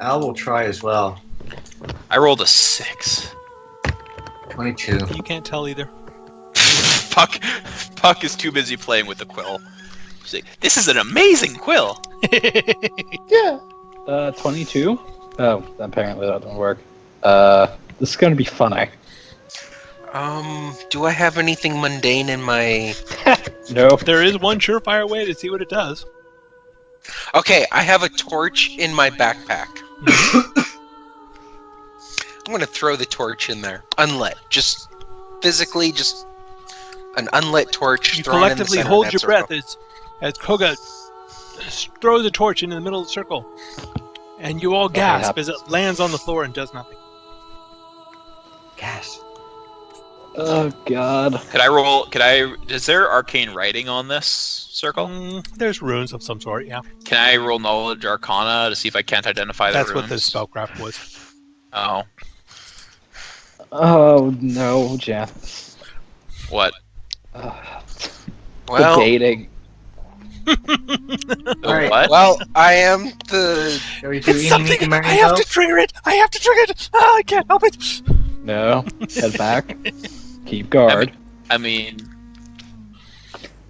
Al will try as well. I rolled a 6. 22. You can't tell either. Puck is too busy playing with the quill. She's like, this is an amazing quill. Yeah. 22? Oh, apparently that didn't work. This is going to be funny. Do I have anything mundane in my... Nope. There is one surefire way to see what it does. Okay, I have a torch in my backpack. I'm gonna throw the torch in there. Unlit. Just physically, just an unlit torch. You thrown in the collectively center of hold that your circle. breath as Koga throws a torch into the middle of the circle. And you all gasp as it lands on the floor and does nothing. Gas. Oh god. Is there arcane writing on this circle? There's runes of some sort, yeah. Can I roll knowledge arcana to see if I can't identify the That's runes? what the spellcraft was. Oh. Oh no, Janice. What? Well, Debating. The Alright. what? well, I am the. Shall we do It's something. evening I have to Marienfeld? trigger it. I have to trigger it. Oh, I can't help it. No. Head back. Keep guard. I mean,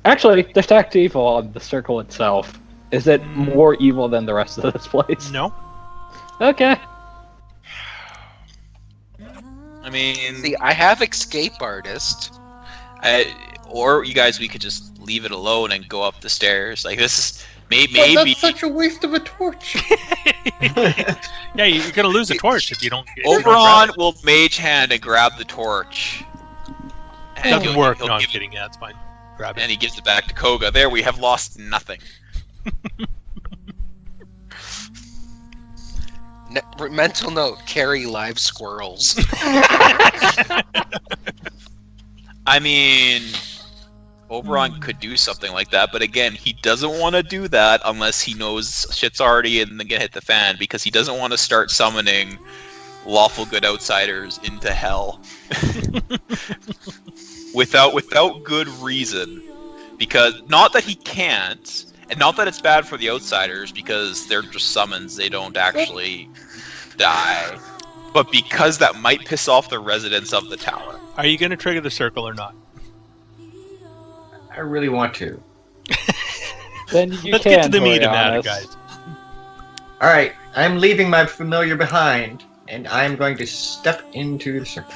Actually, detect evil on the circle itself. Is it more evil than the rest of this place? No. Okay. See, I have escape artist. Or you guys, we could just leave it alone and go up the stairs. Like this is But maybe that's such a waste of a torch. Yeah, you're gonna lose a torch if you don't. If you don't Oberon grab will mage hand and grab the torch. it. And Doesn't work. he'll No, I'm give it- kidding. Yeah, that's fine. Grab And it. he gives it back to Koga. There, we have lost nothing. Mental note: carry live squirrels. I mean, Oberon could do something like that, but again, he doesn't want to do that unless he knows shit's already gonna hit the fan, because he doesn't want to start summoning lawful good outsiders into hell without good reason. Because not that he can't, and not that it's bad for the outsiders, because they're just summons; they don't actually die. But because that might piss off the residents of the tower. Are you gonna trigger the circle or not? I really want to. Then you Let's can, get to the meat of the matter, Torianis. guys. Alright, I'm leaving my familiar behind, and I'm going to step into the circle.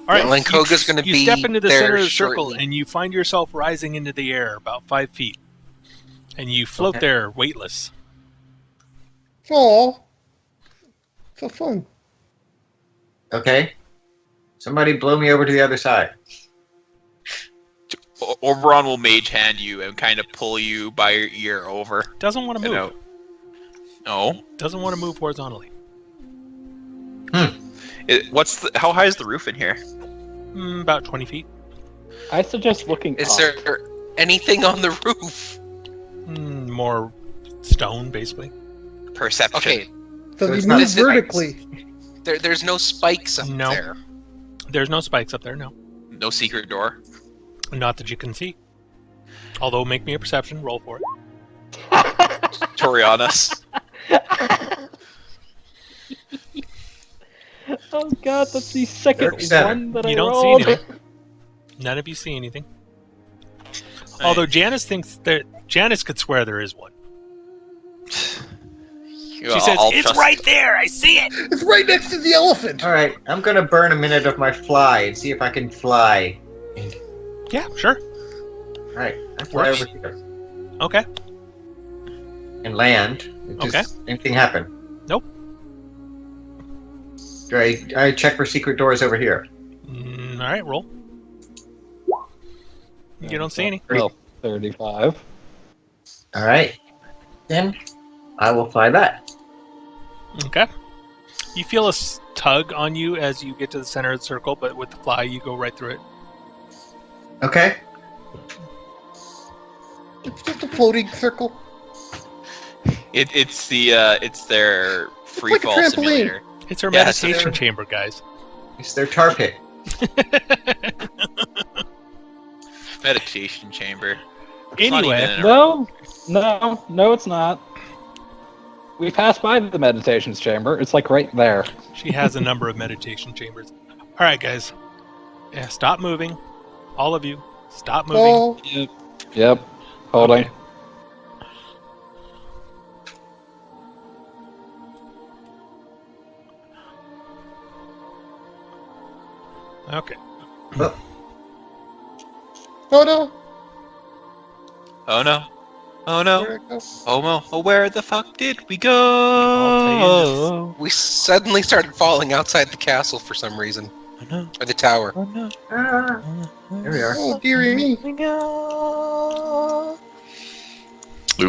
All right, Well, and Koga's gonna you be step into the there center of the circle, shortly. and you find yourself rising into the air about 5 feet, and you float Okay. there weightless. Aw. So fun. Okay? Somebody blow me over to the other side. Oberon will mage hand you and kind of pull you by your ear over. Doesn't want to You move. know. No. Doesn't want to move horizontally. How high is the roof in here? About 20 feet. I suggest looking Is up. there anything on the roof? More stone, basically. Perception. Okay, So So you it's move not- vertically. there's no spikes up No. there. There's no spikes up there, no. No secret door. Not that you can see. Although, make me a perception. Roll for it. Torianis. Oh god, that's the second 37. one that I You don't rolled. see anything. None of you see anything. Although Janice thinks that Janice could swear there is one. She says, "It's right there. I see it." It's right next to the elephant. Alright, I'm gonna burn a minute of my fly and see if I can fly. Yeah, sure. Alright, I fly Works. over here Okay. and land. Does anything happen? Nope. Do I check for secret doors over here? All right, roll. You don't see any. Well, 35. Alright. Then I will fly back. Okay. You feel a tug on you as you get to the center of the circle, but with the fly, you go right through it. Okay. It's just a floating circle. It's their free like a fall trampoline. simulator. It's our Yeah, it's meditation there. chamber, guys. It's their tar pit. Meditation chamber. It's not Anyway, even in a- No, it's not. We passed by the meditations chamber. It's like right there. she has a number of meditation chambers. All right, guys. Yeah, stop moving. All of you, stop moving. Oh, Yep. Holding. Okay. Okay. oh no. Oh no. Oh no. Where'd it go? Oh no. Oh, where the fuck did we I'll go? We suddenly started falling outside the castle for some reason, Oh no. or the tower. Oh no. Ah, there we are. Oh, dearie me.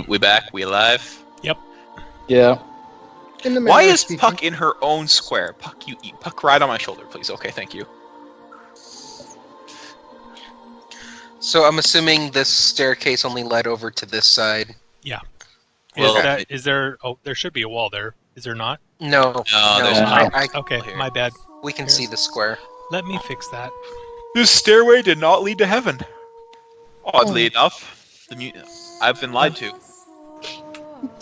We back? We alive? Yeah. In the Why manner of is speaking. Puck in her own square? Puck, you eat. Puck, ride on my shoulder, please. Okay, thank you. So I'm assuming this staircase only led over to this side. Well, Is there? Oh, there should be a wall there. Is there not? No, No, there's not. I, Okay, Here. my bad. we can see the square. Let me fix that. This stairway did not lead to heaven. Oddly enough, I've been lied to.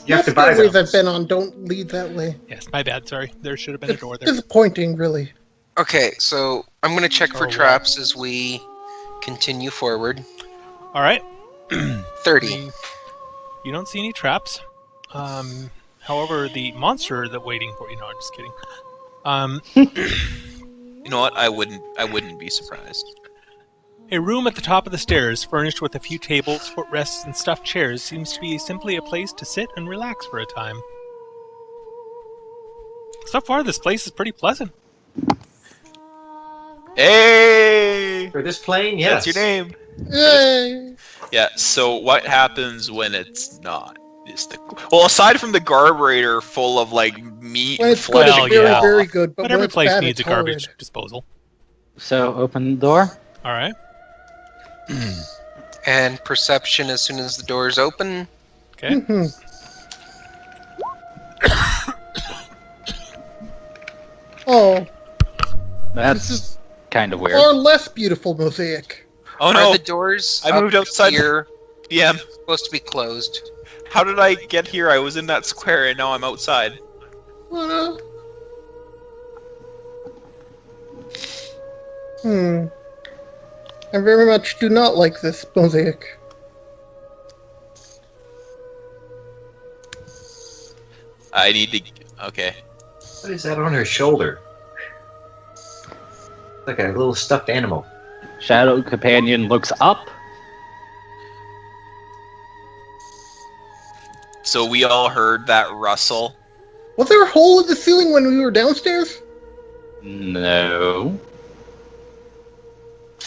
You have to Most buy stairways them. I've been on don't lead that way. Yes, my bad. Sorry, there should have been a It's door there. disappointing, really. Okay, so I'm going to check for Oh, wow. traps as we continue forward. All right. 30. You don't see any traps. However, the monster that waiting for you. No, I'm just kidding. You know what? I wouldn't be surprised. A room at the top of the stairs, furnished with a few tables, footrests, and stuffed chairs, seems to be simply a place to sit and relax for a time. So far, this place is pretty pleasant. Hey! For this plane, yes. That's your name. Yay! Yeah, so what happens when it's not? Well, aside from the garburator full of, like, meat When and it's good, flesh. it's very, yeah. very good. But But when every it's place bad, needs a it's garbage horrid. disposal. So open the door. All right. And perception as soon as the doors open. Okay. Mhm. Oh, That's This is kind of weird. far less beautiful mosaic. Oh Are no, the doors I moved up outside the- here DM. supposed to be closed? How did I get here? I was in that square and now I'm outside. Oh, no. I very much do not like this mosaic. I need to... Okay. What is that on her shoulder? Like a little stuffed animal. Shadow companion looks up. So we all heard that rustle. Was there a hole in the ceiling when we were downstairs? No.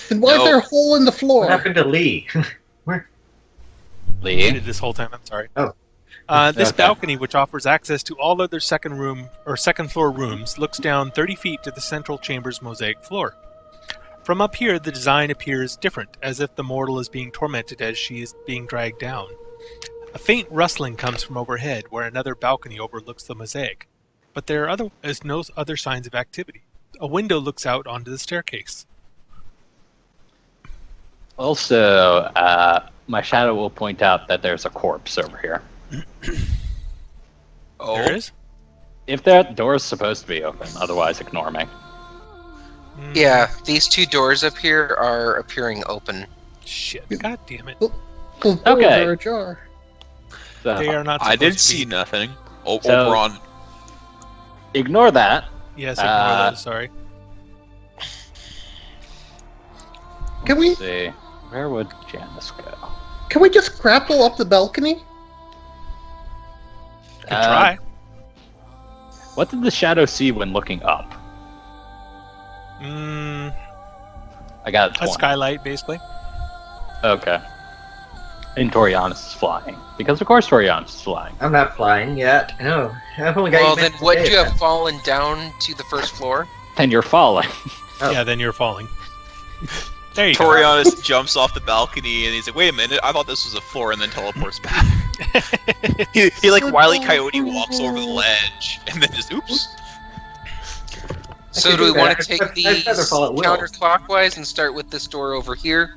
Then why is No. there a hole in the floor? What happened to Lee? Lee. Did this whole time. I'm sorry. Oh. This Okay. balcony, which offers access to all other second floor rooms, looks down 30 feet to the central chamber's mosaic floor. From up here, the design appears different, as if the mortal is being tormented as she is being dragged down. A faint rustling comes from overhead, where another balcony overlooks the mosaic, but there is no other signs of activity. A window looks out onto the staircase. Also, my shadow will point out that there's a corpse over here. Oh. There is? If that door is supposed to be open, otherwise ignore me. Mm, Yeah, these two doors up here are appearing open. Shit. God damn it. Those doors Okay. are ajar. So, They are not I supposed did to see be. nothing. So- Oberon. ignore that. Yes, ignore those, sorry. Can we Let's see. Where would Janice go? just grapple up the balcony? Could try. What did the shadow see when looking up? I got a 20. A skylight, basically. Okay. And Torianis is flying. Because of course Torianis is flying. I'm not flying yet. No, I've only got. Well, you then meant would today, you have then. fallen down to the first floor? Then you're falling. Oh. Yeah, then you're falling. There you go. Torianis jumps off the balcony and he's like, wait a minute, I thought this was a floor, and then teleports back. he like Wile E. Coyote walks over the ledge and then just oops. So could do we do that. want to take I'd these rather fall at will. counterclockwise and start with this door over here?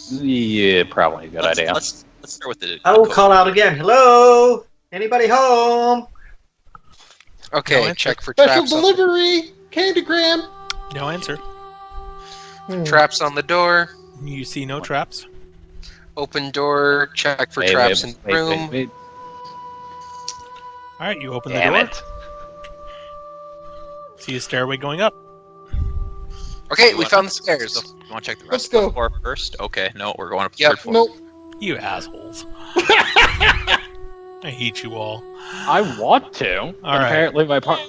Yeah, probably a good idea. Let's start with the. I will call out again. Hello, anybody home? Okay, No answer. check for Special traps. delivery! Candygram! No answer. Traps on the door. You see no traps. Open door. Check for Wait, traps wait, in the room. wait. All right, you open Damn the door. it. See a stairway going up. Okay, we found the stairs. You want to check the Let's rest of go. the floor first? Okay, no, we're going up the Yep. third floor. Nope. You assholes. I hate you all. I want to. But right. apparently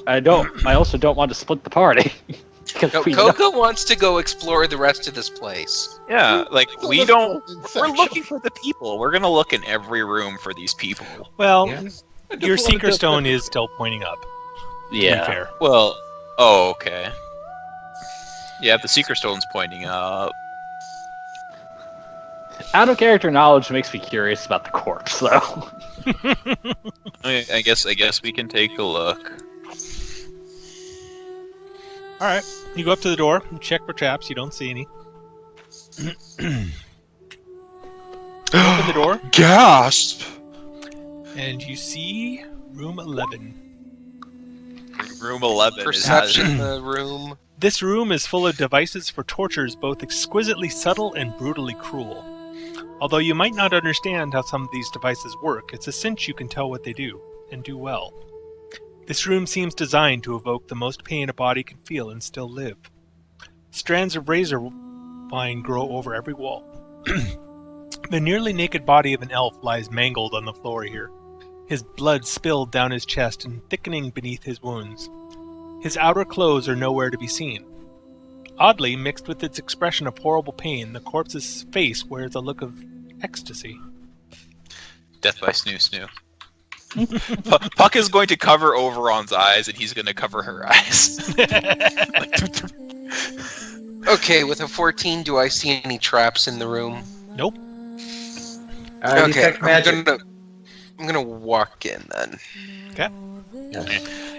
I don't. I also don't want to split the party. Because No, we know- Coco wants to go explore the rest of this place. Yeah, like So we let's don't. go in We're section. looking for the people. We're gonna look in every room for these people. Well, Yeah. I just your wanted seeker to- stone is still pointing up. To be Yeah. fair. Well, oh, okay. Yeah, the Seeker Stone's pointing up. Out of character knowledge makes me curious about the corpse, though. I guess we can take a look. All right. You go up to the door and check for traps. You don't see any. Open the door, Gasp! and you see room 11. Room 11 Perception in the room. This room is full of devices for tortures, both exquisitely subtle and brutally cruel. Although you might not understand how some of these devices work, it's a cinch you can tell what they do, and do well. This room seems designed to evoke the most pain a body can feel and still live. Strands of razor vine grow over every wall. The nearly naked body of an elf lies mangled on the floor here, his blood spilled down his chest and thickening beneath his wounds. His outer clothes are nowhere to be seen. Oddly, mixed with its expression of horrible pain, the corpse's face wears a look of ecstasy. Death by Snoo. Puck is going to cover Oberon's eyes, and he's going to cover her eyes. Okay, with a 14, do I see any traps in the room? Nope. Okay, Detect magic. I'm gonna walk in then. Okay.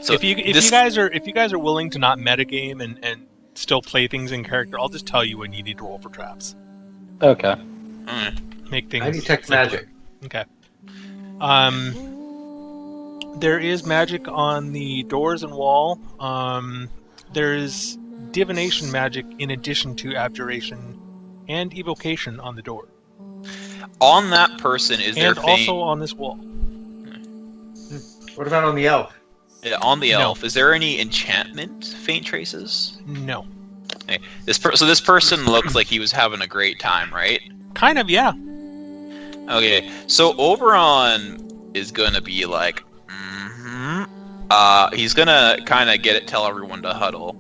So if you guys are willing to not metagame and still play things in character, I'll just tell you when you need to roll for traps. Okay. Make things I detect simpler. magic. Okay. There is magic on the doors and wall. There is divination magic in addition to abjuration and evocation on the door. On that person, is there And also on this wall. What about on the elf? on the No. elf, is there any enchantment faint traces? No. Okay. So this person looks like he was having a great time, right? Kind of, yeah. Okay, so Oberon is gonna be like, he's gonna kind of tell everyone to huddle,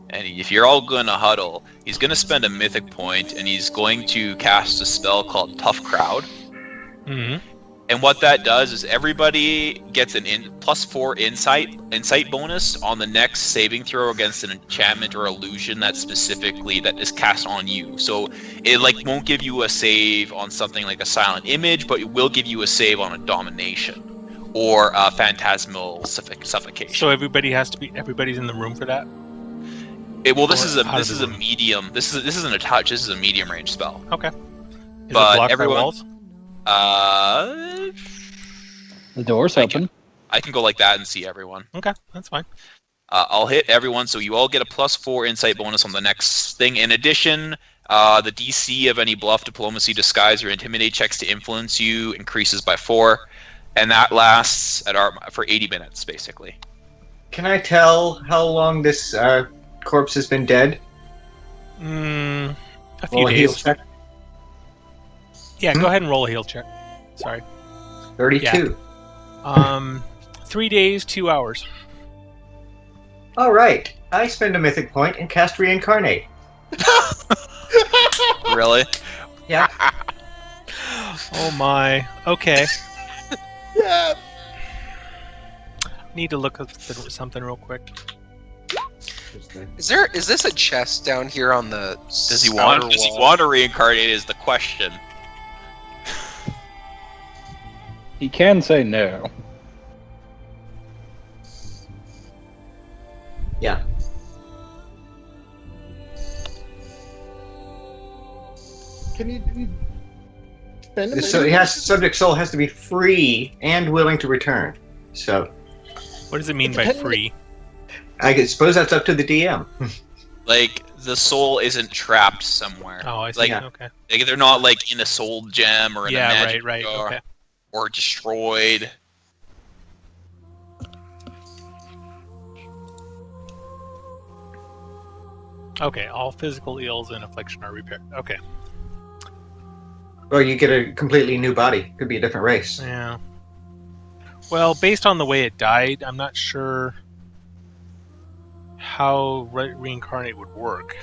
and if you're all gonna huddle, he's gonna spend a mythic point, and he's going to cast a spell called Tough Crowd. Mm-hmm. And what that does is everybody gets an +4 insight bonus on the next saving throw against an enchantment or illusion that is cast on you. So it won't give you a save on something like a silent image, but it will give you a save on a domination or a phantasmal suffocation. So everybody's in the room for that? This is a room? medium. This isn't a touch. This is a medium range spell. Okay. Is But it blocked everyone- by walls? The door's open. I can go like that and see everyone. Okay, that's fine. I'll hit everyone, so you all get a +4 insight bonus on the next thing. In addition, the DC of any bluff, diplomacy, disguise, or intimidate checks to influence you increases by 4, and that lasts for 80 minutes, basically. Can I tell how long this corpse has been dead? A few Roll a heal days. check. Yeah, go ahead and roll a heal check. Sorry. 32. 3 days, 2 hours. All right. I spend a mythic point and cast reincarnate. Really? Yeah. Oh my. Okay. Yeah. Need to look up something real quick. Is this a chest down here on the Does he outer want wall? to reincarnate is the question. He can say no. Yeah. Can you spend a So subject soul has to be free and willing to return. So What does it mean by depends- free? I suppose that's up to the DM. The soul isn't trapped somewhere. Oh, I see. Yeah. Okay. They're not in a soul gem or in a Yeah, magic right. jar Okay. or destroyed. Okay, all physical ills and affliction are repaired. Okay. Or you get a completely new body. Could be a different race. Yeah. Well, based on the way it died, I'm not sure how reincarnate would work.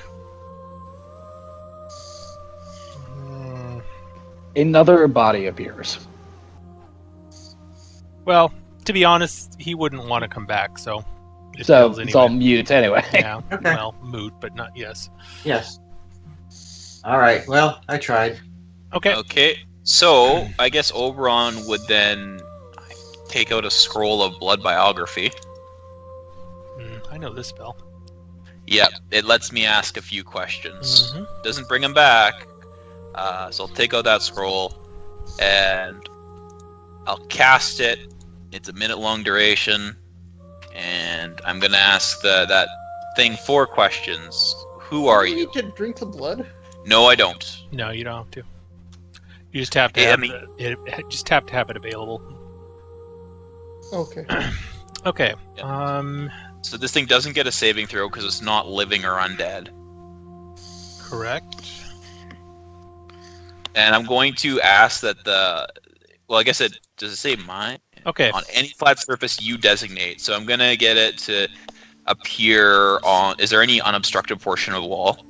Another body appears. Well, to be honest, he wouldn't want to come back, so it So fails it's all anyway. mute anyway. Yeah. Okay. Well, moot, but not yes. Yes. All right. Well, I tried. Okay. Okay, so I guess Oberon would then take out a scroll of blood biography. I know this spell. Yep, it lets me ask a few questions. Mhm. Doesn't bring them back. So I'll take out that scroll, and I'll cast it. It's a minute-long duration, and I'm gonna ask that thing 4 questions. Who are Do you you? need to drink the blood? No, I don't. No, you don't have to. You just have to Yeah, I have mean- just have to have it available. Okay. Okay. Yeah. So this thing doesn't get a saving throw because it's not living or undead. Correct. And I'm going to ask that well, I guess does it say mine? Okay. On any flat surface you designate. So I'm gonna get it to appear on. Is there any unobstructed portion of the wall?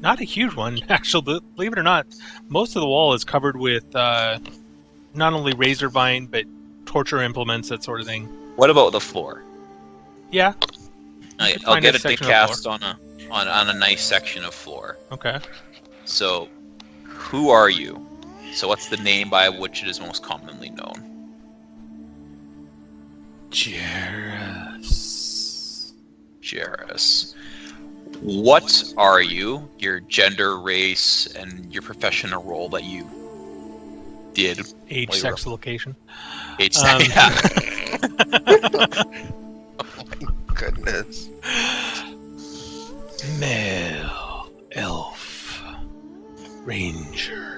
Not a huge one, actually. But believe it or not, most of the wall is covered with not only razor vine but torture implements, that sort of thing. What about the floor? Yeah. I'll find get a it to section of cast on a nice section of floor. Okay. So, who are you? So what's the name by which it is most commonly known? Jairus. What are you? Your gender, race, and your professional role that you did. Age, Well, sex, location. It's Um, Goodness. Male, elf, ranger.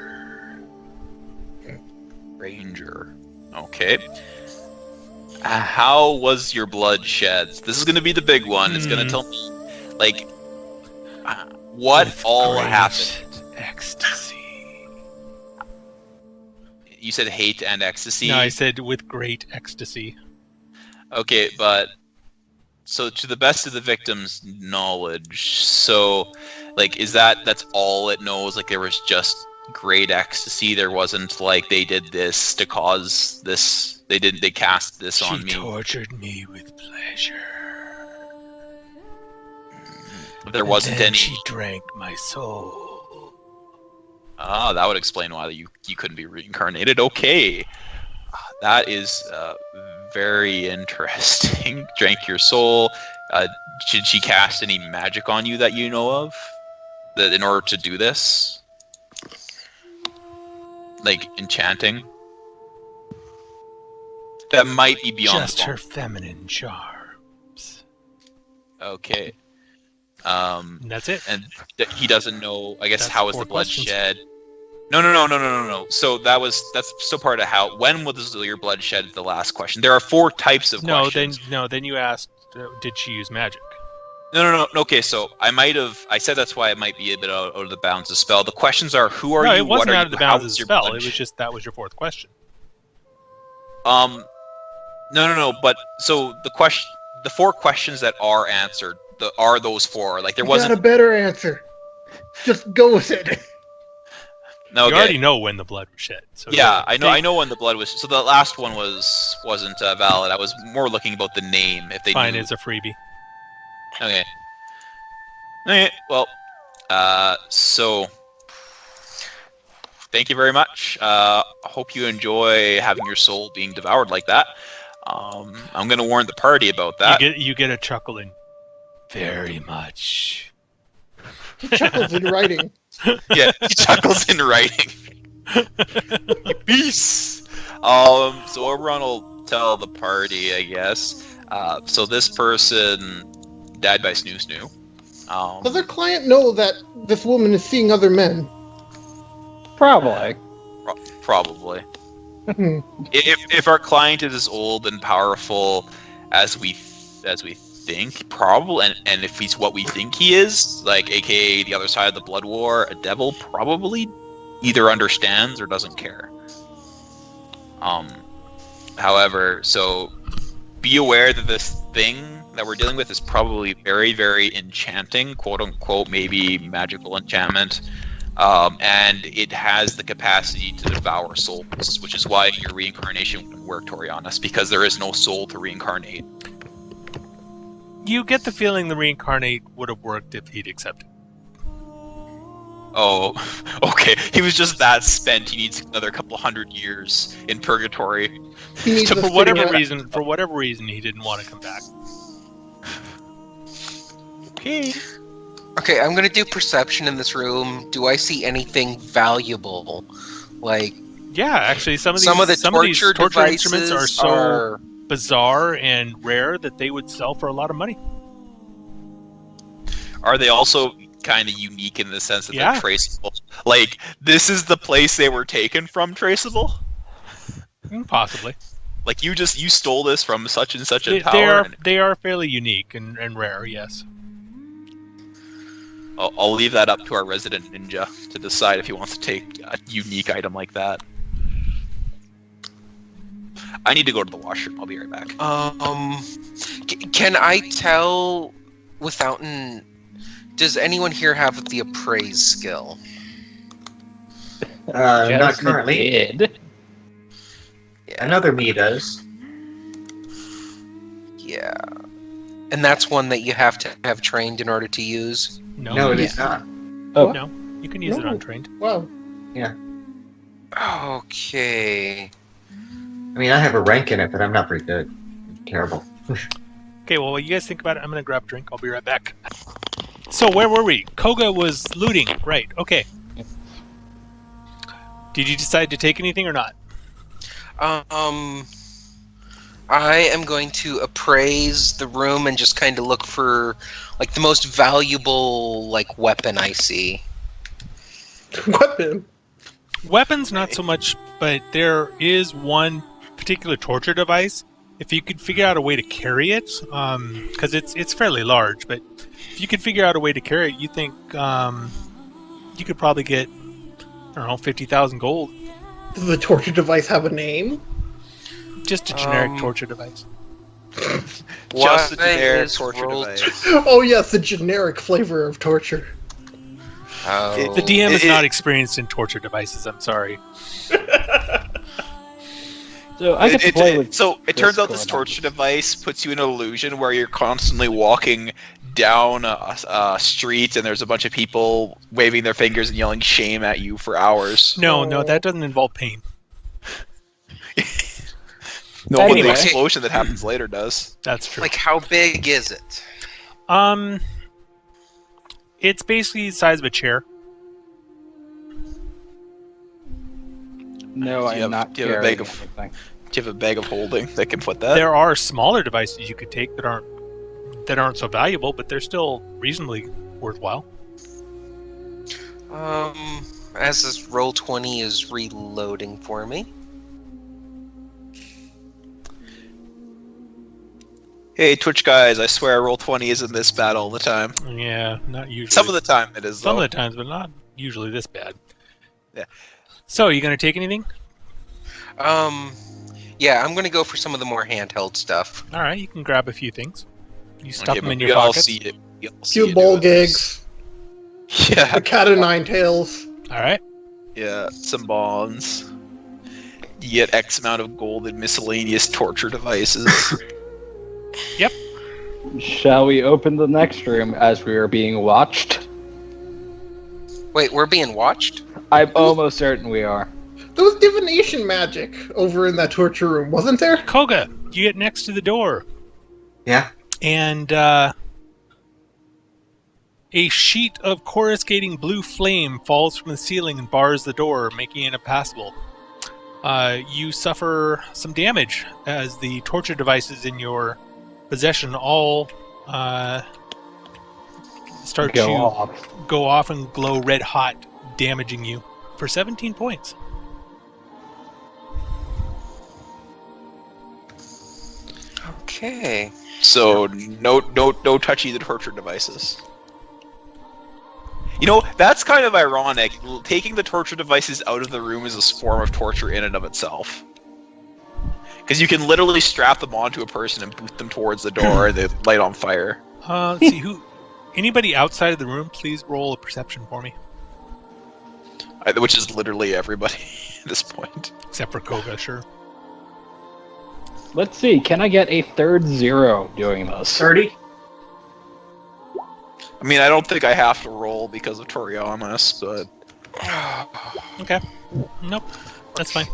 Ranger. Okay. How was your blood shed? This is going to be the big one. It's going to tell me, like, what With all great happened. Ecstasy. You said hate and ecstasy? No, I said with great ecstasy. Okay, but so to the best of the victim's knowledge, so like that's all it knows? Like there was just great ecstasy. There wasn't like they did this to cause this. They cast this on me. She tortured me with pleasure. There wasn't and then any. She drank my soul. Ah, that would explain why you couldn't be reincarnated. Okay, that is very interesting. Drank your soul. Did she cast any magic on you that you know of, that in order to do this, like enchanting? That might be beyond. Just her feminine charms. Okay. And that's it. And he doesn't know. I guess That's how was 4 the blood questions. shed? No. So that's still part of how. When was your blood shed? The last question. There are 4 types of questions. Then you asked, did she use magic? No. Okay, so I said that's why it might be a bit out of the bounds of spell. The questions are: who are No, you? it wasn't what are out you? of the How bounds of was the your spell. blood It was just that was your 4th question. No. But so the 4 questions that are answered, are those 4? Like there You wasn't. got a better answer. Just go with it. No, You okay. already know when the blood was shed. So Yeah, I know. take- I know when the blood was. So the last one wasn't valid. I was more looking about the name. If they Fine, knew. it's a freebie. Okay. Okay. Well. So. Thank you very much. Hope you enjoy having your soul being devoured like that. I'm gonna warn the party about that. You get a chuckle in. Very much. He chuckles in writing. Yeah, he chuckles in writing. Peace. So Oberon will tell the party, I guess. So this person died by Snoo Snoo. Does their client know that this woman is seeing other men? Probably. Probably. If our client is as old and powerful as we think, probably, and if he's what we think he is, like AKA the other side of the blood war, a devil, probably either understands or doesn't care. However, so be aware that this thing that we're dealing with is probably very, very enchanting, quote unquote, maybe magical enchantment. And it has the capacity to devour souls, which is why your reincarnation wouldn't work, Torianis, because there is no soul to reincarnate. You get the feeling the reincarnate would have worked if he'd accepted. Oh, okay. He was just that spent. He needs another couple hundred years in purgatory. He needs To- a For whatever sitting- reason, he didn't want to come back. Okay. Okay, I'm gonna do perception in this room. Do I see anything valuable? Like Yeah, actually, some of these torture torture instruments are devices so are- bizarre and rare that they would sell for a lot of money. Are they also kind of unique in the sense that Yeah. they're traceable? Like, this is the place they were taken from, traceable? Possibly. Like, you stole this from such and such a They tower? they are fairly unique and rare, yes. I'll leave that up to our resident ninja to decide if he wants to take a unique item like that. I need to go to the washroom. I'll be right back. Can I tell without does anyone here have the appraise skill? Not Jasmine currently. did. Another me does. Yeah. And that's one that you have to have trained in order to use? No, it is not. Oh, No, you can use it No. untrained. Wow. Okay. I mean, I have a rank in it, but I'm not very good. Terrible. Okay, well, while you guys think about it, I'm going to grab a drink. I'll be right back. So, where were we? Koga was looting. Right, okay. Did you decide to take anything or not? I am going to appraise the room and just kind of look for like the most valuable like weapon I see. Weapon. Weapons, not so much, but there is one particular torture device. If you could figure out a way to carry it, because it's fairly large, but if you could figure out a way to carry it, you think you could probably get, I don't know, 50,000 gold. Does the torture device have a name? Just a generic torture device. Just a Why generic is torture roll device. Oh yes, the generic flavor of torture. Oh. The DM is It- not experienced in torture devices, I'm sorry. so I get to play with. So it turns out this this going on. torture device puts you in an illusion where you're constantly walking down a street and there's a bunch of people waving their fingers and yelling shame at you for hours. No, that doesn't involve pain. No, but Anyway. the explosion that happens later does. That's true. Like how big is it? It's basically the size of a chair. No, Do I you am have- not do you have a carrying bag of- anything. Do you have a bag of holding that can put that? There are smaller devices you could take that aren't so valuable, but they're still reasonably worthwhile. As this roll 20 is reloading for me. Hey, Twitch guys, I swear I roll 20s in this battle all the time. Yeah, not usually. Some of the time it is, Some though. of the times, but not usually this bad. Yeah. So, you gonna take anything? Yeah, I'm gonna go for some of the more handheld stuff. All right, you can grab a few things. You stuff Okay, them but in we your all pockets. see it. We all see Few you bowl doing this. gigs. Yeah, The cat of nine tails. All right. yeah, some bonds. You get X amount of gold and miscellaneous torture devices. Shall we open the next room as we are being watched? Wait, we're being watched? I'm almost certain we are. There was divination magic over in that torture room, wasn't there? Koga, you get next to the door, Yeah. and a sheet of coruscating blue flame falls from the ceiling and bars the door, making it impassable. You suffer some damage as the torture devices in your possession all start Go to off. go off and glow red hot, damaging you for 17 points. Okay. So no touchy the torture devices. You know, that's kind of ironic. Taking the torture devices out of the room is a form of torture in and of itself. Because you can literally strap them onto a person and boot them towards the door and they light on fire. Let's see who. Anybody outside of the room, please roll a perception for me, Which is literally everybody at this point. except for Koga. Sure. Let's see, can I get a third 0 doing this? 30? I mean, I don't think I have to roll because of Torianis, but Okay. Nope. That's fine.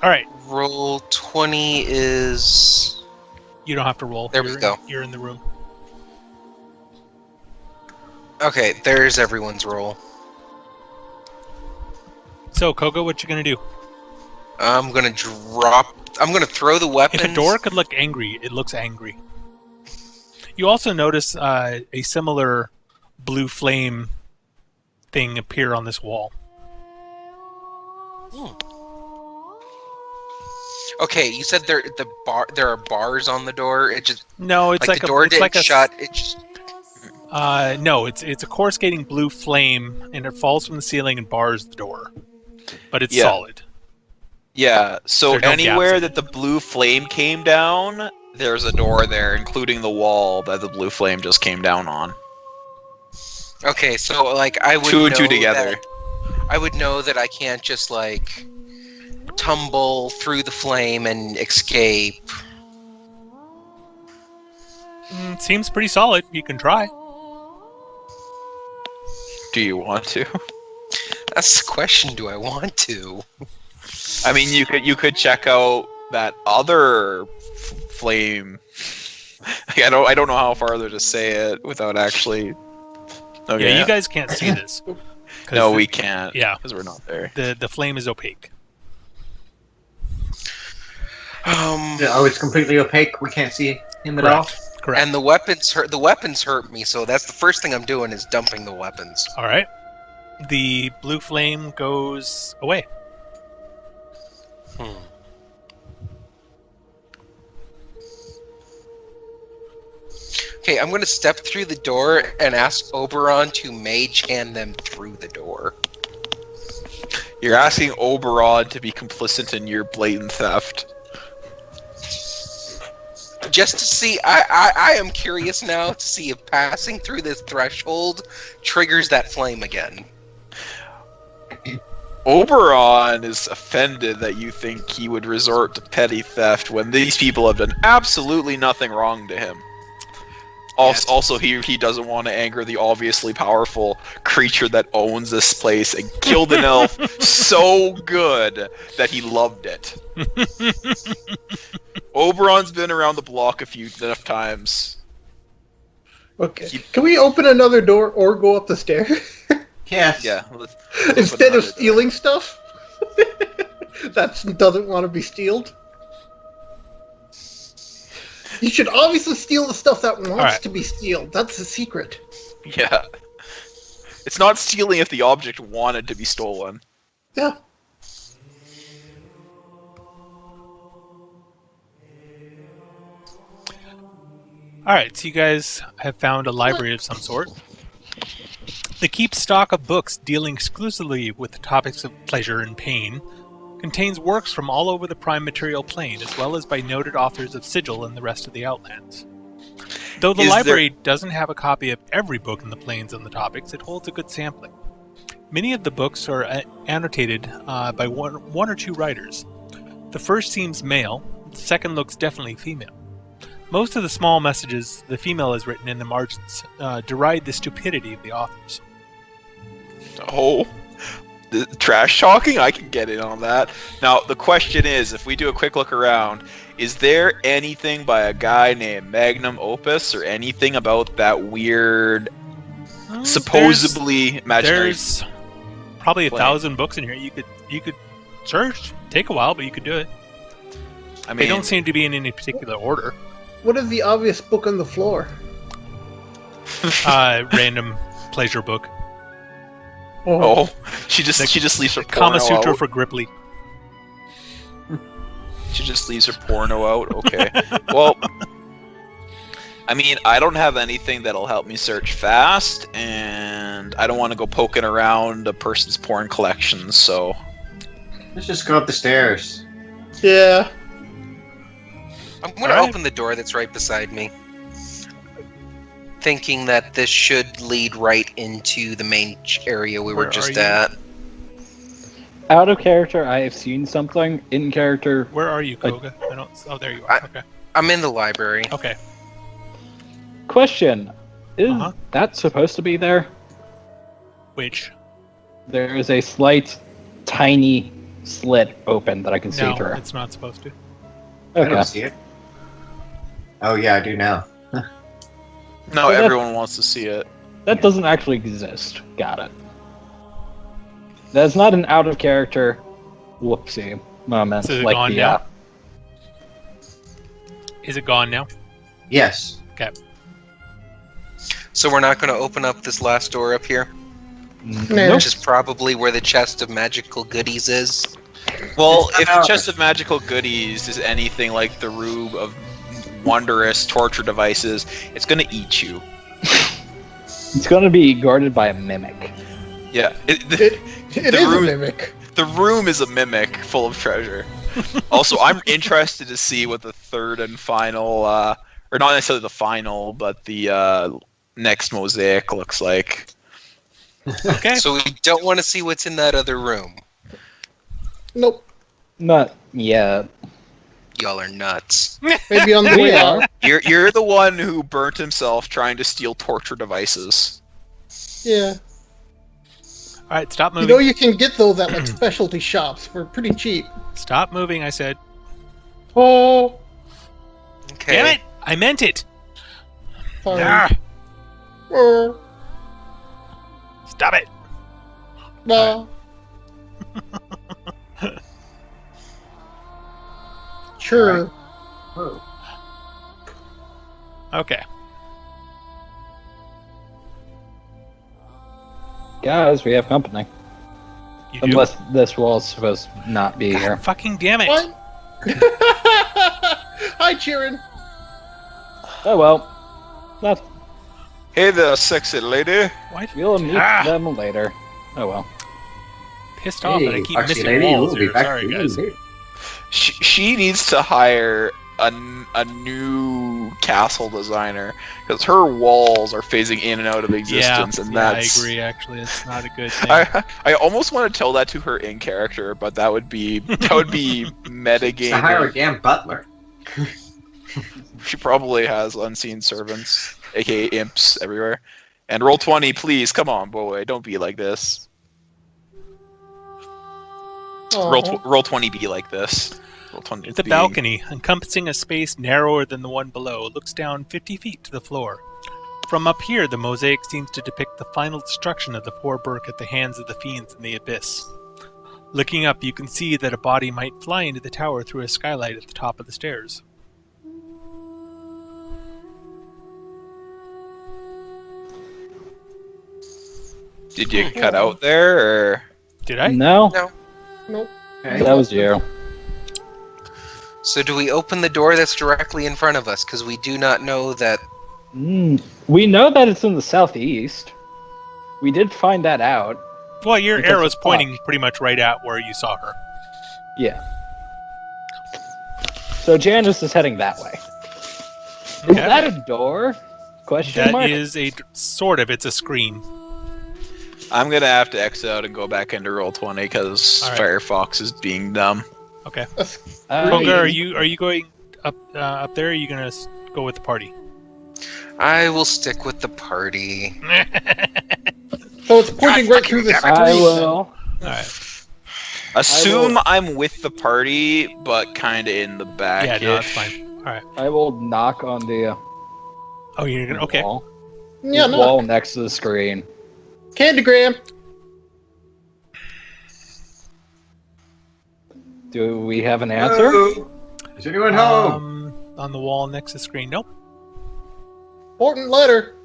All right. Roll 20 is... You don't have to roll. There we go. You're in the room. Okay, there's everyone's roll. So, Koga, what you gonna do? I'm gonna throw the weapons. If a door could look angry, it looks angry. You also notice a similar blue flame thing appear on this wall. Okay, you said there are bars on the door. It just No, it's like the door it's didn't like a shut. It just no, it's a coruscating blue flame, and it falls from the ceiling and bars the door. But it's solid. yeah. So There's no anywhere gaps in that the blue flame came down, there's a door there, including the wall that the blue flame just came down on. okay. So like I would Two and two know together. that- I would know that I can't just like tumble through the flame and escape. Seems pretty solid. You can try. Do you want to? That's the question. Do I want to? I mean, you could check out that other flame. I don't know how farther to say it without actually. Okay. Yeah, you guys can't see this. 'Cause No, we can't. Yeah. because we're not there. The flame is opaque. Oh, it's completely opaque. We can't see him at all. Correct. And the weapons hurt. The weapons hurt me, so that's the first thing I'm doing is dumping the weapons. All right. The blue flame goes away. Okay, I'm going to step through the door and ask Oberon to mage hand them through the door. You're asking Oberon to be complicit in your blatant theft. Just to see, I am curious now to see if passing through this threshold triggers that flame again. Oberon is offended that you think he would resort to petty theft when these people have done absolutely nothing wrong to him. Also, he doesn't want to anger the obviously powerful creature that owns this place and killed an elf so good that he loved it. Oberon's been around the block enough times. Okay. Can we open another door or go up the stairs? Yes. Yeah. Instead of stealing stuff? That doesn't want to be stealed? You should obviously steal the stuff that wants to be stealed. That's the secret. Yeah. It's not stealing if the object wanted to be stolen. Yeah. Alright, so you guys have found a library of some sort. They keep stock of books dealing exclusively with the topics of pleasure and pain, contains works from all over the prime material plane, as well as by noted authors of Sigil and the rest of the Outlands. Though the library doesn't have a copy of every book in the planes on the topics, it holds a good sampling. Many of the books are annotated by one or two writers. The first seems male, the second looks definitely female. Most of the small messages the female has written in the margins deride the stupidity of the authors. Oh, the trash talking? I can get in on that. Now, the question is, if we do a quick look around, is there anything by a guy named Magnum Opus or anything about that weird, supposedly imaginary... There's probably 1,000 books in here. You could search. Take a while, but you could do it. I mean, They don't seem to be in any particular order. What is the obvious book on the floor? Random pleasure book. Oh, she just leaves her porno Kama Sutra out. for Gripply. She just leaves her porno out. Okay. Well, I mean, I don't have anything that'll help me search fast, and I don't want to go poking around a person's porn collection. So Let's just go up the stairs. Yeah. I'm going to open the door that's right beside me, thinking that this should lead right into the main area we were Where just are you? at. Out of character, I have seen something. In character, Where are you, Koga? I don't. Oh, there you are. Okay. I'm in the library. Okay. question. Is Uh-huh. that supposed to be there? Which? There is a slight, tiny slit open that I can see No, through. it's not supposed to. I Okay. don't see it. Oh yeah, I do now. No, So that- everyone wants to see it. That doesn't actually exist. Got it. That's not an out of character whoopsie moment. So is it like gone the, now? Is it gone now? Yes. Okay. So we're not going to open up this last door up here, Nah. which is probably where the chest of magical goodies is. Well, It's if not the chest of magical goodies is anything like the room of wondrous torture devices, it's gonna eat you. It's going to be guarded by a mimic. Yeah, It the is a room- mimic. the room is a mimic full of treasure. Also, I'm interested to see what the third and final, or not necessarily the final, but the next mosaic looks like. Okay. So we don't want to see what's in that other room. Nope. Not yet. Y'all are nuts. Maybe on the We way are. out. You're the one who burnt himself trying to steal torture devices. Yeah. All right, stop You moving. know you can get those at like specialty shops for pretty cheap. Stop moving, I said. Oh, Okay. Damn it! I meant it! fine. Ah, Oh, stop it! no. Sure. Whoa. Okay. Guys, we have company. You do? Unless this wall's supposed to not be God here. fucking damn it! What? Hi, Chiryn. Oh well. That's, Hey there, sexy lady. Why we'll meet Ah. them later. Oh well. pissed off that I keep Foxy missing lady, walls we'll be here. back Sorry, to you guys. later. She needs to hire a new castle designer because her walls are phasing in and out of existence, and I that's. agree. Actually, it's not a good thing. I almost want to tell that to her in character, but that would be metagaming. To hire a damn butler. She probably has unseen servants, aka imps, everywhere. And roll 20, please. Come on, boy. Don't be like this. Aw. Roll 20, be like this. Roll 20. The balcony, encompassing a space narrower than the one below, looks down 50 feet to the floor. From up here, the mosaic seems to depict the final destruction of the poor Burke at the hands of the fiends in the abyss. Looking up, you can see that a body might fly into the tower through a skylight at the top of the stairs. Did you cut out there, or Did I? No, Nope. Okay. that was you. So do we open the door that's directly in front of us? Because we do not know that. We know that it's in the southeast. We did find that out. Well, your Because arrow's it's pointing blocked. pretty much right at where you saw her. Yeah. So Janice is heading that way. Is Okay. that a door? Question That mark. is a sort of. It's a screen. I'm gonna have to exit out and go back into roll 20 because All right. Firefox is being dumb. Okay. Uh, Konga, are you going up there? Or are you gonna go with the party? I will stick with the party. So it's pointing right through the screen. I will. Alright. Assume I'm with the party, but kind of in the back. Yeah, no, that's fine. Alright. I will knock on the Oh, you're gonna. Okay. wall. Yeah, The no. wall next to the screen. Candygram. Do we have an answer? Hello? Is anyone home? On the wall next to the screen. Nope. Important letter.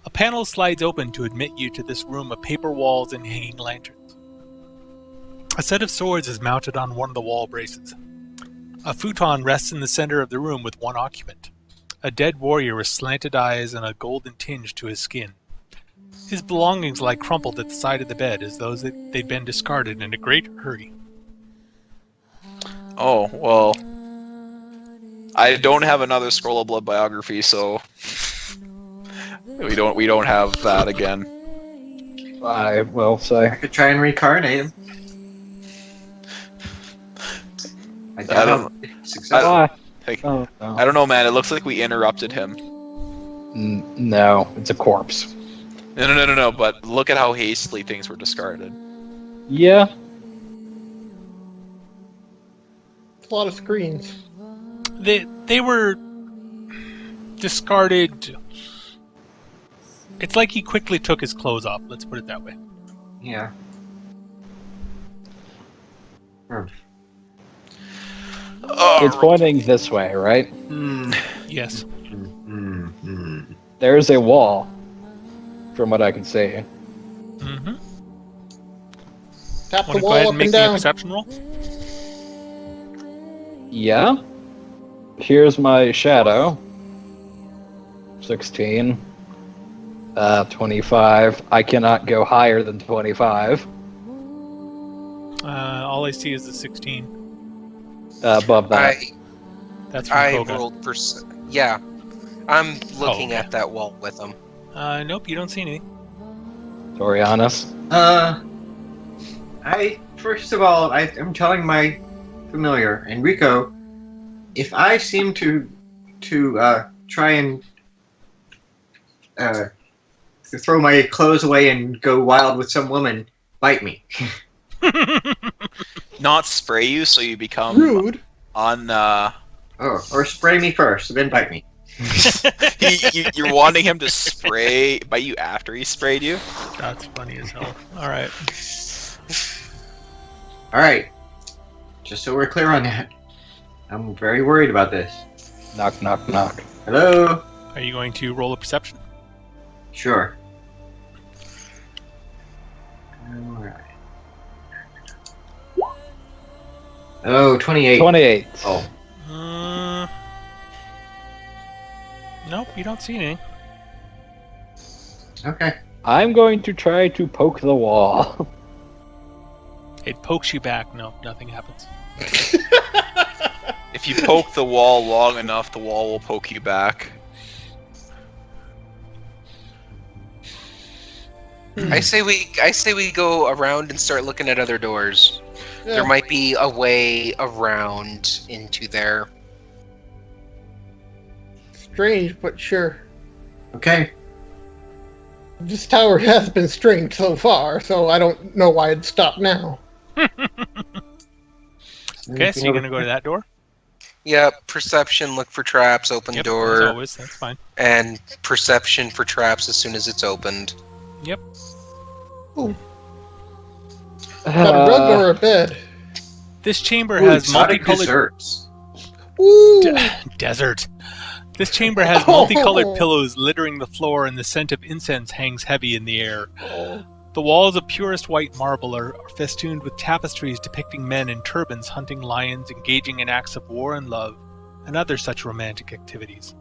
A panel slides open to admit you to this room of paper walls and hanging lanterns. A set of swords is mounted on one of the wall braces. A futon rests in the center of the room with one occupant. A dead warrior with slanted eyes and a golden tinge to his skin. His belongings lie crumpled at the side of the bed as though they'd been discarded in a great hurry. Oh well, I don't have another Scroll of Blood biography, so we don't have that again. I will say. I could try and reincarnate him. I I don't- don't know. Success. Ah. Like, Oh, no. I don't know, man. It looks like we interrupted him. No, it's a corpse. No. But look at how hastily things were discarded. Yeah. It's a lot of screens. They were discarded. It's like he quickly took his clothes off. Let's put it that way. Yeah. It's pointing this way, right? Yes. There's a wall, from what I can see. Mm-hmm. Tap Want the to go wall ahead up and make and me a down. perception roll? Yeah. Here's my shadow. 16. 25. I cannot go higher than 25. All I see is the 16. Above that. That's from I Koga. rolled yeah. I'm looking okay. at that wall with him. Nope, you don't see anything. Torianis. First of all, I'm telling my familiar, Enrico, if I seem to try and to throw my clothes away and go wild with some woman, bite me. Not spray you so you become Rude. Or spray me first, then bite me. You're wanting him to bite you after he sprayed you? That's funny as hell. Alright. Alright. Just so we're clear on that. I'm very worried about this. Knock, knock, knock. Hello? Are you going to roll a perception? Sure. Alright. Oh, 28. 28. Oh. Nope, you don't see anything. Okay. I'm going to try to poke the wall. It pokes you back. No, nothing happens. If you poke the wall long enough, the wall will poke you back. I say we go around and start looking at other doors. Yeah. There might be a way around into there. Strange, but sure. Okay. This tower has been strange so far, so I don't know why it'd stop now. Okay, so you're going to go to that door? Yep, perception, look for traps, open Yep, door, as always, that's fine. and perception for traps as soon as it's opened. Yep. Ooh. Got a rug or a bed? This chamber Ooh, has exotic multicolored... desserts. Ooh! Desert. This chamber has multicolored pillows littering the floor, and the scent of incense hangs heavy in the air. Oh. The walls of purest white marble are festooned with tapestries depicting men in turbans hunting lions, engaging in acts of war and love, and other such romantic activities.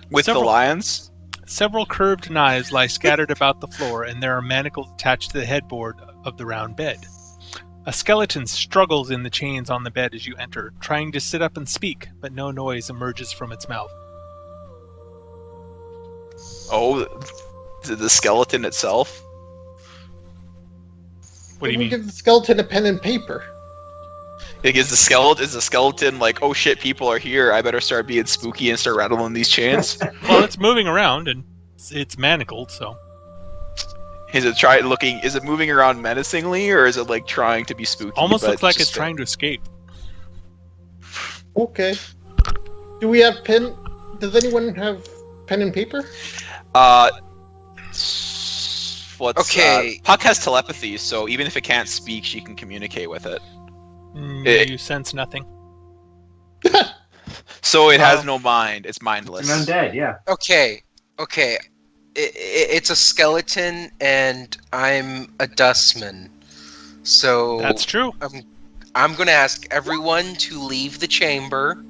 With the lions? Several curved knives lie scattered about the floor, and there are manacles attached to the headboard of the round bed. A skeleton struggles in the chains on the bed as you enter, trying to sit up and speak, but no noise emerges from its mouth. Oh, the skeleton itself? What do you mean? Give the skeleton a pen and paper. Like, is the skeleton like, oh shit, people are here, I better start being spooky and start rattling these chains? Well, it's moving around, and it's manacled, so... Is it moving around menacingly, or is it like trying to be spooky? Almost but looks like just it's trying to escape. Okay. Do we have pen? Does anyone have pen and paper? Okay. Puck has telepathy, so even if it can't speak, she can communicate with it. You sense nothing. So it has no mind. It's mindless. It's an undead, yeah. Okay. It's a skeleton, and I'm a dustman. So That's true. I'm going to ask everyone to leave the chamber.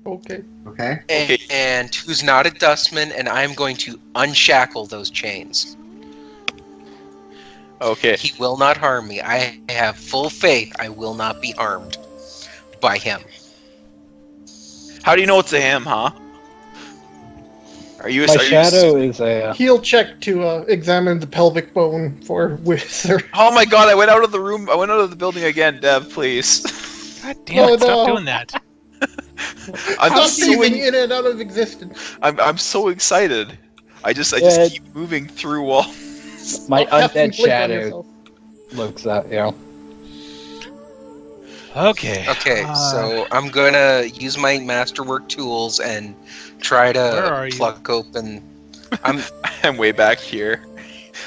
Okay. Okay. And who's not a dustman, and I'm going to unshackle those chains. Okay. He will not harm me. I have full faith I will not be harmed by him. How do you know it's a him, huh? My shadow is a... Heal check to examine the pelvic bone for wizard. Oh my god, I went out of the room. I went out of the building again, Dev, please. God damn it, Oh, stop no. doing that. I'm Stop just so phasing in and out of existence. I'm so excited. I just Yeah. keep moving through walls. My Stop casting undead blink on shadow yourself. looks at you. Okay. Okay, so I'm gonna use my masterwork tools and try Where are to you? pluck open. I'm way back here.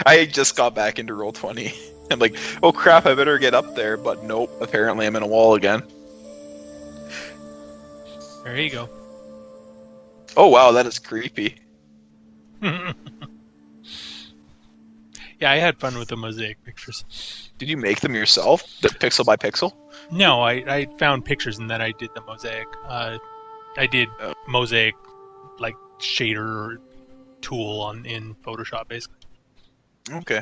I just got back into Roll20. I'm like, oh crap, I better get up there, but nope, apparently I'm in a wall again. There you go. Oh wow, that is creepy. Yeah, I had fun with the mosaic pictures. Did you make them yourself, pixel by pixel? No, I found pictures and then I did the mosaic. I did mosaic like shader tool in Photoshop basically. Okay.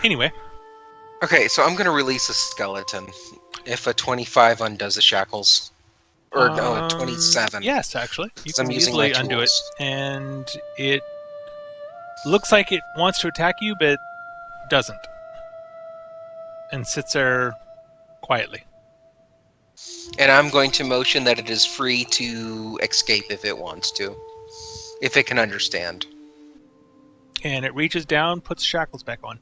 Anyway, Okay, so I'm gonna release a skeleton. If a 25 undoes the shackles. Or no, a 27. Yes, actually, you So I'm can using my easily undo it, tools. and it looks like it wants to attack you, but doesn't, and sits there quietly. And I'm going to motion that it is free to escape if it wants to. If it can understand. And it reaches down, puts shackles back on.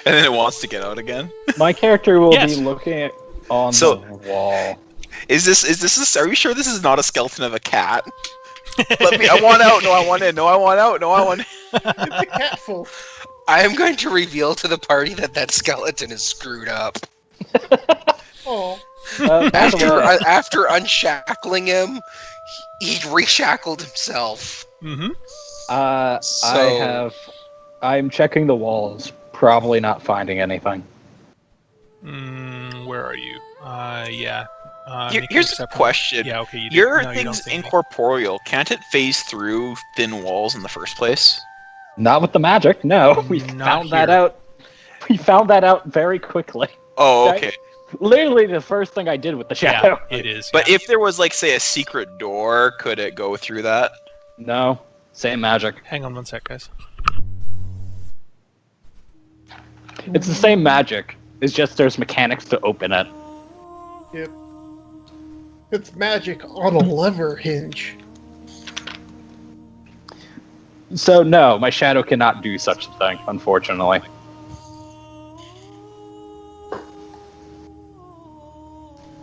And then it wants to get out again. My character will Yes. be looking on So- the wall. Is this? Are you sure this is not a skeleton of a cat? I want out. No, I want in. No, I want out. No, I want. It's a catful. I am going to reveal to the party that skeleton is screwed up. Oh. After unshackling him, he reshackled himself. Mm-hmm. I'm checking the walls, probably not finding anything. Where are you? Yeah. Make Here's an a accept- question. Yeah, okay. You Your no, you don't thing's see anything. incorporeal. Can't it phase through thin walls in the first place? Not with the magic, no. We Not found that here. out. We found that out very quickly. Oh, That- okay. Literally the first thing I did with the shadow. Yeah, it is. But yeah. if there was, like, say, a secret door, could it go through that? No, same magic. Hang on one sec, guys. It's the same magic. It's just there's mechanics to open it. Yep. It's magic on a lever hinge. So no, my shadow cannot do such a thing, unfortunately.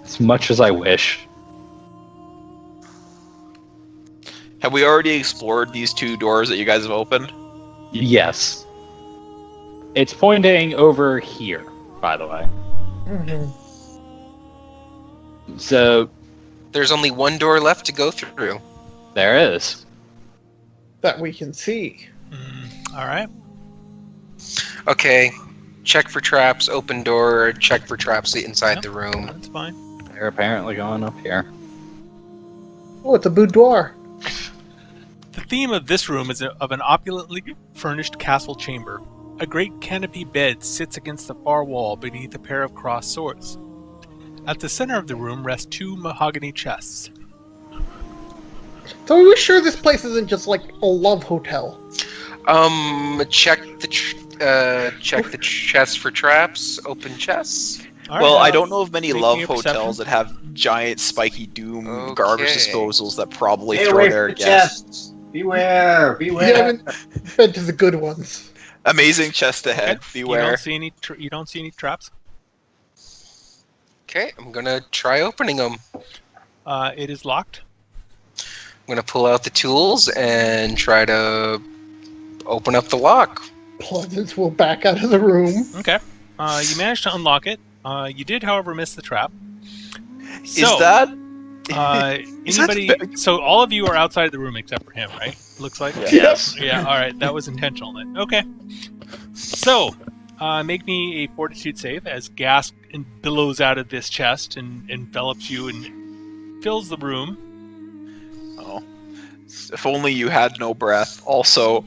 As much as I wish. Have we already explored these two doors that you guys have opened? Yes. It's pointing over here, by the way. Mm-hmm. So There's only one door left to go through. there is. That we can see. All right. Okay, check for traps, open door, check for traps inside Yep. the room. That's fine. They're apparently going up here. Oh, it's a boudoir. The theme of this room is of an opulently furnished castle chamber. A great canopy bed sits against the far wall beneath a pair of crossed swords. At the center of the room rest two mahogany chests. So are we sure this place isn't just like a love hotel? Check the chest for traps, open chests. All Well, right, I don't know of many make love me a perception. hotels that have giant spiky doom Okay. garbage disposals that probably Stay throw away their from the guests. chests. Beware! You Beware! haven't been to the good ones. Amazing chest Okay. ahead. You Beware. don't see any. You don't see any traps. Okay, I'm gonna try opening them. It is locked. I'm gonna pull out the tools and try to open up the lock. Pleasance will back out of the room. Okay. You managed to unlock it. You did, however, miss the trap. Is So, that? Is that anybody? big? So all of you are outside the room except for him, right? Looks like. Yes. Yeah. All right. That was intentional then. Okay. So, make me a fortitude save as gas billows out of this chest and envelops you and fills the room. Oh. If only you had no breath. Also,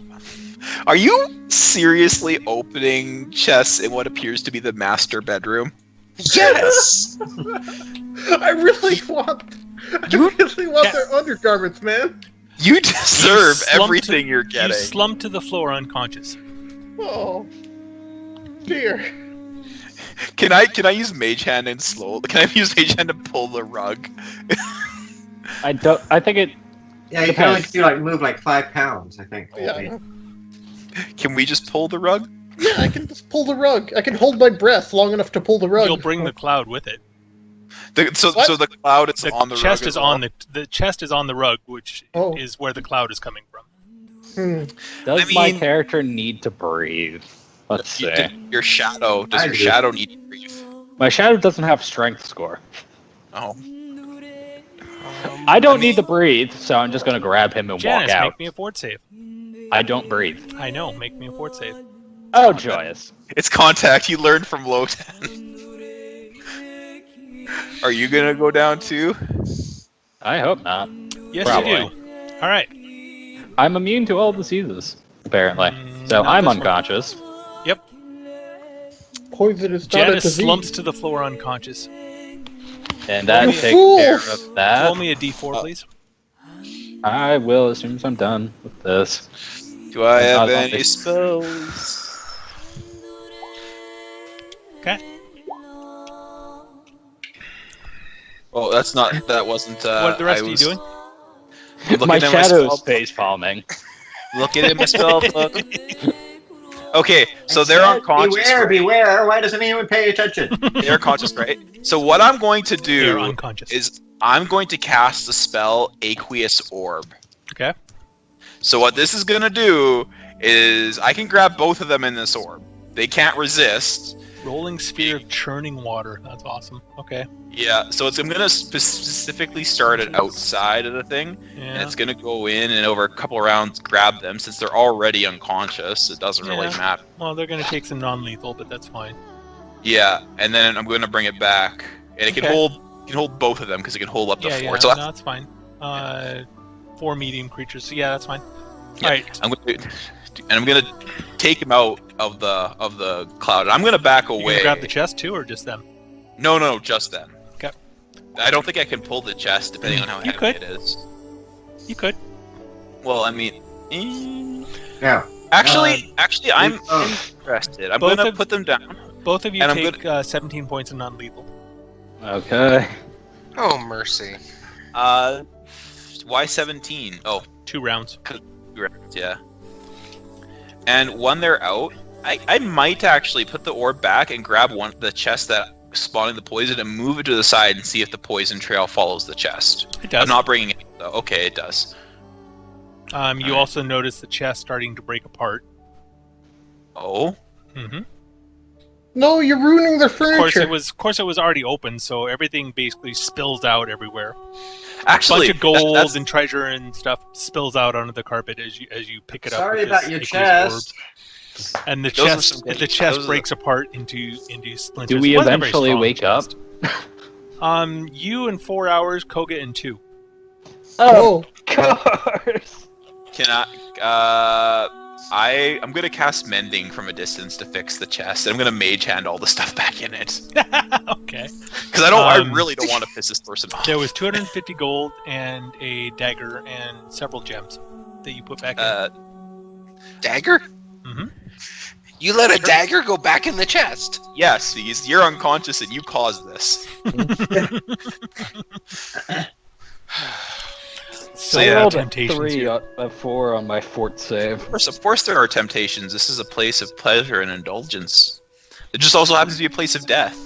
are you seriously opening chests in what appears to be the master bedroom? Yes! I really want their undergarments, man. You deserve slumped everything you're You getting. slumped to the floor unconscious. Oh. dear. Can I use Mage Hand and slow? Can I use Mage Hand to pull the rug? I don't. I think it. Yeah, you can only do move 5 pounds, I think. Yeah. Can we just pull the rug? Yeah, I can just pull the rug. I can hold my breath long enough to pull the rug. You'll bring the cloud with it. So the cloud is on the chest rug. Is on the chest is on the rug, which is where the cloud is coming from. Does my character need to breathe? Let's see. Your shadow. Does your shadow need to breathe? My shadow doesn't have strength score. Oh. I don't need to breathe, so I'm just going to grab him and Janice, walk out. make me a fort save. I don't breathe. I know, make me a fort save. Oh, joyous. It's contact. You learned from Lotan. Are you going to go down too? I hope not. Yes, Probably. you do. All right. I'm immune to all diseases, apparently. So I'm unconscious. Yep. Poison is not a Janice disease. slumps to the floor unconscious. And that You takes fool! care of that. Roll me a d4, please. I will as soon as I'm done with this. Do I have Not any only- spells? Okay. Oh, that wasn't. What are the rest of you doing? My Looking at my shadow is spell- face palming. Looking at my spell book. Okay, so they're unconscious. Beware! Why doesn't anyone pay attention? They're conscious, right? So what I'm going to They're do unconscious. is I'm going to cast the spell Aqueous Orb. Okay. So what this is going to do is I can grab both of them in this orb. They can't resist. Rolling sphere of churning water. That's awesome. Okay. Yeah, so I'm going to specifically start it outside of the thing, and Yeah. it's going to go in and over a couple of rounds grab them. Since they're already unconscious, it doesn't really Yeah. matter. Well, they're going to take some non-lethal, but that's fine. Yeah, and then I'm going to bring it back, and it can Okay. hold both of them because it can hold up to 4. Yeah, So no, that's fine. 4 medium creatures. So yeah, that's fine. Yeah. All right. I'm gonna take him out of the cloud. I'm gonna back You away. gonna grab the chest too, or just them? No, just them. Okay. I don't think I can pull the chest depending on how You heavy could. it is. You could. Well, I mean, Yeah. actually, I'm Oh. interested. I'm Both gonna of- put them down. Both of you And I'm take 17 points of non-lethal. Okay. Oh, mercy. Why 17? Oh, 2 rounds. yeah. And when they're out, I might actually put the orb back and grab the chest that spawning the poison and move it to the side and see if the poison trail follows the chest. It does. I'm not bringing it though. Okay, it does. You also notice the chest starting to break apart. Oh, Mm-hmm. No, you're ruining their Of course, furniture. it was already open, so everything basically spills out everywhere. actually, Bunch of gold that's- and treasure and stuff spills out onto the carpet as you pick it up. Sorry with about this your aqueous chest. orbs. And the Those are chest, some good- the chest those are- breaks apart into splinters. Do we It wasn't a very eventually strong wake up? chest. You in 4 hours, Koga in 2. Oh, Of course. Can I'm gonna cast Mending from a distance to fix the chest. And I'm gonna Mage Hand all the stuff back in it Okay. because I Um, really don't want to piss this person off. There was 250 gold and a dagger and several gems that you put back in. Dagger? Mm-hmm. You let a dagger go back in the chest. Yes, because you're unconscious and you caused this. So yeah, I rolled a temptations 3 here. a 4 on my fort save. Of course, there are temptations. This is a place of pleasure and indulgence. It just also happens to be a place of death.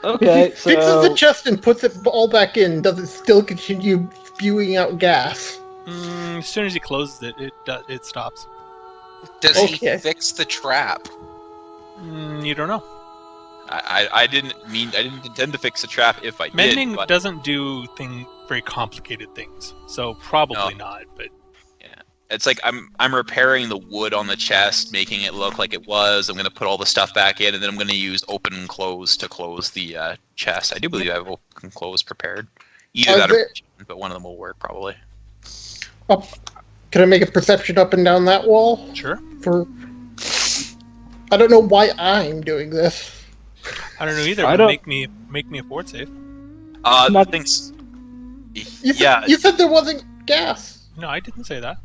Okay, if he fixes the so chest and puts it all back in, does it still continue spewing out gas? As soon as he closes it, it stops. Does Okay. he fix the trap? You don't know. I didn't intend to fix the trap if I Mending did, but doesn't do very complicated things, so probably No. not. But it's like I'm repairing the wood on the chest, making it look like it was. I'm gonna put all the stuff back in, and then I'm gonna use open and close to close the chest. I do believe I have open and close prepared. Either Are that there- or but one of them will work probably. Up. Can I make a perception up and down that wall? sure, I don't know why I'm doing this. I don't know either. I But don't- make me a fort save. Not- Things. You Yeah, you said there wasn't gas. No, I didn't say that.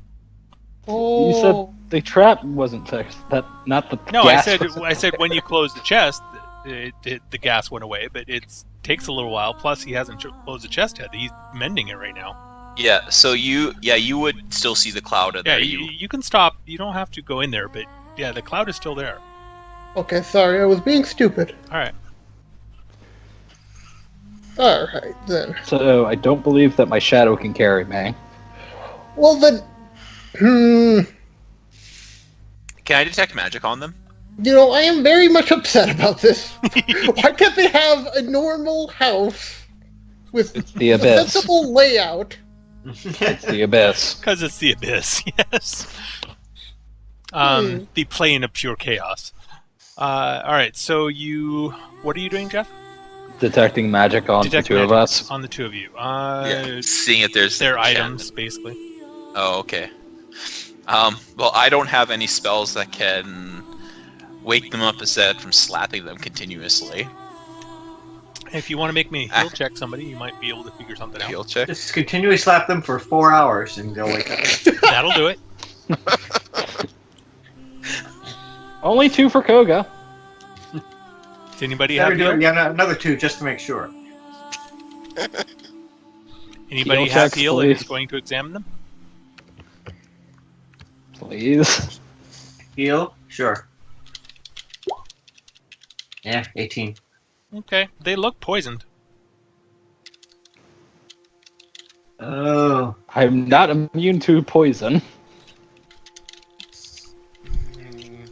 Oh. You said the trap wasn't fixed. That not the No, gas I wasn't said when you close the chest, the gas went away, but it takes a little while. Plus, he hasn't closed the chest yet. He's mending it right now. Yeah, so you would still see the cloud in Yeah, there. you can stop. You don't have to go in there, but yeah, the cloud is still there. Okay, sorry, I was being stupid. All right. Alright, then. So I don't believe that my shadow can carry me. Well, then... Can I detect magic on them? You know, I am very much upset about this. Why can't they have a normal house with the a abyss. sensible layout? It's the abyss. Because it's the abyss, yes. The plane of pure chaos. Alright, so what are you doing, Jeff? Detecting magic on Detect the two of magic us. On the two of you. Yeah, seeing if there's Their enchantment. items, basically. Oh, okay. Well, I don't have any spells that can wake them up aside from slapping them continuously. If you want to make me heal check somebody, you might be able to figure something out. Heal check. Just continually slap them for 4 hours and they'll wake up. That'll do it. Only 2 for Koga. Does anybody Better have do heal? it, yeah, another 2 just to make sure. Anybody Heal have checks, heal and is please. going to examine them? Please. Heal? Sure. Yeah, 18. Okay, they look poisoned. Oh. I'm not immune to poison.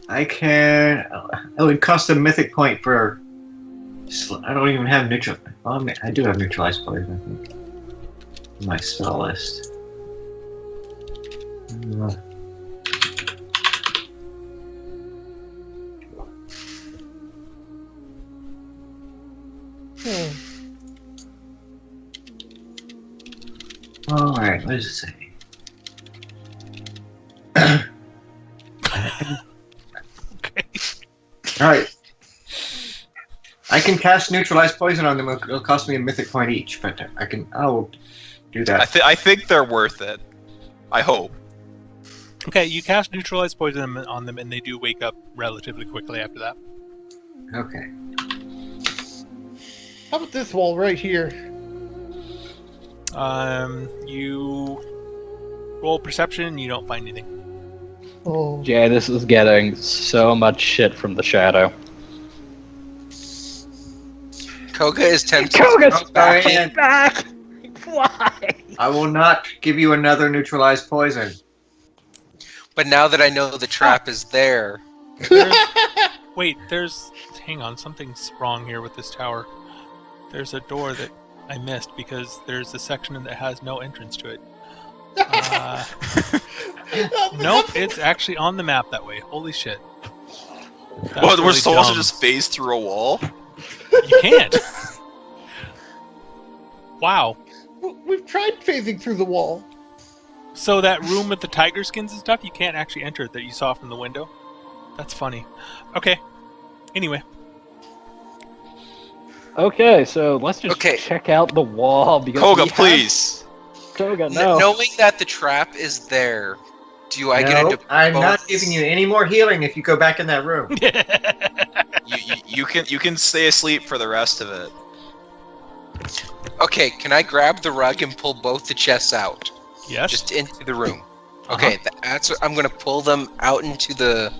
I can... Oh, it costs a mythic point for... I don't even have neutral... Well, I do have neutralized poison, I think. In my spell list. Alright, what does it say? Okay. Alright. I can cast neutralize poison on them. It'll cost me a mythic point each, but I'll do that. I think they're worth it. I hope. Okay, you cast neutralize poison on them, and they do wake up relatively quickly after that. Okay. How about this wall right here? You roll perception, and you don't find anything. Oh. Janice is getting so much shit from the shadow. Koga is tempted Koga's to go back in. and back! Why? I will not give you another neutralized poison. But now that I know the trap is there, Wait, hang on, something's wrong here with this tower. There's a door that I missed because there's a section that has no entrance to it. Nope, it's actually on the map that way. Holy shit. That's Well, we're really supposed to dumb. just phase through a wall? You can't! Wow. We've tried phasing through the wall. So that room with the tiger skins and stuff, you can't actually enter it that you saw from the window? That's funny. Okay. Anyway. Okay, so let's just Okay. check out the wall because Koga, we have- please. Koga, no. knowing that the trap is there, do I get No, into I'm not bonus? giving you any more healing if you go back in that room. You can stay asleep for the rest of it. Okay, can I grab the rug and pull both the chests out? Yes? Just into the room. Okay, that's what I'm gonna pull them out into the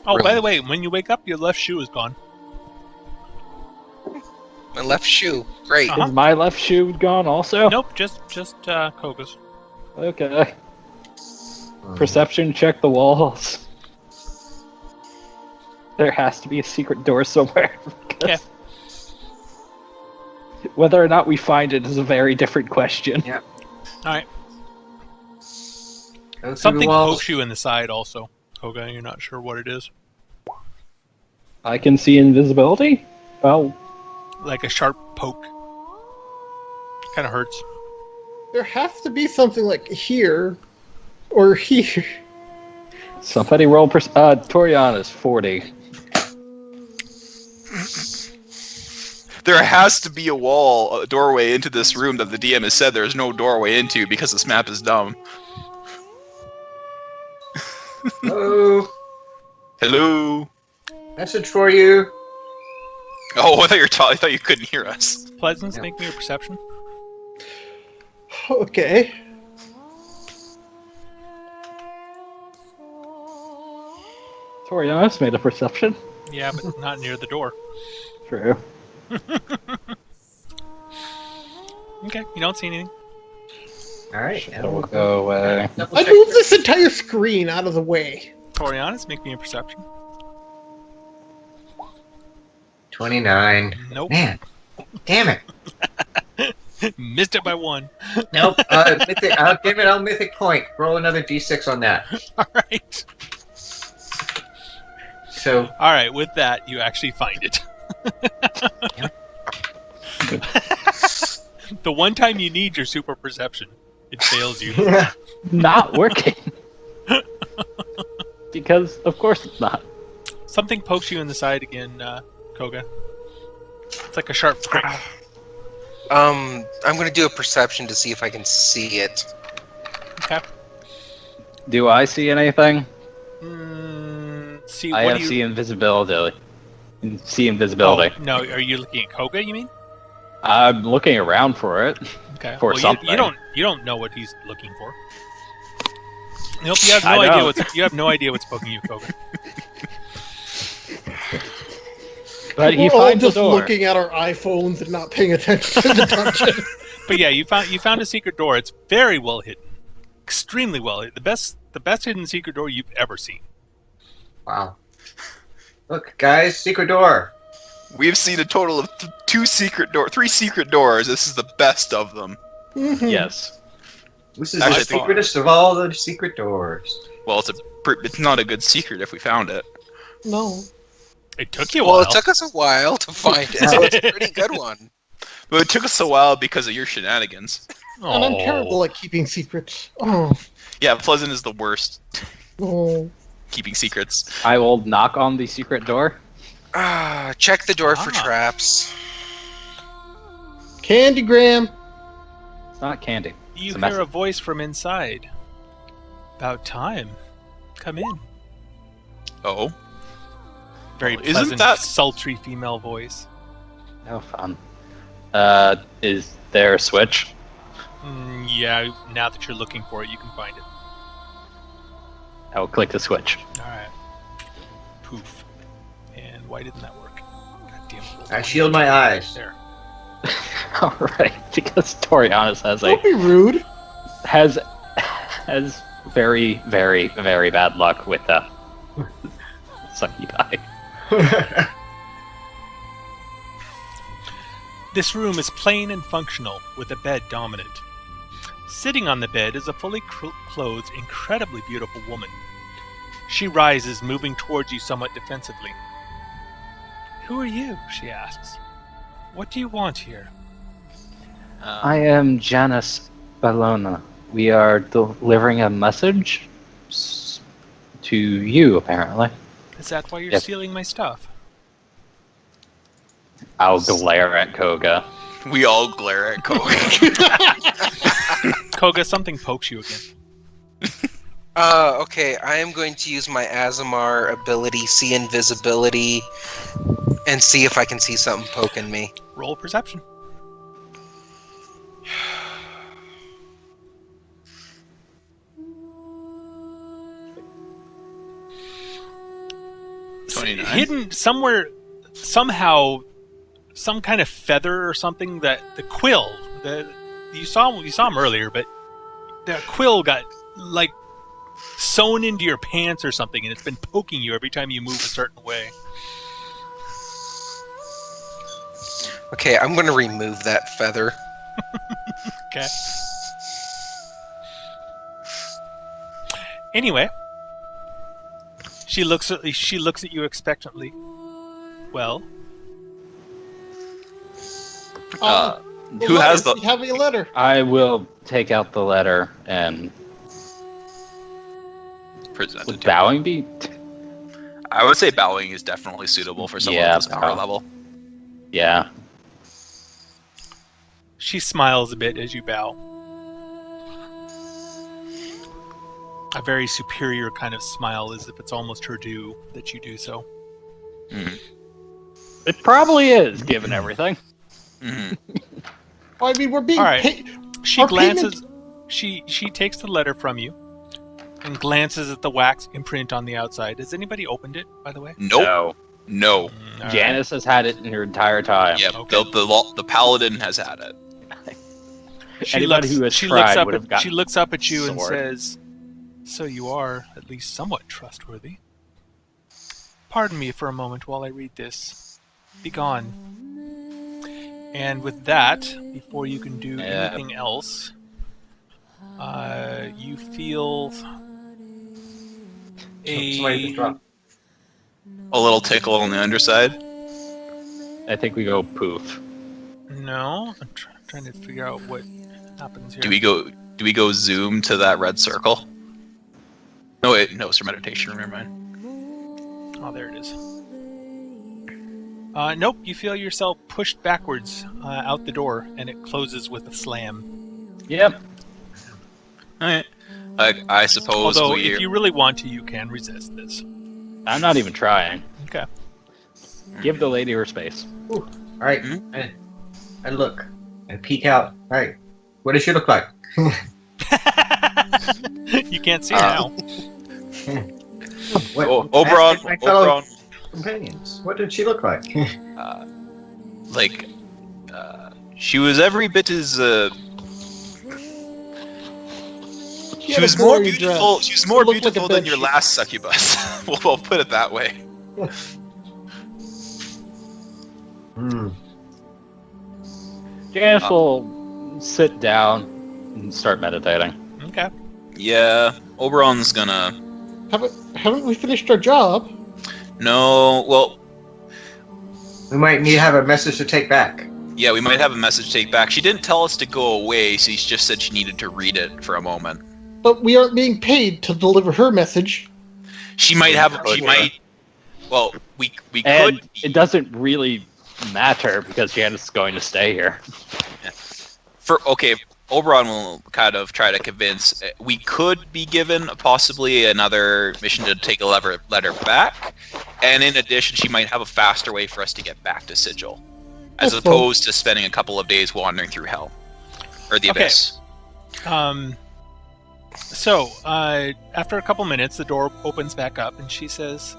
Oh, by room. the way, when you wake up, your left shoe is gone. My left shoe. Great. Uh-huh. Is my left shoe gone also? Nope, just Koga's. Okay. Perception check the walls. There has to be a secret door somewhere. Yeah. Whether or not we find it is a very different question. Yeah. Alright. Go through Something the walls. pokes you in the side also, Koga, you're not sure what it is. I can see invisibility? Oh, Like a sharp poke. Kinda hurts. There has to be something like here or here. somebody roll Toriana's 40. There has to be a doorway into this room that the DM has said there's no doorway into because this map is dumb. Hello. Hello. Message for you. Oh, I thought you couldn't hear us. Pleasance, Yeah. make me a perception. Okay. Torianis made a perception. Yeah, but not near the door. True. Okay, you don't see anything. All right. So we'll go away. Double I check. moved this entire screen out of the way. Torianis, make me a perception. 29. Nope. Man, damn it. Missed it by 1. Nope. Mythic, give it a mythic point. Roll another d6 on that. Alright. So, Alright, with that, you actually find it. The one time you need your super perception, it fails you. Not working. Because, of course it's not. Something pokes you in the side again, Koga. It's like a sharp prick. I'm gonna do a perception to see if I can see it. Okay. Do I see anything? See, I what have do you... see invisibility. See invisibility. Oh, no, are you looking at Koga, you mean? I'm looking around for it. Okay. For well, something. You don't know what he's looking for. Nope, you have no I idea know. you have no idea what's poking you, Koga. But he We're all finds the just door. looking at our iPhones and not paying attention to the dungeon. But yeah, you found a secret door. It's very well hidden. Extremely well hidden. The best hidden secret door you've ever seen. wow. Look, guys, secret door. We've seen a total of 3 secret doors. This is the best of them. Mhm. Yes. This is Actually, the I think- secretest of all the secret doors. Well, it's not a good secret if we found it. No. It took you a Well, while. it took us a while to find it, so it's a pretty good one. But it took us a while because of your shenanigans. And I'm Oh. terrible at keeping secrets. Oh. Yeah, Pleasant is the worst Oh. keeping secrets. I will knock on the secret door. Check the door for Ah. traps. Candygram. It's not candy. You It's a hear message. a voice from inside. About time. Come in. Oh, Very Isn't pleasant, that- sultry female voice. How fun. Is there a switch? Yeah, now that you're looking for it, you can find it. I will click the switch. Alright. Poof. And why didn't that work? God damn it. I shield my eyes. There. Alright, because Torianis Don't be rude. has very, very, very bad luck with Succubus. This room is plain and functional, with a bed dominant. Sitting on the bed is a fully clothed, incredibly beautiful woman. She rises, moving towards you somewhat defensively. Who are you? She asks. What do you want here? I am Janice Bellona. We are delivering a message to you, apparently. Is that why you're Yes. stealing my stuff? I'll glare at Koga. we all glare at Koga. Koga, something pokes you again. Okay, I am going to use my Azamar ability, see invisibility, and see if I can see something poking me. Roll perception. Hidden somewhere, somehow, some kind of feather or something that the quill. You saw him earlier, but the quill got like sewn into your pants or something, and it's been poking you every time you move a certain way. Okay, I'm going to remove that feather. Okay. Anyway, she looks at you expectantly. Well, Who has the? We have a letter. I will take out the letter and Presented would to bowing be? I would say bowing is definitely suitable for someone Yeah, with this power bow. level. Yeah. she smiles a bit as you bow. a very superior kind of smile, as if it's almost her due that you do so. It probably is, given everything. Well, I mean, we're being All right. paid. She Our glances. She takes the letter from you and glances at the wax imprint on the outside. Has anybody opened it, by the way? Nope. No. All right. Janice has had it in her entire time. Yep. Okay. The paladin has had it. Anybody who has tried would have She gotten looks up at you and sword. says, "So you are at least somewhat trustworthy. Pardon me for a moment while I read this. Be gone." And with that, before you can do anything else, you feel Somebody just dropped. A little tickle on the underside. I think we go poof. No, I'm trying to figure out what happens here. Do we go zoom to that red circle? No, wait, no, it's for meditation. Never mind. Oh, there it is. Nope, you feel yourself pushed backwards out the door, and it closes with a slam. Yep. All right. I suppose Although, we. if you really want to, you can resist this. I'm not even trying. Okay. Give the lady her space. All right. I look. I peek out. All right. What does she look like? You can't see now. What, Oberon. ask my fellow Oberon. companions. What did she look like? She was every bit as. She had a was more boring beautiful. dress. She was more It looked like a beautiful than bed your sheet. last succubus. We'll put it that way. Janice will sit down and start meditating. Okay. Yeah, Oberon's gonna. Haven't we finished our job? No, well, We might need to have a message to take back. yeah, we might have a message to take back. She didn't tell us to go away, so she just said she needed to read it for a moment. But we aren't being paid to deliver her message. She might have. She might. Well, we And could. it doesn't really matter because Janice is going to stay here. Okay, Oberon will kind of try to convince. We could be given possibly another mission to take a letter back, and in addition, she might have a faster way for us to get back to Sigil, as Okay. opposed to spending a couple of days wandering through Hell or the Okay. Abyss. So, after a couple minutes, the door opens back up, and she says,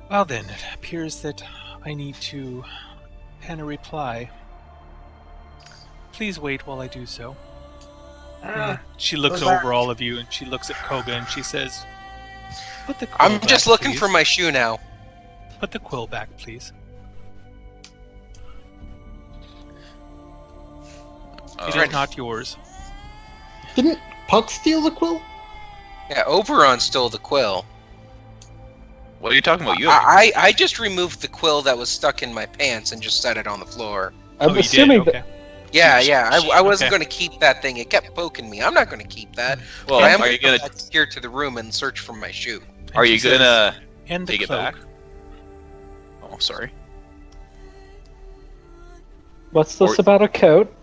"Well then, it appears that I need to pen a reply. Please wait while I do so." She looks Go back. over all of you, and she looks at Koga, and she says, "Put the quill I'm back, just looking please. for my shoe now. Put the quill back, please. It is not yours." Didn't Puck steal the quill? Yeah, Oberon stole the quill. What are you talking about? I just removed the quill that was stuck in my pants and just set it on the floor. I'm Oh, you did? assuming Okay. Yeah, I wasn't Okay. going to keep that thing. It kept poking me. I'm not going to keep that. Well, But I am are you gonna go back here to the room and search for my shoe. And are she you says, gonna "And the take it cloak." back? Oh, sorry. What's this Or- about a coat?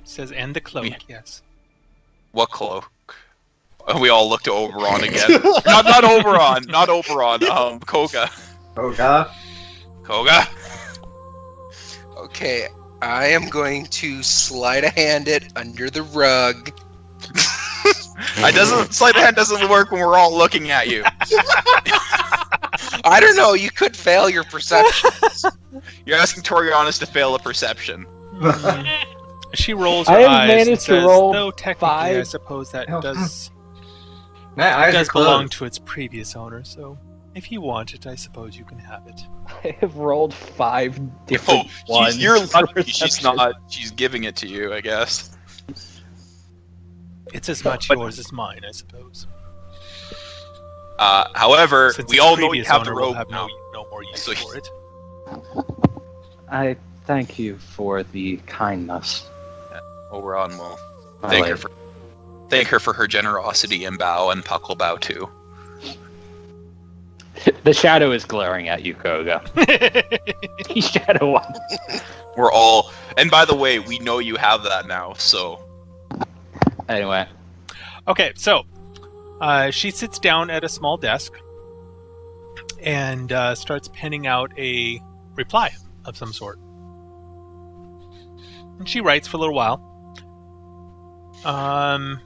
Says, "And the cloak." We- Yes. What cloak? We all look to Oberon again. not Oberon. Not Oberon. Koga. Oh god. Koga. Okay, I am going to sleight of hand it under the rug. Sleight of hand doesn't work when we're all looking at you. I don't know. You could fail your perception. You're asking Torianis to fail a perception. She rolls her I have eyes and managed to says, roll "Though technically, I 5. suppose that Oh. does My eyes are belong closed. to its previous owner. So, if you want it, I suppose you can have it." I have rolled 5 different ones. You're for lucky she's perception. not. She's giving it to you, I guess. It's as much But- yours as mine, I suppose. However, Since we its all know you previous have the owner will rope have now. no more use So- for it. I thank you for the kindness. Oberon will my thank lady. her for her generosity and bow, and Puck will bow too. The shadow is glaring at you, Koga. The shadow one. We're all, and by the way, we know you have that now. So Anyway, Okay, so She sits down at a small desk and starts penning out a reply of some sort. And she writes for a little while. And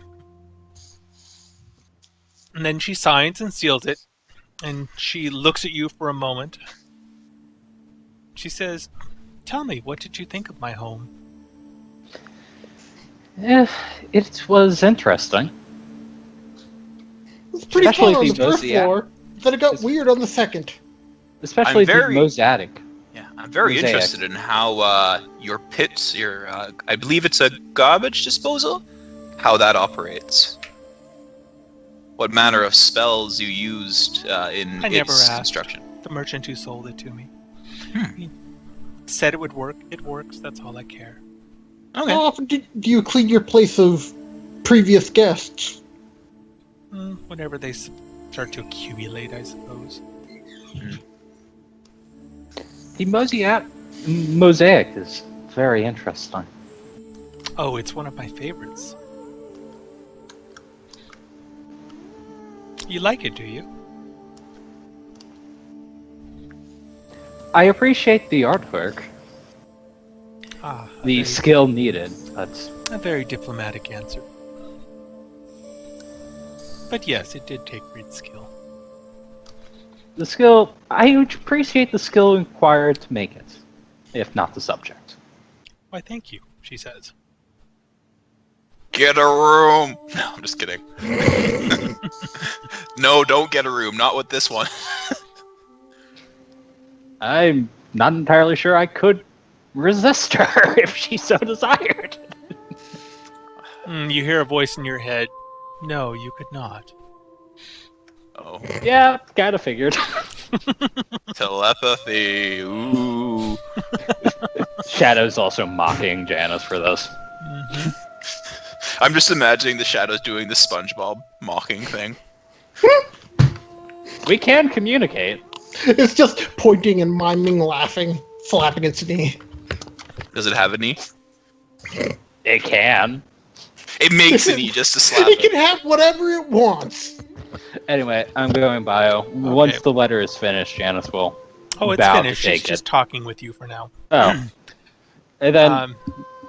then she signs and seals it. And she looks at you for a moment. She says, "Tell me, what did you think of my home?" It was interesting. It was pretty Especially fun on the if he knows first the floor, then it got weird on the second. Especially very- the mosaic. Yeah, I'm very Mosaic. interested in how your pits, I believe it's a garbage disposal, how that operates. What manner of spells you used in I never its asked. construction. The merchant who sold it to me. Hmm. He said it would work. It works. That's all I care. Okay. How often do you clean your place of previous guests? Whenever they start to accumulate, I suppose. The mosaic is very interesting. Oh, it's one of my favorites. You like it, do you? I appreciate the artwork, Ah, the skill needed. That's a very diplomatic answer. But yes, it did take great skill. the skill. I would appreciate the skill required to make it, if not the subject. Why, thank you, she says. Get a room! No, I'm just kidding. No, don't get a room. Not with this one. I'm not entirely sure I could resist her if she so desired. You hear a voice in your head. No, you could not. Oh. Yeah, kinda figured. Telepathy. Ooh. Shadow's also mocking Janice for this. Mm-hmm. I'm just imagining the shadows doing the SpongeBob mocking thing. We can communicate. It's just pointing and miming, laughing, slapping its knee. Does it have a knee? It can. It makes a knee just to slap It it. can have whatever it wants. Anyway, I'm going bio. Once the letter is finished, Janice will. Oh, it's bow to finished. She's take just it. talking with you for now. Oh. And then,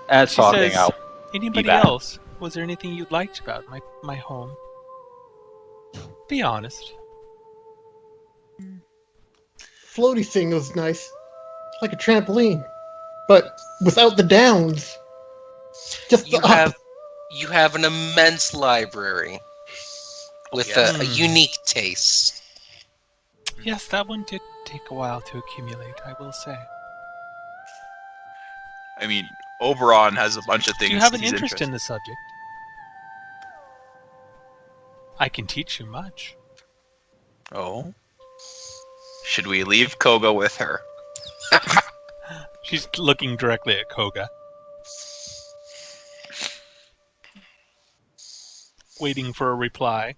as she talking, says, I'll. Anybody back. else? Was there anything you liked about my home? Be honest. Floaty thing was nice. Like a trampoline. But without the downs. Just the up. You have an immense library with a unique taste. Yes, that one did take a while to accumulate, I will say. I mean, Oberon has a bunch of things. Do you have an he's interest interested in the subject? I can teach you much. Oh. Should we leave Koga with her? She's looking directly at Koga. Waiting for a reply.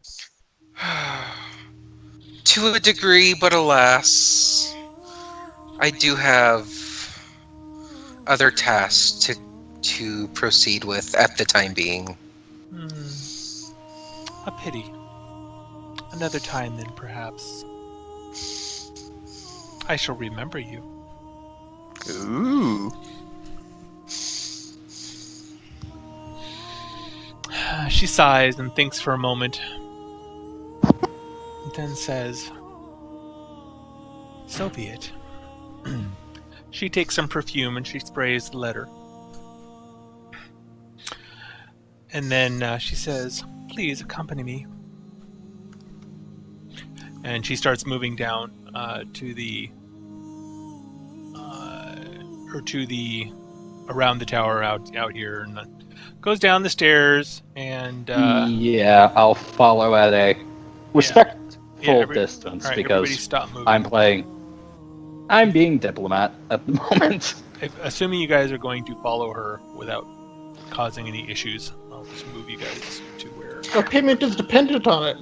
To a degree, but alas, I do have other tasks to proceed with at the time being. A pity. Another time then, perhaps. I shall remember you. Ooh. She sighs and thinks for a moment. And then says, "So be it." She takes some perfume and she sprays the letter. And then she says, "Please accompany me." And she starts moving down around the tower out here, and goes down the stairs. And yeah, I'll follow at a respectful distance all right, everybody because stop moving. I'm being diplomat at the moment. Assuming you guys are going to follow her without causing any issues, I'll just move you guys to where. Our payment is dependent on it.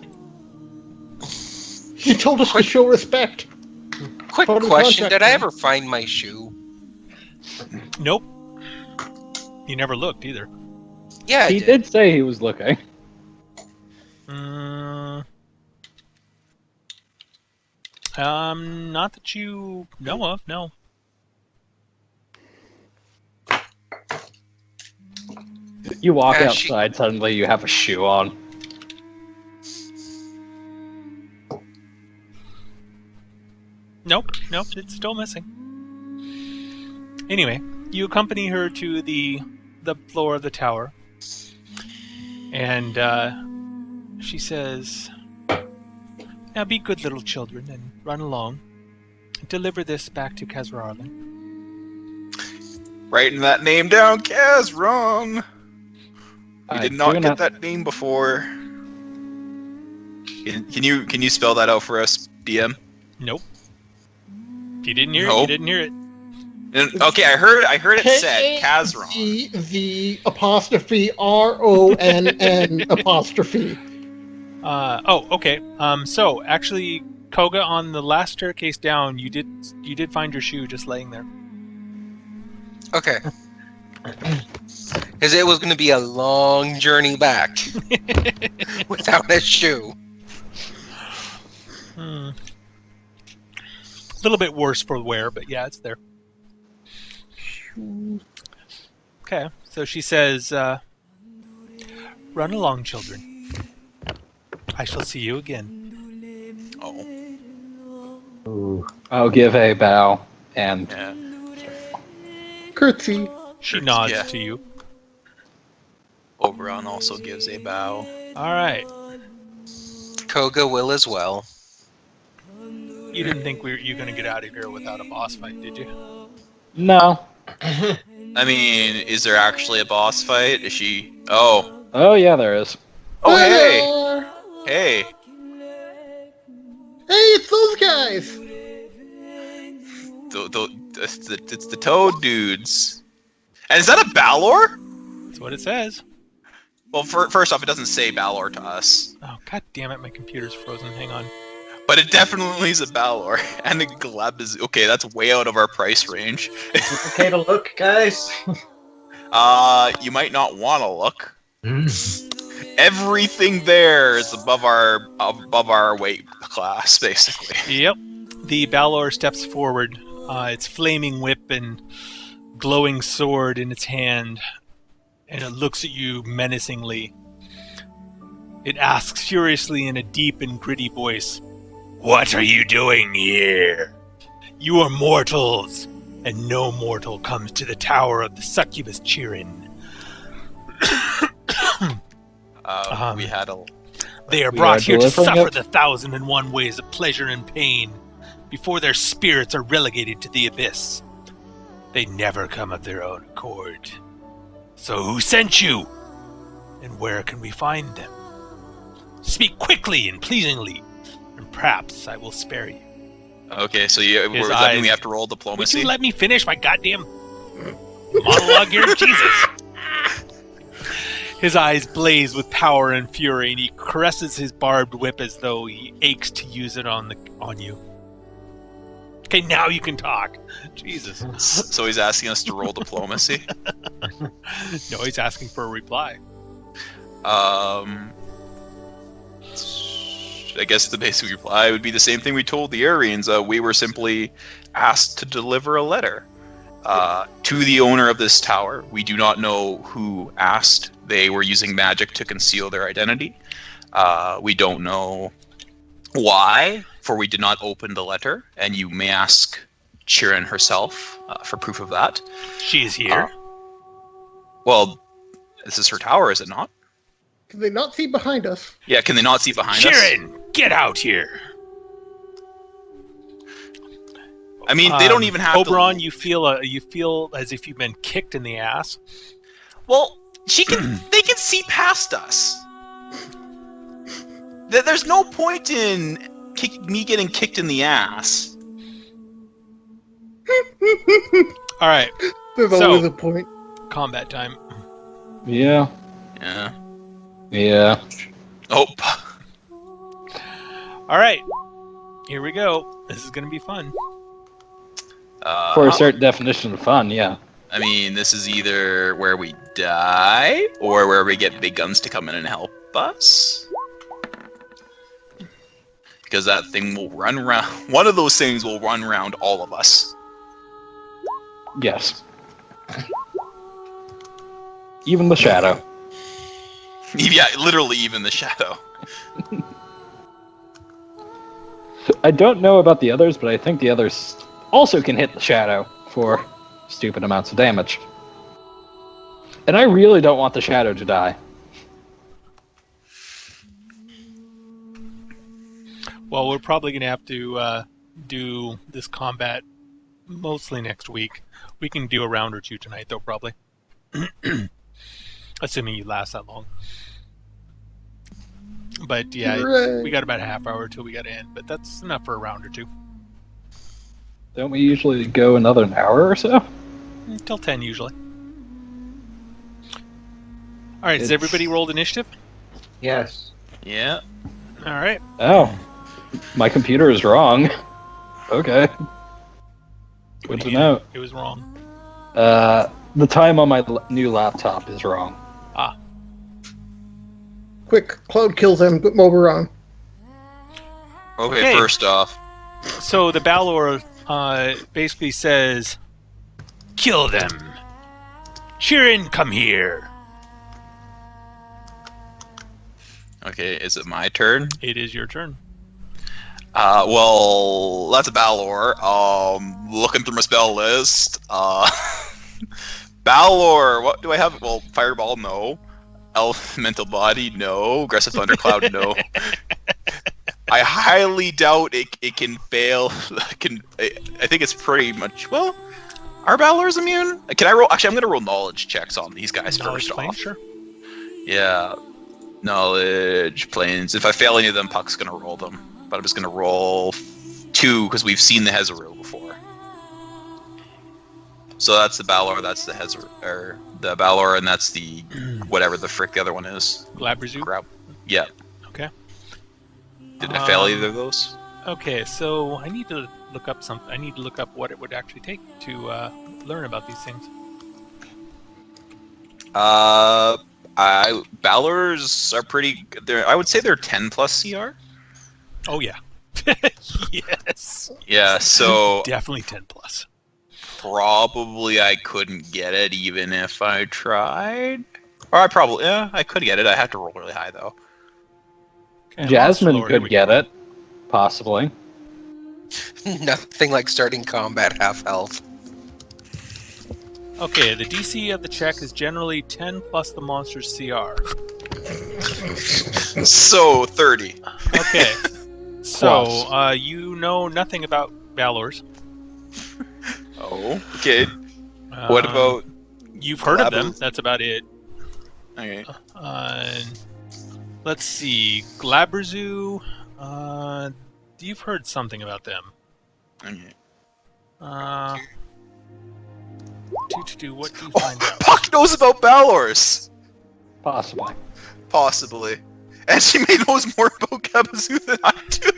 She told us to show respect. Quick Part of the question, contract, did I man. ever find my shoe? Nope. You never looked either. Yeah, I He did. did say he was looking. Not that you know of, no. You walk She- outside, suddenly you have a shoe on. Nope, it's still missing. Anyway, you accompany her to the floor of the tower, and she says, "Now be good little children and run along. Deliver this back to Kazrarlan." Writing that name down, Kaz, wrong. We I did not do get that name before. Can you spell that out for us, DM? Nope. If you didn't hear it, No. you didn't hear it. Okay, I heard it said Kazron. The apostrophe RONN apostrophe. Okay. So actually, Koga, on the last staircase down, you did find your shoe just laying there. Okay. Because it was going to be a long journey back without a shoe. A little bit worse for wear, but yeah, it's there. Okay, so she says, "Run along, children. I shall see you again." Oh, Ooh. I'll give a bow and yeah. Curtsy. She nods Yeah. to you. Oberon also gives a bow. All right. Koga will as well. You didn't think you were going to get out of here without a boss fight, did you? no. I mean, is there actually a boss fight? Is she? Oh, Oh yeah, there is. oh, hey, Hello. hey. Hey, it's those guys. It's the Toad dudes. And is that a Balor? That's what it says. Well, first off, it doesn't say Balor to us, Oh, god damn it, my computer's frozen. Hang on. but it definitely is a Balor. And the Gleb is okay. That's way out of our price range. Okay to look, guys. You might not want to look. Everything there is above our weight class, basically. Yep. The Balor steps forward, its flaming whip and glowing sword in its hand, and it looks at you menacingly. It asks furiously in a deep and gritty voice, "What are you doing here? You are mortals, and no mortal comes to the tower of the Succubus Chiryn. We had a. They are We brought are here to delivering suffer it. the 1,001 ways of pleasure and pain before their spirits are relegated to the abyss. They never come of their own accord. So who sent you? And where can we find them? Speak quickly and pleasingly, and perhaps I will spare you." Okay, so His that eyes- mean we have to roll Would diplomacy? you let me finish my goddamn monologue here? Jesus. His eyes blaze with power and fury, and he caresses his barbed whip as though he aches to use it on you. Okay, now you can talk. Jesus. So he's asking us to roll diplomacy. No, he's asking for a reply. I guess the basic reply would be the same thing we told the Aryans. We were simply asked to deliver a letter to the owner of this tower. We do not know who asked. They were using magic to conceal their identity. We don't know why, for we did not open the letter, and you may ask Chiryn herself for proof of that. She is here. Well, this is her tower, is it not? Can they not see behind us? Yeah, can they not see behind us? Chiryn, get out here. I mean, they don't even have Oberon, to... you feel as if you've been kicked in the ass. Well, they can see past us. There's no point in me getting kicked in the ass. All right, There's So- always a point. combat time. Yeah. Yeah. Yeah. Oh. All right, here we go. This is gonna be fun. For a certain definition of fun, yeah. I mean, this is either where we die or where we get big guns to come in and help us. because that thing will run around. One of those things will run around all of us. Yes. Even the shadow. Yeah, literally even the shadow. I don't know about the others, but I think the others also can hit the shadow for stupid amounts of damage. And I really don't want the shadow to die. Well, we're probably going to have to do this combat mostly next week. We can do a round or two tonight, though, probably. Assuming you last that long. But yeah, Hooray. we got about a half hour till we got to end, but that's enough for a round or two. Don't we usually go another hour or so? Until 10, usually. Alright, has everybody rolled initiative? Yes. Yeah. Alright. Oh. My computer is wrong. Okay. Good to know. It was wrong. The time on my new laptop is wrong. Ah. Quick, Cloud kills them, put Mober on. Okay, first off. So the Balor basically says, "Kill them. Chiryn, come here." Okay, is it my turn? It is your turn. Well, that's a Balor. Looking through my spell list. Balor, what do I have? Well, Fireball, no. Elemental Body, no. Aggressive Thundercloud, no. I highly doubt it can fail. I think it's pretty much, well, are Balors immune? Can I roll? Actually, I'm going to roll knowledge checks on these guys first off. Sure. Yeah. Knowledge, planes. If I fail any of them, Puck's going to roll them. But I'm just going to roll 2 because we've seen the Hezaril before. So that's the Balor, that's the or the Balor, and that's the whatever the frick the other one is. Glabrazu? Yeah. Okay. Did I fail either of those? Okay, so I need to look up something. I need to look up what it would actually take to learn about these things. Balors are pretty. I would say they're 10 plus CR. Oh yeah. Yes. Yeah. So definitely 10 plus. Probably I couldn't get it even if I tried. Or I could get it. I have to roll really high though. Okay, Jasmine could get it, possibly. Nothing like starting combat half health. Okay, the DC of the check is generally 10 plus the monster's CR. So 30. Okay. So, you know nothing about Balors. Oh, okay. What about... You've heard of them. That's about it. Okay. Let's see. Glabrazu. You've heard something about them. Okay. What do you find out? Puck knows about Balors! Possibly. And she may knows more about Glabrazu than I do!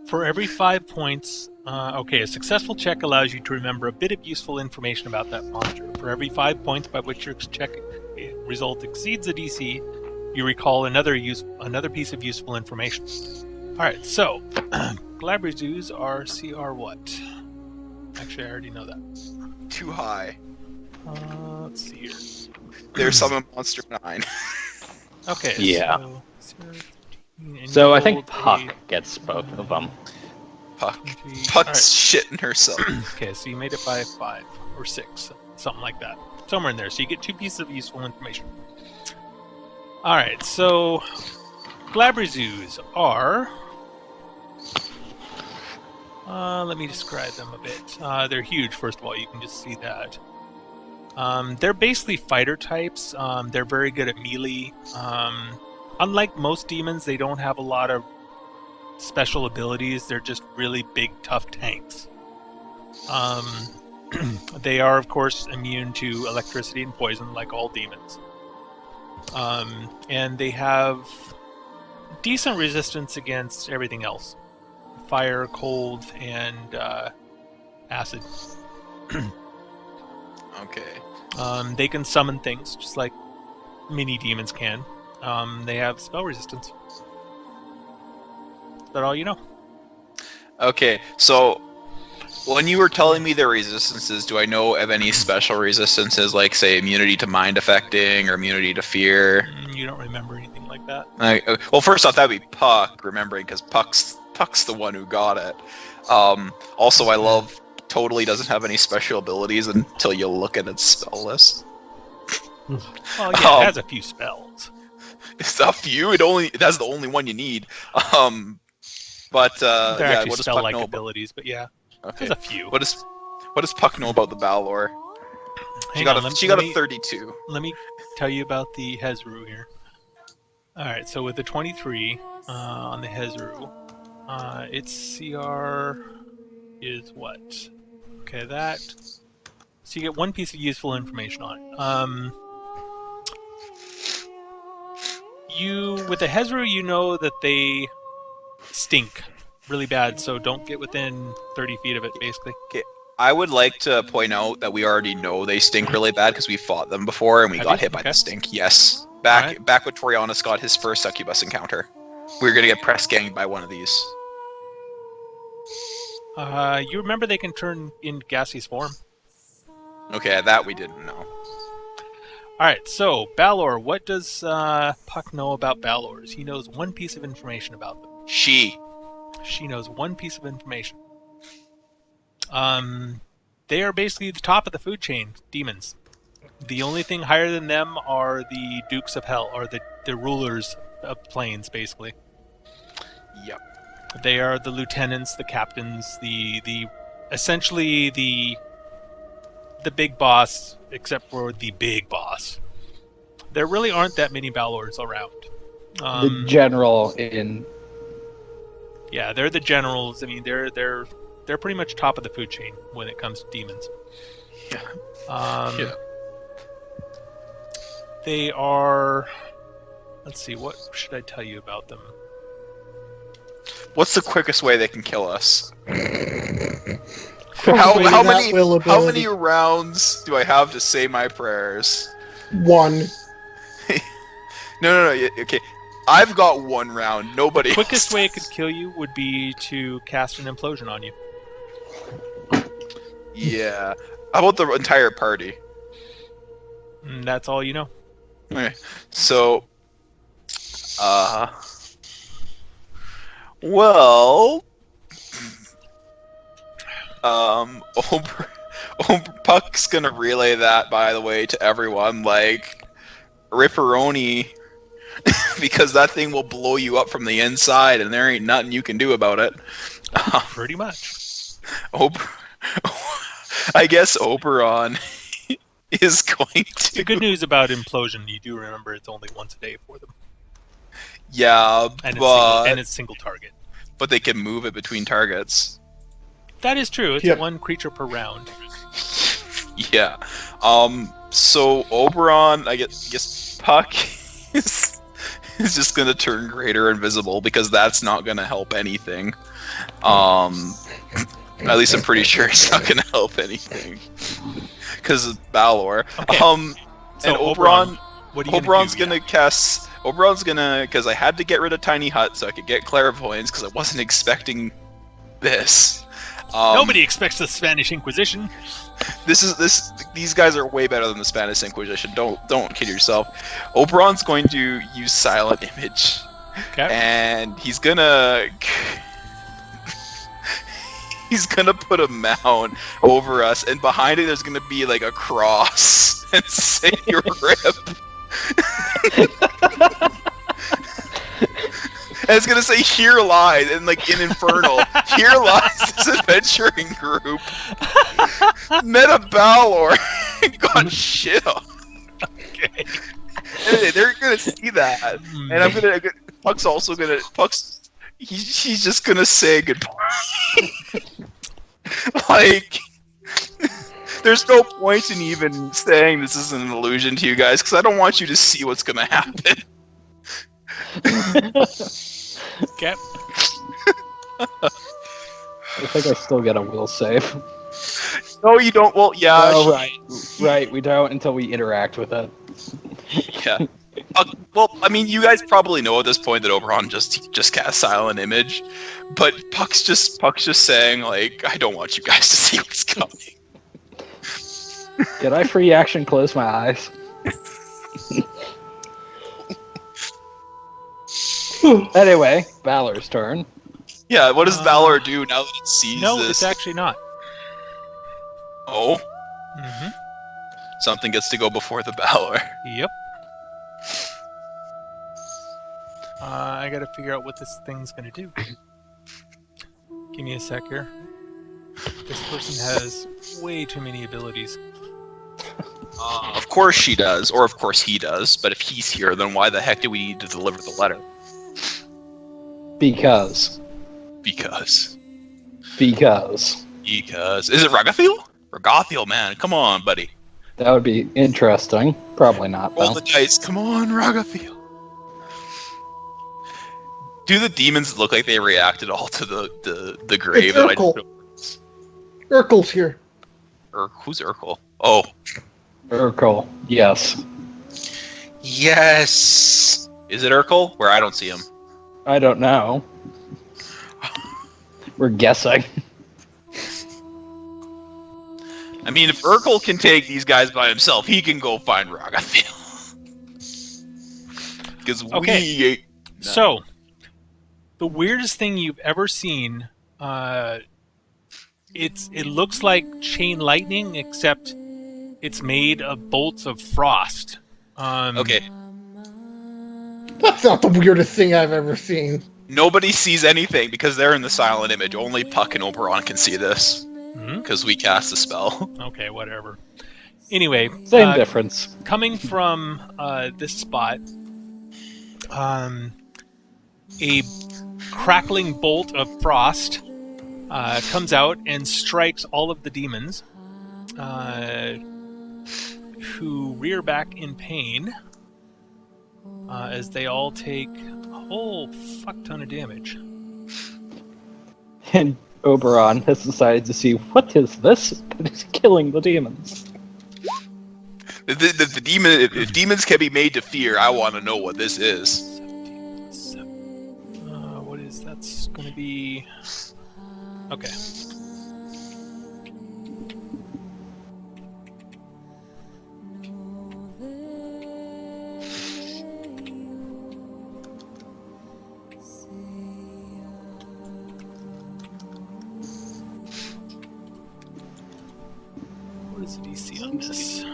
For every 5 points... a successful check allows you to remember a bit of useful information about that monster. For every 5 points by which your check result exceeds the DC, you recall another piece of useful information. Alright, so... Glabrazus are CR what? Actually, I already know that. Too high. Let's see here. They're Summon Monster 9. Okay, Yeah. So 13, So I you think rolled Puck gets both of them. Puck's Alright. shitting herself. Okay, so you made it by 5 or 6, something like that. Somewhere in there. So you get 2 pieces of useful information. Alright, so Glabrazus are... let me describe them a bit. They're huge, first of all, you can just see that. They're basically fighter types. They're very good at melee. Unlike most demons, they don't have a lot of special abilities. They're just really big, tough tanks. They are, of course, immune to electricity and poison, like all demons. And they have decent resistance against everything else. Fire, cold, and acid. Okay. They can summon things, just like mini demons can. They have spell resistance. Is that all you know? Okay, so when you were telling me their resistances, do I know of any special resistances, like say immunity to mind affecting or immunity to fear? You don't remember anything like that? Well, first off, that'd be Puck, remembering because Puck's the one who got it. Also, I love totally doesn't have any special abilities until you look at its spell list. Well, yeah, it has a few spells. It's a few. That's the only one you need. But They're yeah, actually what does Puck spell-like know abilities, but yeah, Okay. there's a few. What does Puck know about the Balor? She Hang got on, she got a 32. Let me tell you about the Hezru here. Alright, so with the 23 on the Hezru, its CR is what? Okay, that. So you get one piece of useful information on it. With the Hezru, you know that they stink really bad, so don't get within 30 feet of it, basically. Okay, I would like to point out that we already know they stink really bad because we fought them before and we got hit by the stink. Yes, back when Torianus got his first Succubus encounter, we were gonna get press ganged by one of these. You remember they can turn in gaseous form. Okay, that we didn't know. Alright, so, Balor. What does Puck know about Balors? He knows one piece of information about them. She knows one piece of information. They are basically the top of the food chain, demons. The only thing higher than them are the Dukes of Hell, or the rulers of planes, basically. Yep. They are the lieutenants, the captains, essentially the big boss, except for the big boss. There really aren't that many Balors around. The general in... Yeah, they're the generals. I mean, they're pretty much top of the food chain when it comes to demons. Yeah. Yeah. They are... Let's see, what should I tell you about them? What's the quickest way they can kill us? Quickest way to How that will ability. many rounds do I have to say my prayers? 1. No. Okay, I've got 1 round. Nobody. The quickest else way it could kill you would be to cast an implosion on you. Yeah. How about the entire party? And that's all you know. Okay. So, well, Puck's gonna relay that, by the way, to everyone, like, Ripperoni, because that thing will blow you up from the inside, and there ain't nothing you can do about it. Pretty much. I guess Oberon is going to... The good news about implosion, you do remember it's only once a day for them. Yeah, And but... it's single target. But they can move it between targets. That is true. It's Yep. one creature per round. Yeah. So Oberon, I guess Puck is just gonna turn greater invisible because that's not gonna help anything. At least I'm pretty sure it's not gonna help anything because of Balor. Okay. So So Oberon, what are you Oberon's gonna do? gonna cast. Oberon's gonna, because I had to get rid of Tiny Hut so I could get Clairvoyance because I wasn't expecting this. Nobody expects the Spanish Inquisition. These guys are way better than the Spanish Inquisition. Don't kid yourself. Oberon's going to use Silent Image, Okay. and he's gonna put a mound over us, and behind it there's gonna be like a cross and say "RIP." And it's gonna say "Here lies," and like in Infernal, "Here lies this adventuring group." Met a Balor and got shit on. Okay. And they're gonna see that, and I'm gonna. Puck's also gonna. He's just gonna say goodbye. Like, there's no point in even saying this is an illusion to you guys because I don't want you to see what's gonna happen. Okay. I think I still get a will save. No, you don't. Well, yeah. Oh, right. We don't until we interact with it. Yeah. Well, I mean, you guys probably know at this point that Oberon just cast Silent Image, but Puck's just saying like, I don't want you guys to see what's coming. Did I free action close my eyes? Anyway, Valor's turn. Yeah, what does Valor do now that it sees No, this? it's actually not. Oh, Mm-hmm. something gets to go before the Valor. Yep. I gotta figure out what this thing's gonna do. Give me a sec here. This person has way too many abilities. Of course she does, or of course he does, but if he's here, then why the heck do we need to deliver the letter? Because. Because. Because. Is it Ragathiel? Ragathiel, man. Come on, buddy. That would be interesting. Probably not, Roll though. the dice. Come on, Ragathiel. Do the demons look like they reacted all to the grave? It's Urkel. Urkel's here. Who's Urkel? Oh. Urkel, yes. Yes. Is it Urkel? Where I don't see him. I don't know. We're guessing. I mean, if Urkel can take these guys by himself, he can go find Ragathiel. Because Okay. So, the weirdest thing you've ever seen, it looks like chain lightning, except it's made of bolts of frost. Okay. That's not the weirdest thing I've ever seen. Nobody sees anything because they're in the silent image. Only Puck and Oberon can see this. Because we cast a spell. Okay, whatever. Anyway, Same difference. coming from this spot, a crackling bolt of frost comes out and strikes all of the demons, who rear back in pain as they all take a whole fuck ton of damage. And Oberon has decided to see what is this that is killing the demons. The demon. If demons can be made to fear, I want to know what this is. 17. What is that's going to be? Okay. What is the DC on this?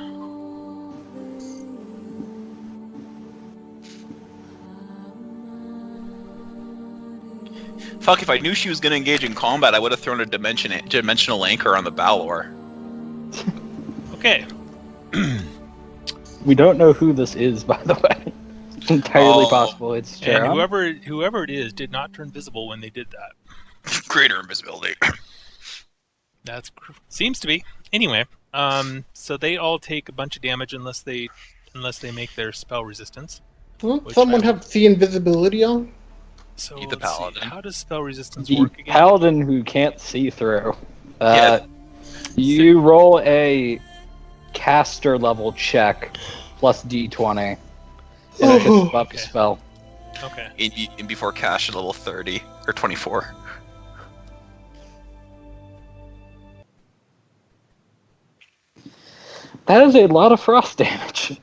Fuck, if I knew she was going to engage in combat, I would have thrown a dimensional anchor on the Balor. Okay. We don't know who this is, by the way. It's entirely possible it's And Chiryn. whoever it is did not turn visible when they did that. Greater invisibility. Seems to be. Anyway, so they all take a bunch of damage unless they make their spell resistance. Doesn't someone have the invisibility on? So Be the let's see, paladin. how does spell resistance The work again? paladin who can't see through. Yeah. You roll a caster level check plus d20. And it hits above Okay. the spell. Okay. In before cash at level 30 or 24. That is a lot of frost damage.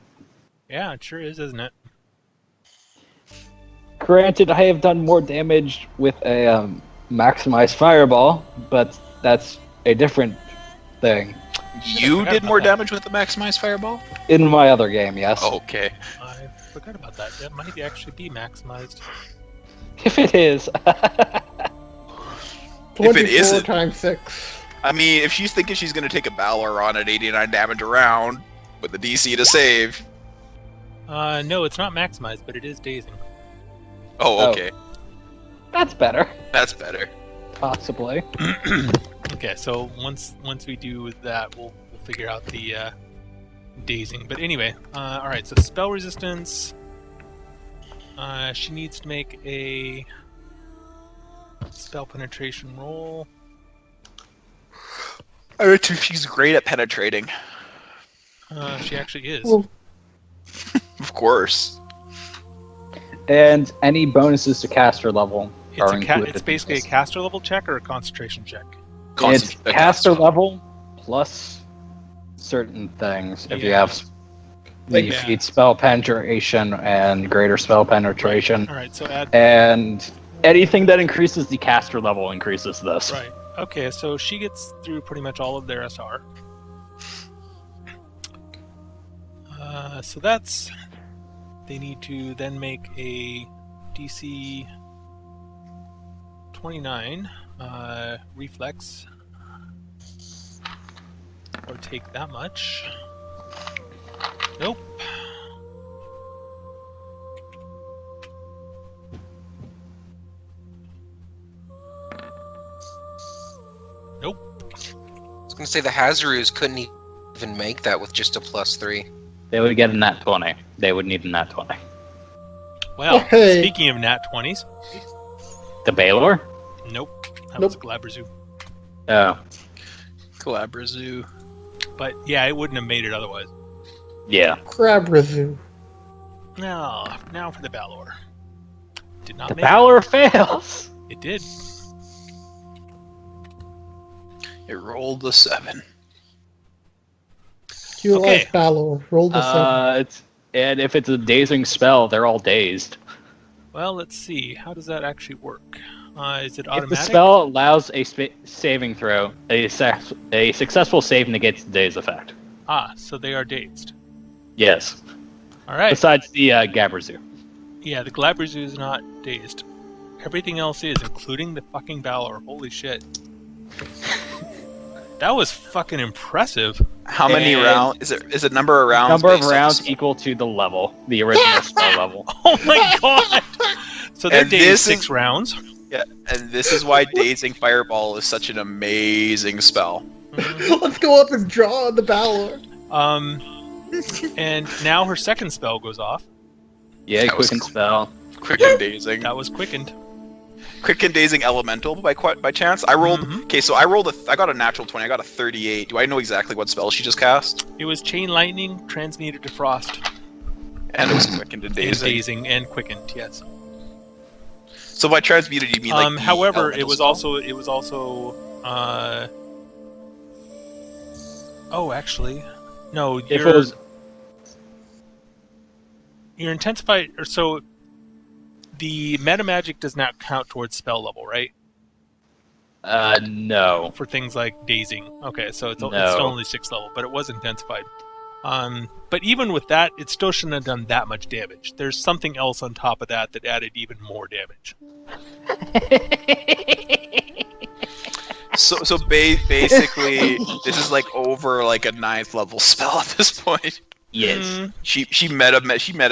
Yeah, it sure is, isn't it? Granted, I have done more damage with a maximized fireball, but that's a different thing. You forgot did about more that. damage with the maximized fireball? In my other game, yes. Okay. I forgot about that. That might actually be maximized. If it is. 24 isn't- times 6. I mean, if she's thinking she's going to take a Balor on at 89 damage a round with the DC to save. No, it's not maximized, but it is dazing. Oh, okay. That's better. That's better. Possibly. Okay, so once we do that, we'll figure out the dazing. But anyway, all right. So spell resistance. She needs to make a spell penetration roll. I bet you she's great at penetrating. She actually is. Well, Of course. And any bonuses to caster level are included. It's basically a caster level check or a concentration check. It's caster level plus certain things. If you have the feat spell penetration and greater spell penetration. All right, so add. And anything that increases the caster level increases this. Right. Okay, so she gets through pretty much all of their SR. So that's. They need to then make a DC 29 reflex, or take that much. Nope. Nope. I was gonna say the Hazarus couldn't even make that with just a +3. They would get a nat 20. They would need a nat 20. Well, Hey. speaking of nat 20s, The Baylor? nope. That was a Glabrazoo. Oh. Glabrazoo. But yeah, it wouldn't have made it otherwise. Yeah. Crabrazoo. Now for the Balor. Did not The make Baylor fails! it. It did. It rolled a 7. Utilize Okay. Balor. Roll the 7. And if it's a dazing spell, they're all dazed. Well, let's see. How does that actually work? Is it If automatic? the spell allows a saving throw, a successful save negates the daze effect. So they are dazed. Yes. All right. Besides the Gabrazoo. Yeah, the Glabrazoo is not dazed. Everything else is, including the fucking Balor. Holy shit. That was fucking impressive. How many And- rounds? Is it number of rounds? Number of based on rounds the- equal to the level, the original spell level. Oh my god! So they're And dazed this 6 is- rounds. Yeah, and this is why Dazing Fireball is such an amazing spell. Let's go up and draw on the Balor. And now her second spell goes off. Yeah, That was quicken cool. spell. Quick and Dazing. That was quickened. Quick and Dazing Elemental by chance. I rolled. Mhm. Okay, so I got a natural 20. I got a 38. Do I know exactly what spell she just cast? It was Chain Lightning, transmuted to Frost, And it was Quick and and Dazing. dazing, and quickened. Yes. So by transmuted, you mean like? the However, it elemental was spell? also. Oh, actually, no. If it was Your intensified, or so. The meta magic does not count towards spell level, right? no. For things like dazing. Okay, so it's No. still only 6th level, but it was intensified. But even with that, it still shouldn't have done that much damage. There's something else on top of that that added even more damage. So basically, this is like over like a 9th level spell at this point. Yes. Mm, She meta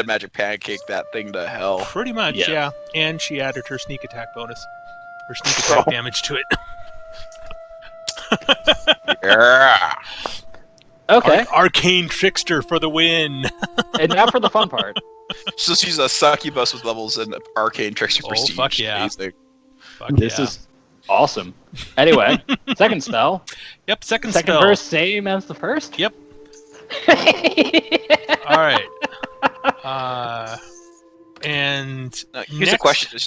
magic pancake that thing to hell. pretty much, Yeah. yeah. And she added her sneak attack bonus. Her sneak attack damage to it. Yeah. Okay. Arcane Trickster for the win! And now for the fun part. So she's a succubus with levels in Arcane Trickster Oh, Prestige. fuck yeah. Amazing. Fuck This yeah. is awesome. Anyway, second spell. Yep, second Second spell. verse, same as the first? Yep. Alright. And Now, here's a next- question: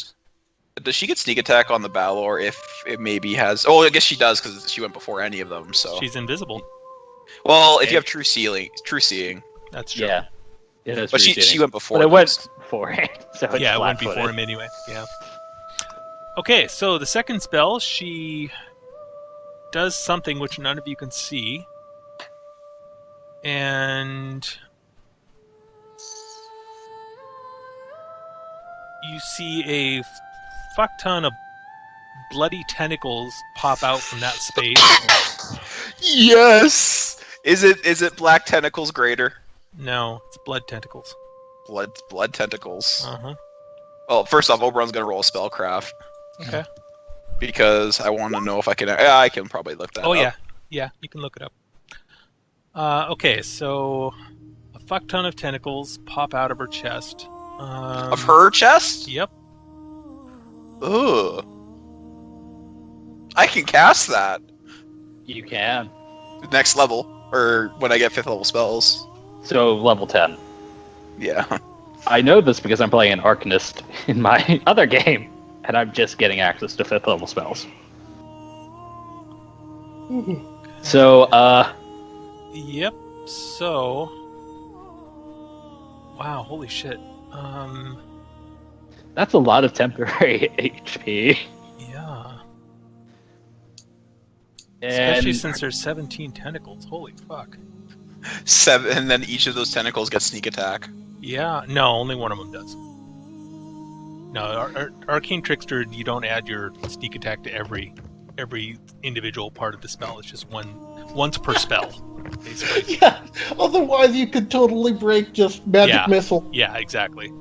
Does she get sneak attack on the Balor if it maybe has? Oh, I guess she does because she went before any of them. So, she's invisible. well, if you have true seeing, That's true. Yeah. It is but she receding. went before. But it them, went so- before it. So it's Yeah, it went flat-footed. before him anyway. Yeah. Okay, so the second spell, she does something which none of you can see. And you see a fuck ton of bloody tentacles pop out from that space. Yes. Is it black tentacles greater? No, it's blood tentacles. Blood tentacles. Uh-huh. Well, first off, Oberon's gonna roll a spellcraft Okay. because I want to know if I can. Yeah, I can probably look that Oh, up. yeah. Yeah, you can look it up. Okay, so a fuck ton of tentacles pop out of her chest. Of her chest? Yep. Ugh. I can cast that You can. next level, or when I get 5th level spells. So level 10. Yeah. I know this because I'm playing an Arcanist in my other game, and I'm just getting access to 5th level spells. So, Yep. So. Wow. Holy shit. that's a lot of temporary HP. Yeah. And Especially since there's 17 tentacles. Holy fuck. 7, and then each of those tentacles gets sneak attack. Yeah. No, only one of them does. No, Arcane Trickster, you don't add your sneak attack to every individual part of the spell. It's just once per spell, basically. Yeah. Otherwise, you could totally break just magic missile. Yeah, exactly.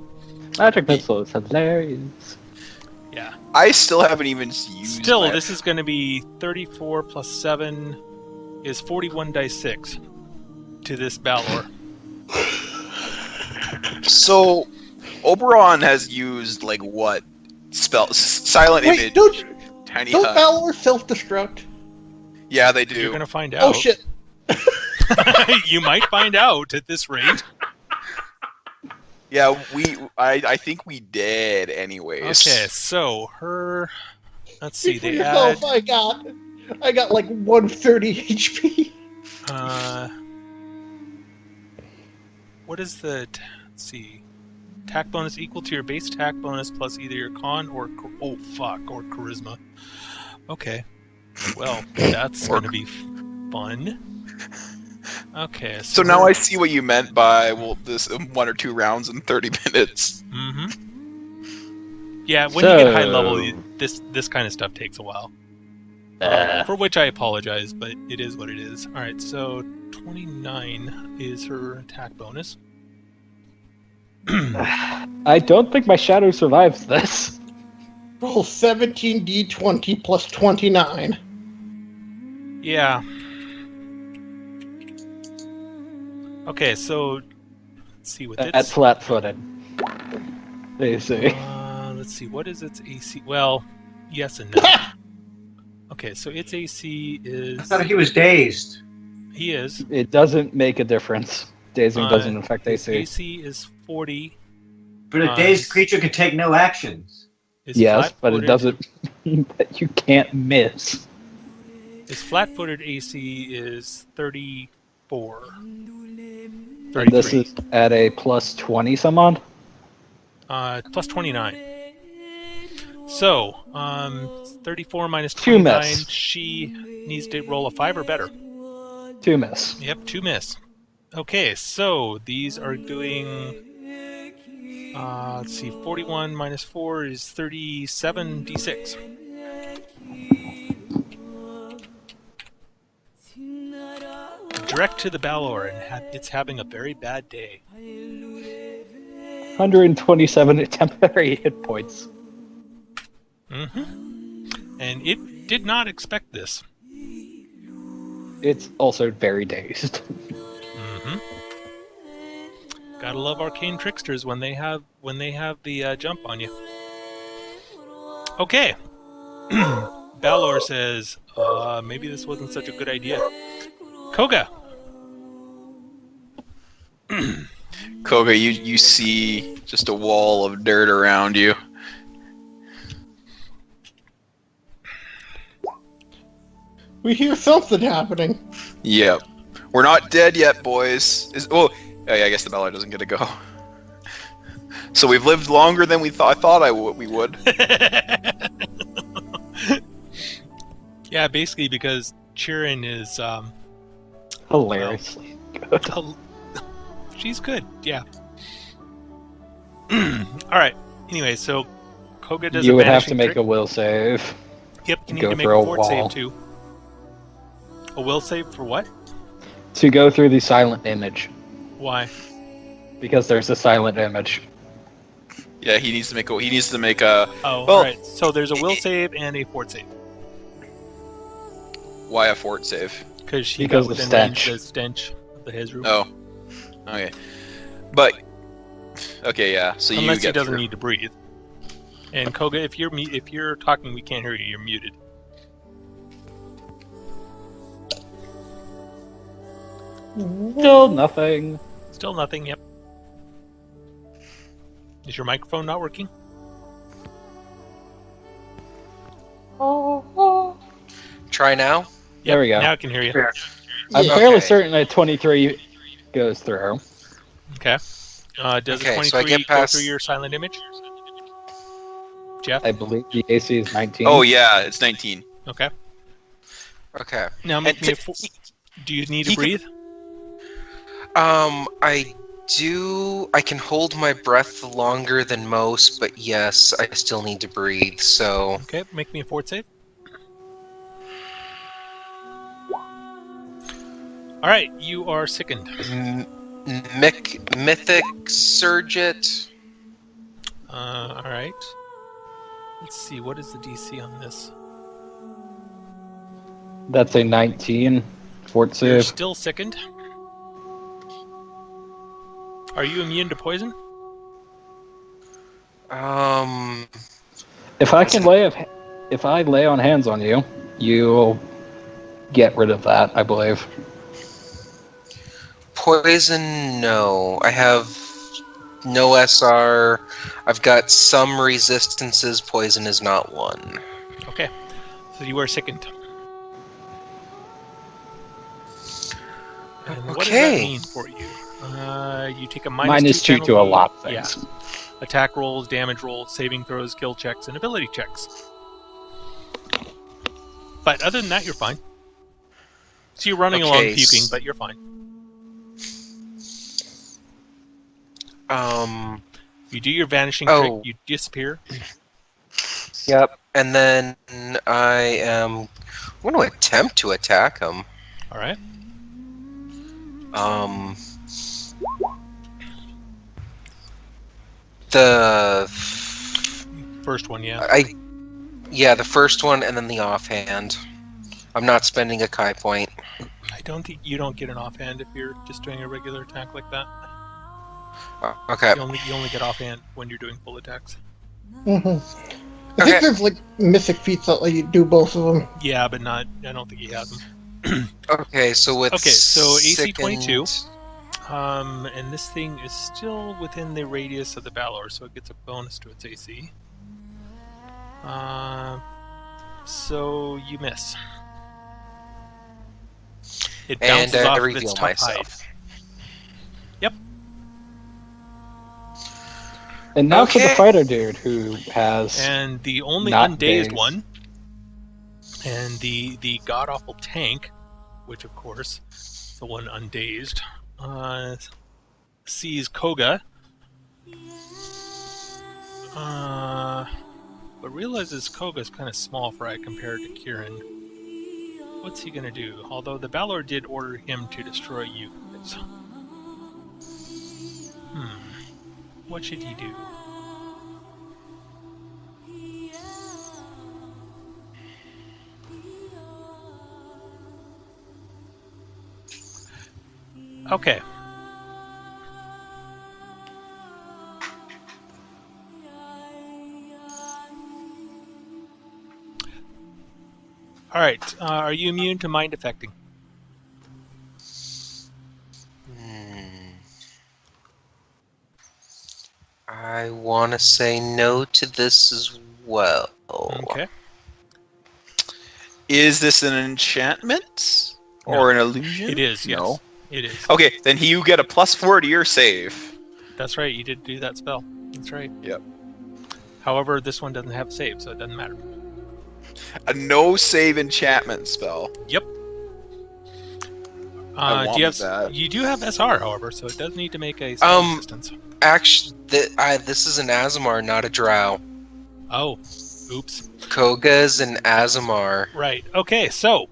Magic Missile is hilarious. Yeah. I still haven't even used. Still, my- this is going to be 34 plus 7 is 41 dice 6 to this Balor. So, Oberon has used like what spell? Silent Wait, image. don't Tiny don't hut. Valor self-destruct? Yeah, they do. You're going to find out. Oh shit! You might find out at this rate. Yeah, I think we did anyways. Okay, so her. Let's see. See for They yourself, add. I got like 130 HP. What is the? Let's see. Attack bonus equal to your base attack bonus plus either your con or or charisma. Okay. Well, that's Or- gonna be fun. Okay. So now I see what you meant by this 1 or 2 rounds in 30 minutes. Mm-hmm. Yeah, when you get high level, this kind of stuff takes a while. For which I apologize, but it is what it is. All right, so 29 is her attack bonus. I don't think my shadow survives this. Roll 17d20 plus 29. Yeah. Okay, so let's see what At it's. flat-footed. They say. Let's see, what is its AC? Well, yes and no. Okay, so its AC is. I thought he was dazed. He is. It doesn't make a difference. Dazing doesn't affect His AC. AC is 40. But a dazed creature can take no actions. Is Yes, but it flat-footed- doesn't mean that you can't miss. His flat-footed AC is 34. And 33. this is at a plus 20 some odd? Plus 29. So, 34 minus Two 29. miss. She needs to roll a 5 or better. 2 miss. Yep, 2 miss. Okay, so these are doing. Let's see, 41 minus 4 is 37d6. Direct to the Balor, and it's having a very bad day. 127 temporary hit points. Mm-hmm. And it did not expect this. It's also very dazed. Mm-hmm. Gotta love arcane tricksters when they have the jump on you. Okay. Balor says, maybe this wasn't such a good idea. Koga. Koga, you see just a wall of dirt around you. We hear something happening. Yep. We're not dead yet, boys. Oh, yeah, I guess the Balor doesn't get to go. So we've lived longer than we thought we would. Yeah, basically because Chiryn is Hilariously good. she's good, yeah. Alright. Anyway, so Koga does You a would have to vanishing make trick. a will save. Yep, you need go to make through a a fort save wall. too. A will save for what? To go through the silent image. Why? Because there's a silent image. Yeah, he needs to make a. Oh, Well, alright. So there's a will save and a fort save. Why a fort save? Because she Because got of within range stench. of the stench of the Hezru. Oh. Okay. But. Okay, yeah. So Unless you he get doesn't through. need to breathe. And Koga, if you're talking, we can't hear you. You're muted. Still nothing. Still nothing. Yep. Is your microphone not working? Try now. There we go. Now I can hear you. Fair. I'm Yeah. fairly Okay. certain that 23 goes through. Okay. Does Okay, a so I 23 get past- go through your silent image? Jeff? I believe the AC is 19. Oh yeah, it's 19. Okay. Okay. Now make And me a... Do you need to he can- breathe? I do. I can hold my breath longer than most, but yes, I still need to breathe. So Okay, make me a fort save. Alright, you are sickened. mythic surge it. Alright. Let's see, what is the DC on this? That's a 19 fort You're save. still sickened. Are you immune to poison? If I lay on hands on you, you'll get rid of that, I believe. Poison, no. I have no SR. I've got some resistances. Poison is not one. Okay. So you are sickened. And what does that Okay. mean for you? You take a Minus 2 to a penalty. lot of things. Yeah. Attack rolls, damage rolls, saving throws, skill checks, and ability checks. But other than that, you're fine. So you're running along Okay, puking, but you're fine. You do your vanishing trick, you disappear. Yep. And then I am going to attempt to attack him. Alright. The First one, yeah. the first one, and then the offhand. I'm not spending a Kai point. I don't think you don't get an offhand if you're just doing a regular attack like that. Okay. You only get offhand when you're doing full attacks. Mm-hmm. I Okay. think there's like mythic feats that let you do both of them. Yeah, but not. I don't think he has them. Okay, so with Okay, so AC sickened- 22. And this thing is still within the radius of the Valor, so it gets a bonus to its AC. So you miss. It And bounces off I of its reveal tough myself. hide. Yep. And now for the Okay. fighter dude who has... And the only Not undazed dazed. one, and the god awful tank, which of course is the one undazed, sees Koga, but realizes Koga's kind of small fry compared to Chiryn. What's he gonna do? Although the Balor did order him to destroy you guys. What should he do? Okay. Alright, are you immune to mind affecting? I want to say no to this as well. Okay. Is this an enchantment or an illusion? It is, yes. No. It is. Okay, then you get a +4 to your save. That's right, you did do that spell. That's right. Yep. However, this one doesn't have save, so it doesn't matter. A no save enchantment spell. Yep. I Do you have? wanted that. You do have SR, however, so it does need to make a spell resistance. Actually, this is an Azamar, not a Drow. Oh, oops. Koga's an Azamar. Right. Okay. So,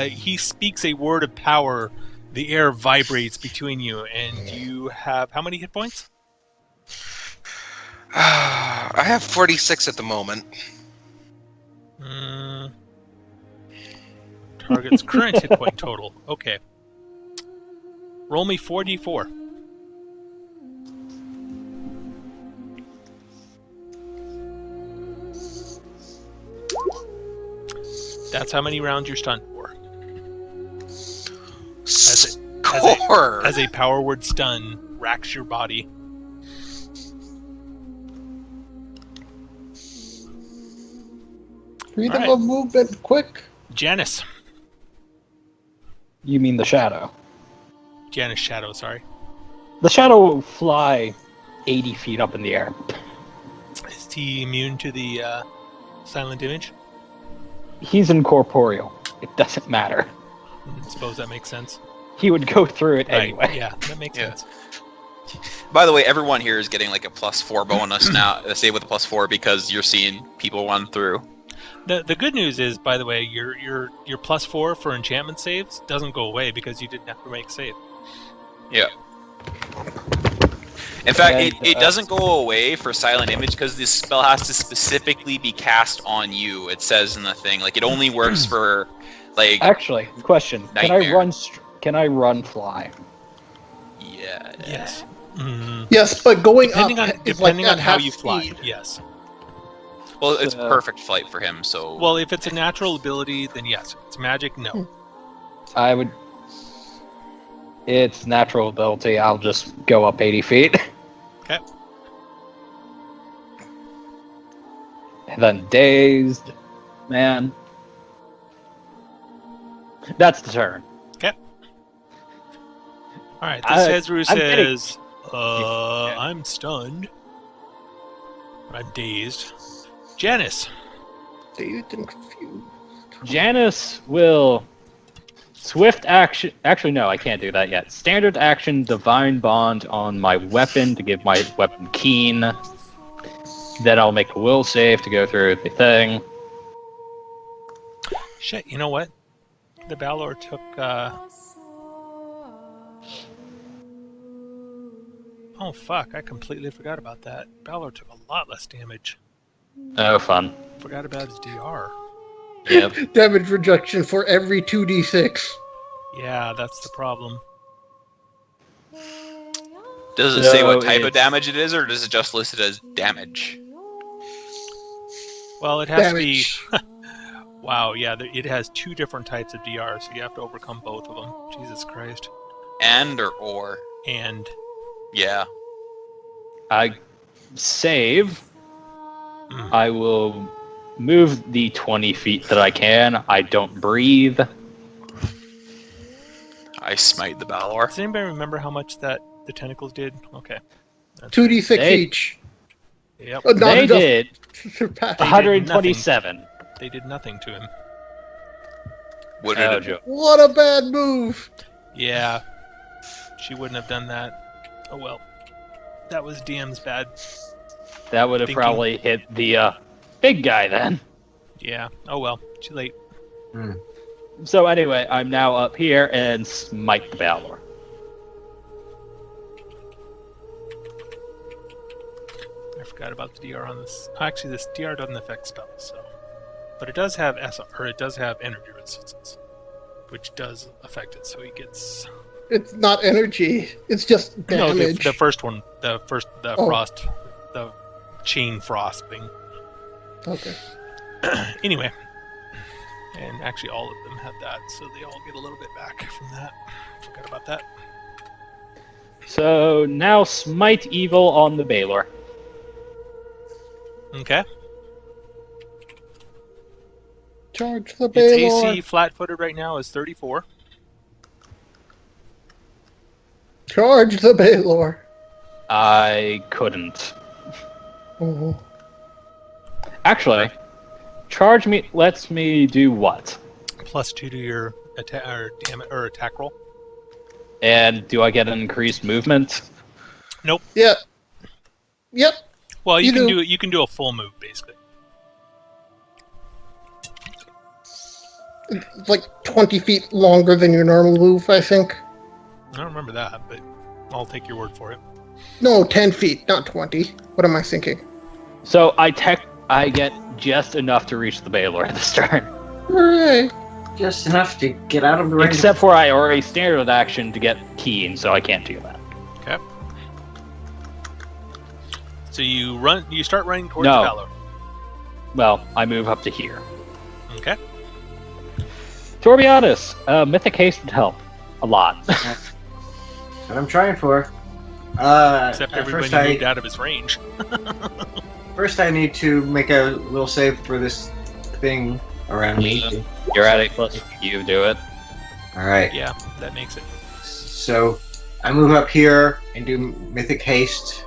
he speaks a word of power. The air vibrates between you, and you have how many hit points? I have 46 at the moment. Target's current hit point total. Okay. Roll me 4d4. That's how many rounds you're stunned for. Score! As a power word stun racks your body. Freedom Alright. of movement, quick. Janice. You mean the shadow? Janice Shadow, sorry. The shadow will fly 80 feet up in the air. Is he immune to the silent image? He's incorporeal. It doesn't matter. I suppose that makes sense. He would go through it Right, anyway. yeah, that makes Yeah. sense. By the way, everyone here is getting like a +4 bonus now. Save with a +4 because you're seeing people run through. The good news is, by the way, your +4 for enchantment saves doesn't go away because you didn't have to make a save. Yeah. In fact, And, it doesn't go away for Silent Image because this spell has to specifically be cast on you. It says in the thing, like it only works for, like, Actually, question: Nightmare. Can I run fly? yeah. Yes. Mm, Yes, but going depending up on is like depending at on how half you fly. speed. Yes. Well, it's perfect flight for him. So. Well, if it's a natural ability, then yes. If it's magic, no. I would. It's natural ability. I'll just go up 80 feet. Okay. And then dazed, man. That's the turn. All right. This Hezru I'm getting- says, I'm stunned. I'm dazed. Janice. Dazed and confused. Janice will swift action. Actually, no, I can't do that yet. Standard action, divine bond on my weapon to give my weapon keen. Then I'll make a will save to go through the thing. Shit, you know what? The Balor took, Oh, fuck. I completely forgot about that. Balor took a lot less damage. Oh, fun. Forgot about his DR. Yep. Damage reduction for every 2d6. Yeah, that's the problem. Does it say what So type of it's- damage it is, or does it just list it as damage? Well, it has Damage. to be... Wow, yeah, it has two different types of DR, so you have to overcome both of them. Jesus Christ. And or? And... Yeah. I save. Mm. I will move the 20 feet that I can. I don't breathe. I smite the Balor. Does anybody remember how much that the tentacles did? Okay. 2d6 They- each. Yep. Not They enough did to surpass. They did 127. They did nothing to him. Would Oh, it Joe. What a bad move! Yeah. She wouldn't have done that. Oh well. That was DM's bad. That would have Thinking. probably hit the big guy then. Yeah. Oh well. Too late. So anyway, I'm now up here and smite the Balor. I forgot about the DR on this. Actually, this DR doesn't affect spells, so. But it does have it does have energy resistance, which does affect it. So he gets It's not energy. It's just no damage. the first one, the Oh. frost, the chain frost thing. Okay. Anyway, and actually all of them had that, so they all get a little bit back from that. Forgot about that. So now smite evil on the Balor. Okay. Charge the Its Balor. AC flat-footed right now is 34. Charge the Balor. I couldn't. Oh. Actually, charge me lets me do what? +2 to your attack roll. And do I get an increased movement? Yep. Yep. Well, you You can do. do. You can do a full move basically. It's like 20 feet longer than your normal move, I think. I don't remember that, but I'll take your word for it. No, 10 feet, not 20. What am I thinking? So I get just enough to reach the Balor this turn. Hooray! Just enough to get out of the range. Except for I already standard action to get keen, so I can't do that. Okay. So you run. You start running towards No. Valor. Well, I move up to here. Okay. Torbiatus, Mythic Haste would help. A lot. That's what I'm trying for. Except at everybody first moved out of his range. First, I need to make a will save for this thing around me. You're at 8+. You do it. All right. Yeah, that makes it. So I move up here and do Mythic Haste.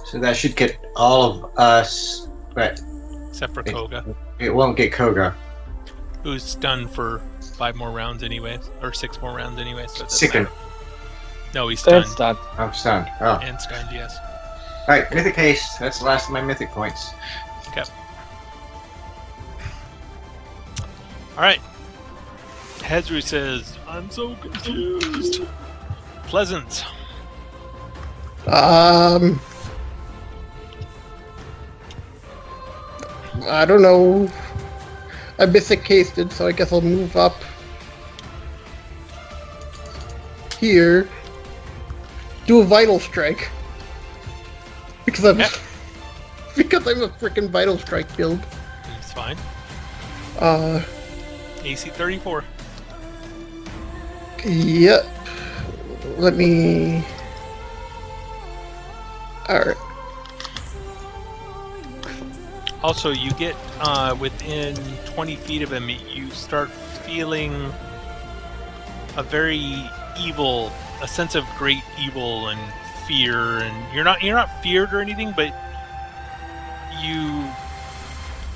So that should get all of us, but Except for Koga, it won't get Koga. who's stunned for 5 more rounds anyway, or 6 more rounds anyway. So it doesn't Sickened. matter. No, he's stunned. It's done. I'm stunned. Oh. And stunned, yes. Alright, Mythic Haste. That's the last of my Mythic points. Okay. Alright. Hezru says, I'm so confused. Pleasance. I don't know. I Mythic Hasted, so I guess I'll move up here. Do a Vital Strike. Because I'm because I'm a freaking Vital Strike build. It's fine. Uh, AC 34. Yep. Let me. Alright. Also, you get within 20 feet of him, you start feeling a very evil, a sense of great evil and fear, and you're not feared or anything, but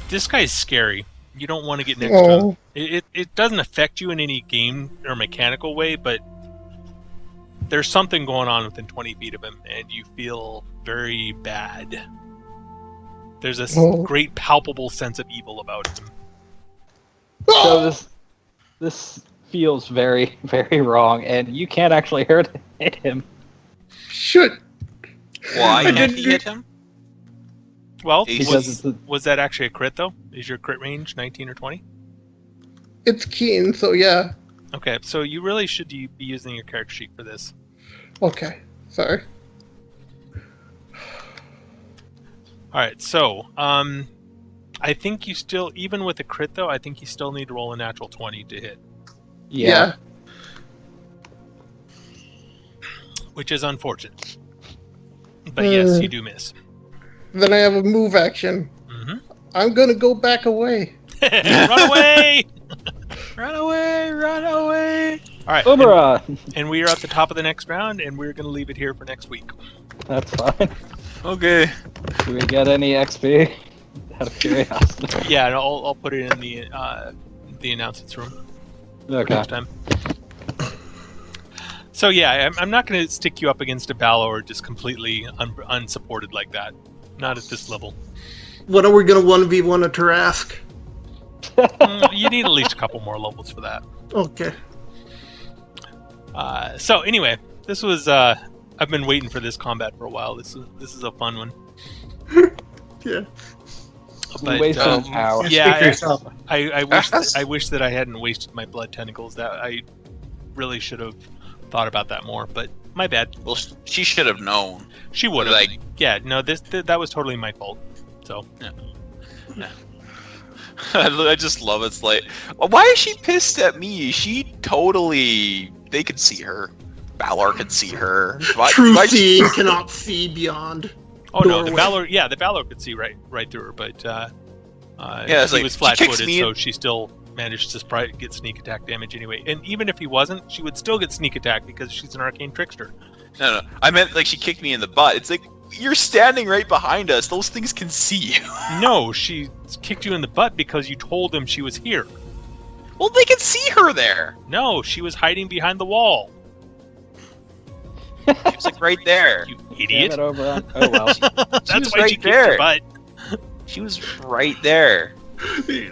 this guy's scary. You don't want to get next to him. It doesn't affect you in any game or mechanical way, but there's something going on within 20 feet of him, and you feel very bad. There's a great palpable sense of evil about him. So this feels very, very wrong, and you can't actually hit him. Should. Why can't he hit him? Well, Because was that actually a crit, though? Is your crit range 19 or 20? It's keen, so yeah. Okay, so you really should be using your character sheet for this. Okay, sorry. Alright, so, I think you still, even with a crit, though, I think you still need to roll a natural 20 to hit. Yeah. Which is unfortunate. But yes, you do miss. Then I have a move action. Mm-hmm. I'm gonna go back away. Run away! Run away! Run away! Alright, Ubera! and we are at the top of the next round, and we're going to leave it here for next week. That's fine. Okay. Do we get any XP? Out of curiosity. Yeah, and I'll put it in the announcements room Okay. next time. So yeah, I'm not going to stick you up against a Balor just completely unsupported like that. Not at this level. When are we gonna 1v1 a Tarask? You need at least a couple more levels for that. Okay. So anyway, this was I've been waiting for this combat for a while. This is a fun one. Yeah. But, Wasted an hour. Speak for yourself. I wish that I hadn't wasted my blood tentacles. That I really should have thought about that more. But my bad. Well, she should have known. She would have. Like- yeah, no, that was totally my fault. So I just love it. It's like, why is she pissed at me? They could see her. Balor could see her. True seeing cannot see beyond. oh no, the doorway. Balor could see right through her, but it's he like, was she kicks flat-footed, me so she still managed to get sneak attack damage anyway. And even if he wasn't, she would still get sneak attack because she's an arcane trickster. No. I meant like she kicked me in the butt. It's like, you're standing right behind us. Those things can see you. No, she kicked you in the butt because you told them she was here. Well, they can see her there. No, she was hiding behind the wall. She was like right there. You Damn idiot. it, Oberon. Oh well. That's was why right she kicked there. your butt. She was right there.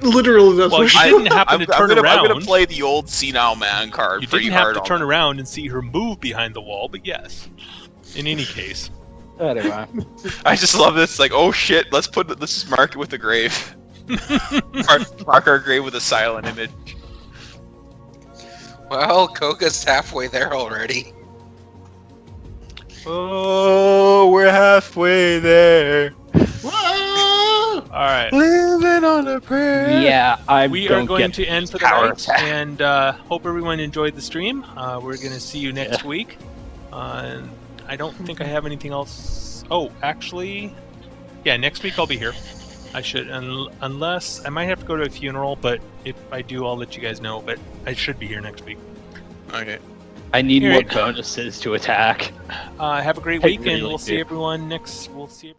Literally, that's Well, what you didn't happen to turn around. I'm gonna play the old senile man card You pretty didn't have hard to on turn that. around and see her move behind the wall, but yes. In any case. Anyway. I just love this. Like, oh shit, let's just mark it with a grave. mark our grave with a silent image. Well, Koga's halfway there already. Oh, we're halfway there. Whoa! Alright. Living on a prayer. Yeah, We are going to end for the power night, attack. and hope everyone enjoyed the stream. We're going to see you next week. I don't think I have anything else. Oh, actually, yeah, next week I'll be here. I should, unless I might have to go to a funeral, but if I do, I'll let you guys know. But I should be here next week. Okay. I need more Alright. bonuses to attack. Have a great I week, and really we'll see do. everyone next. We'll see.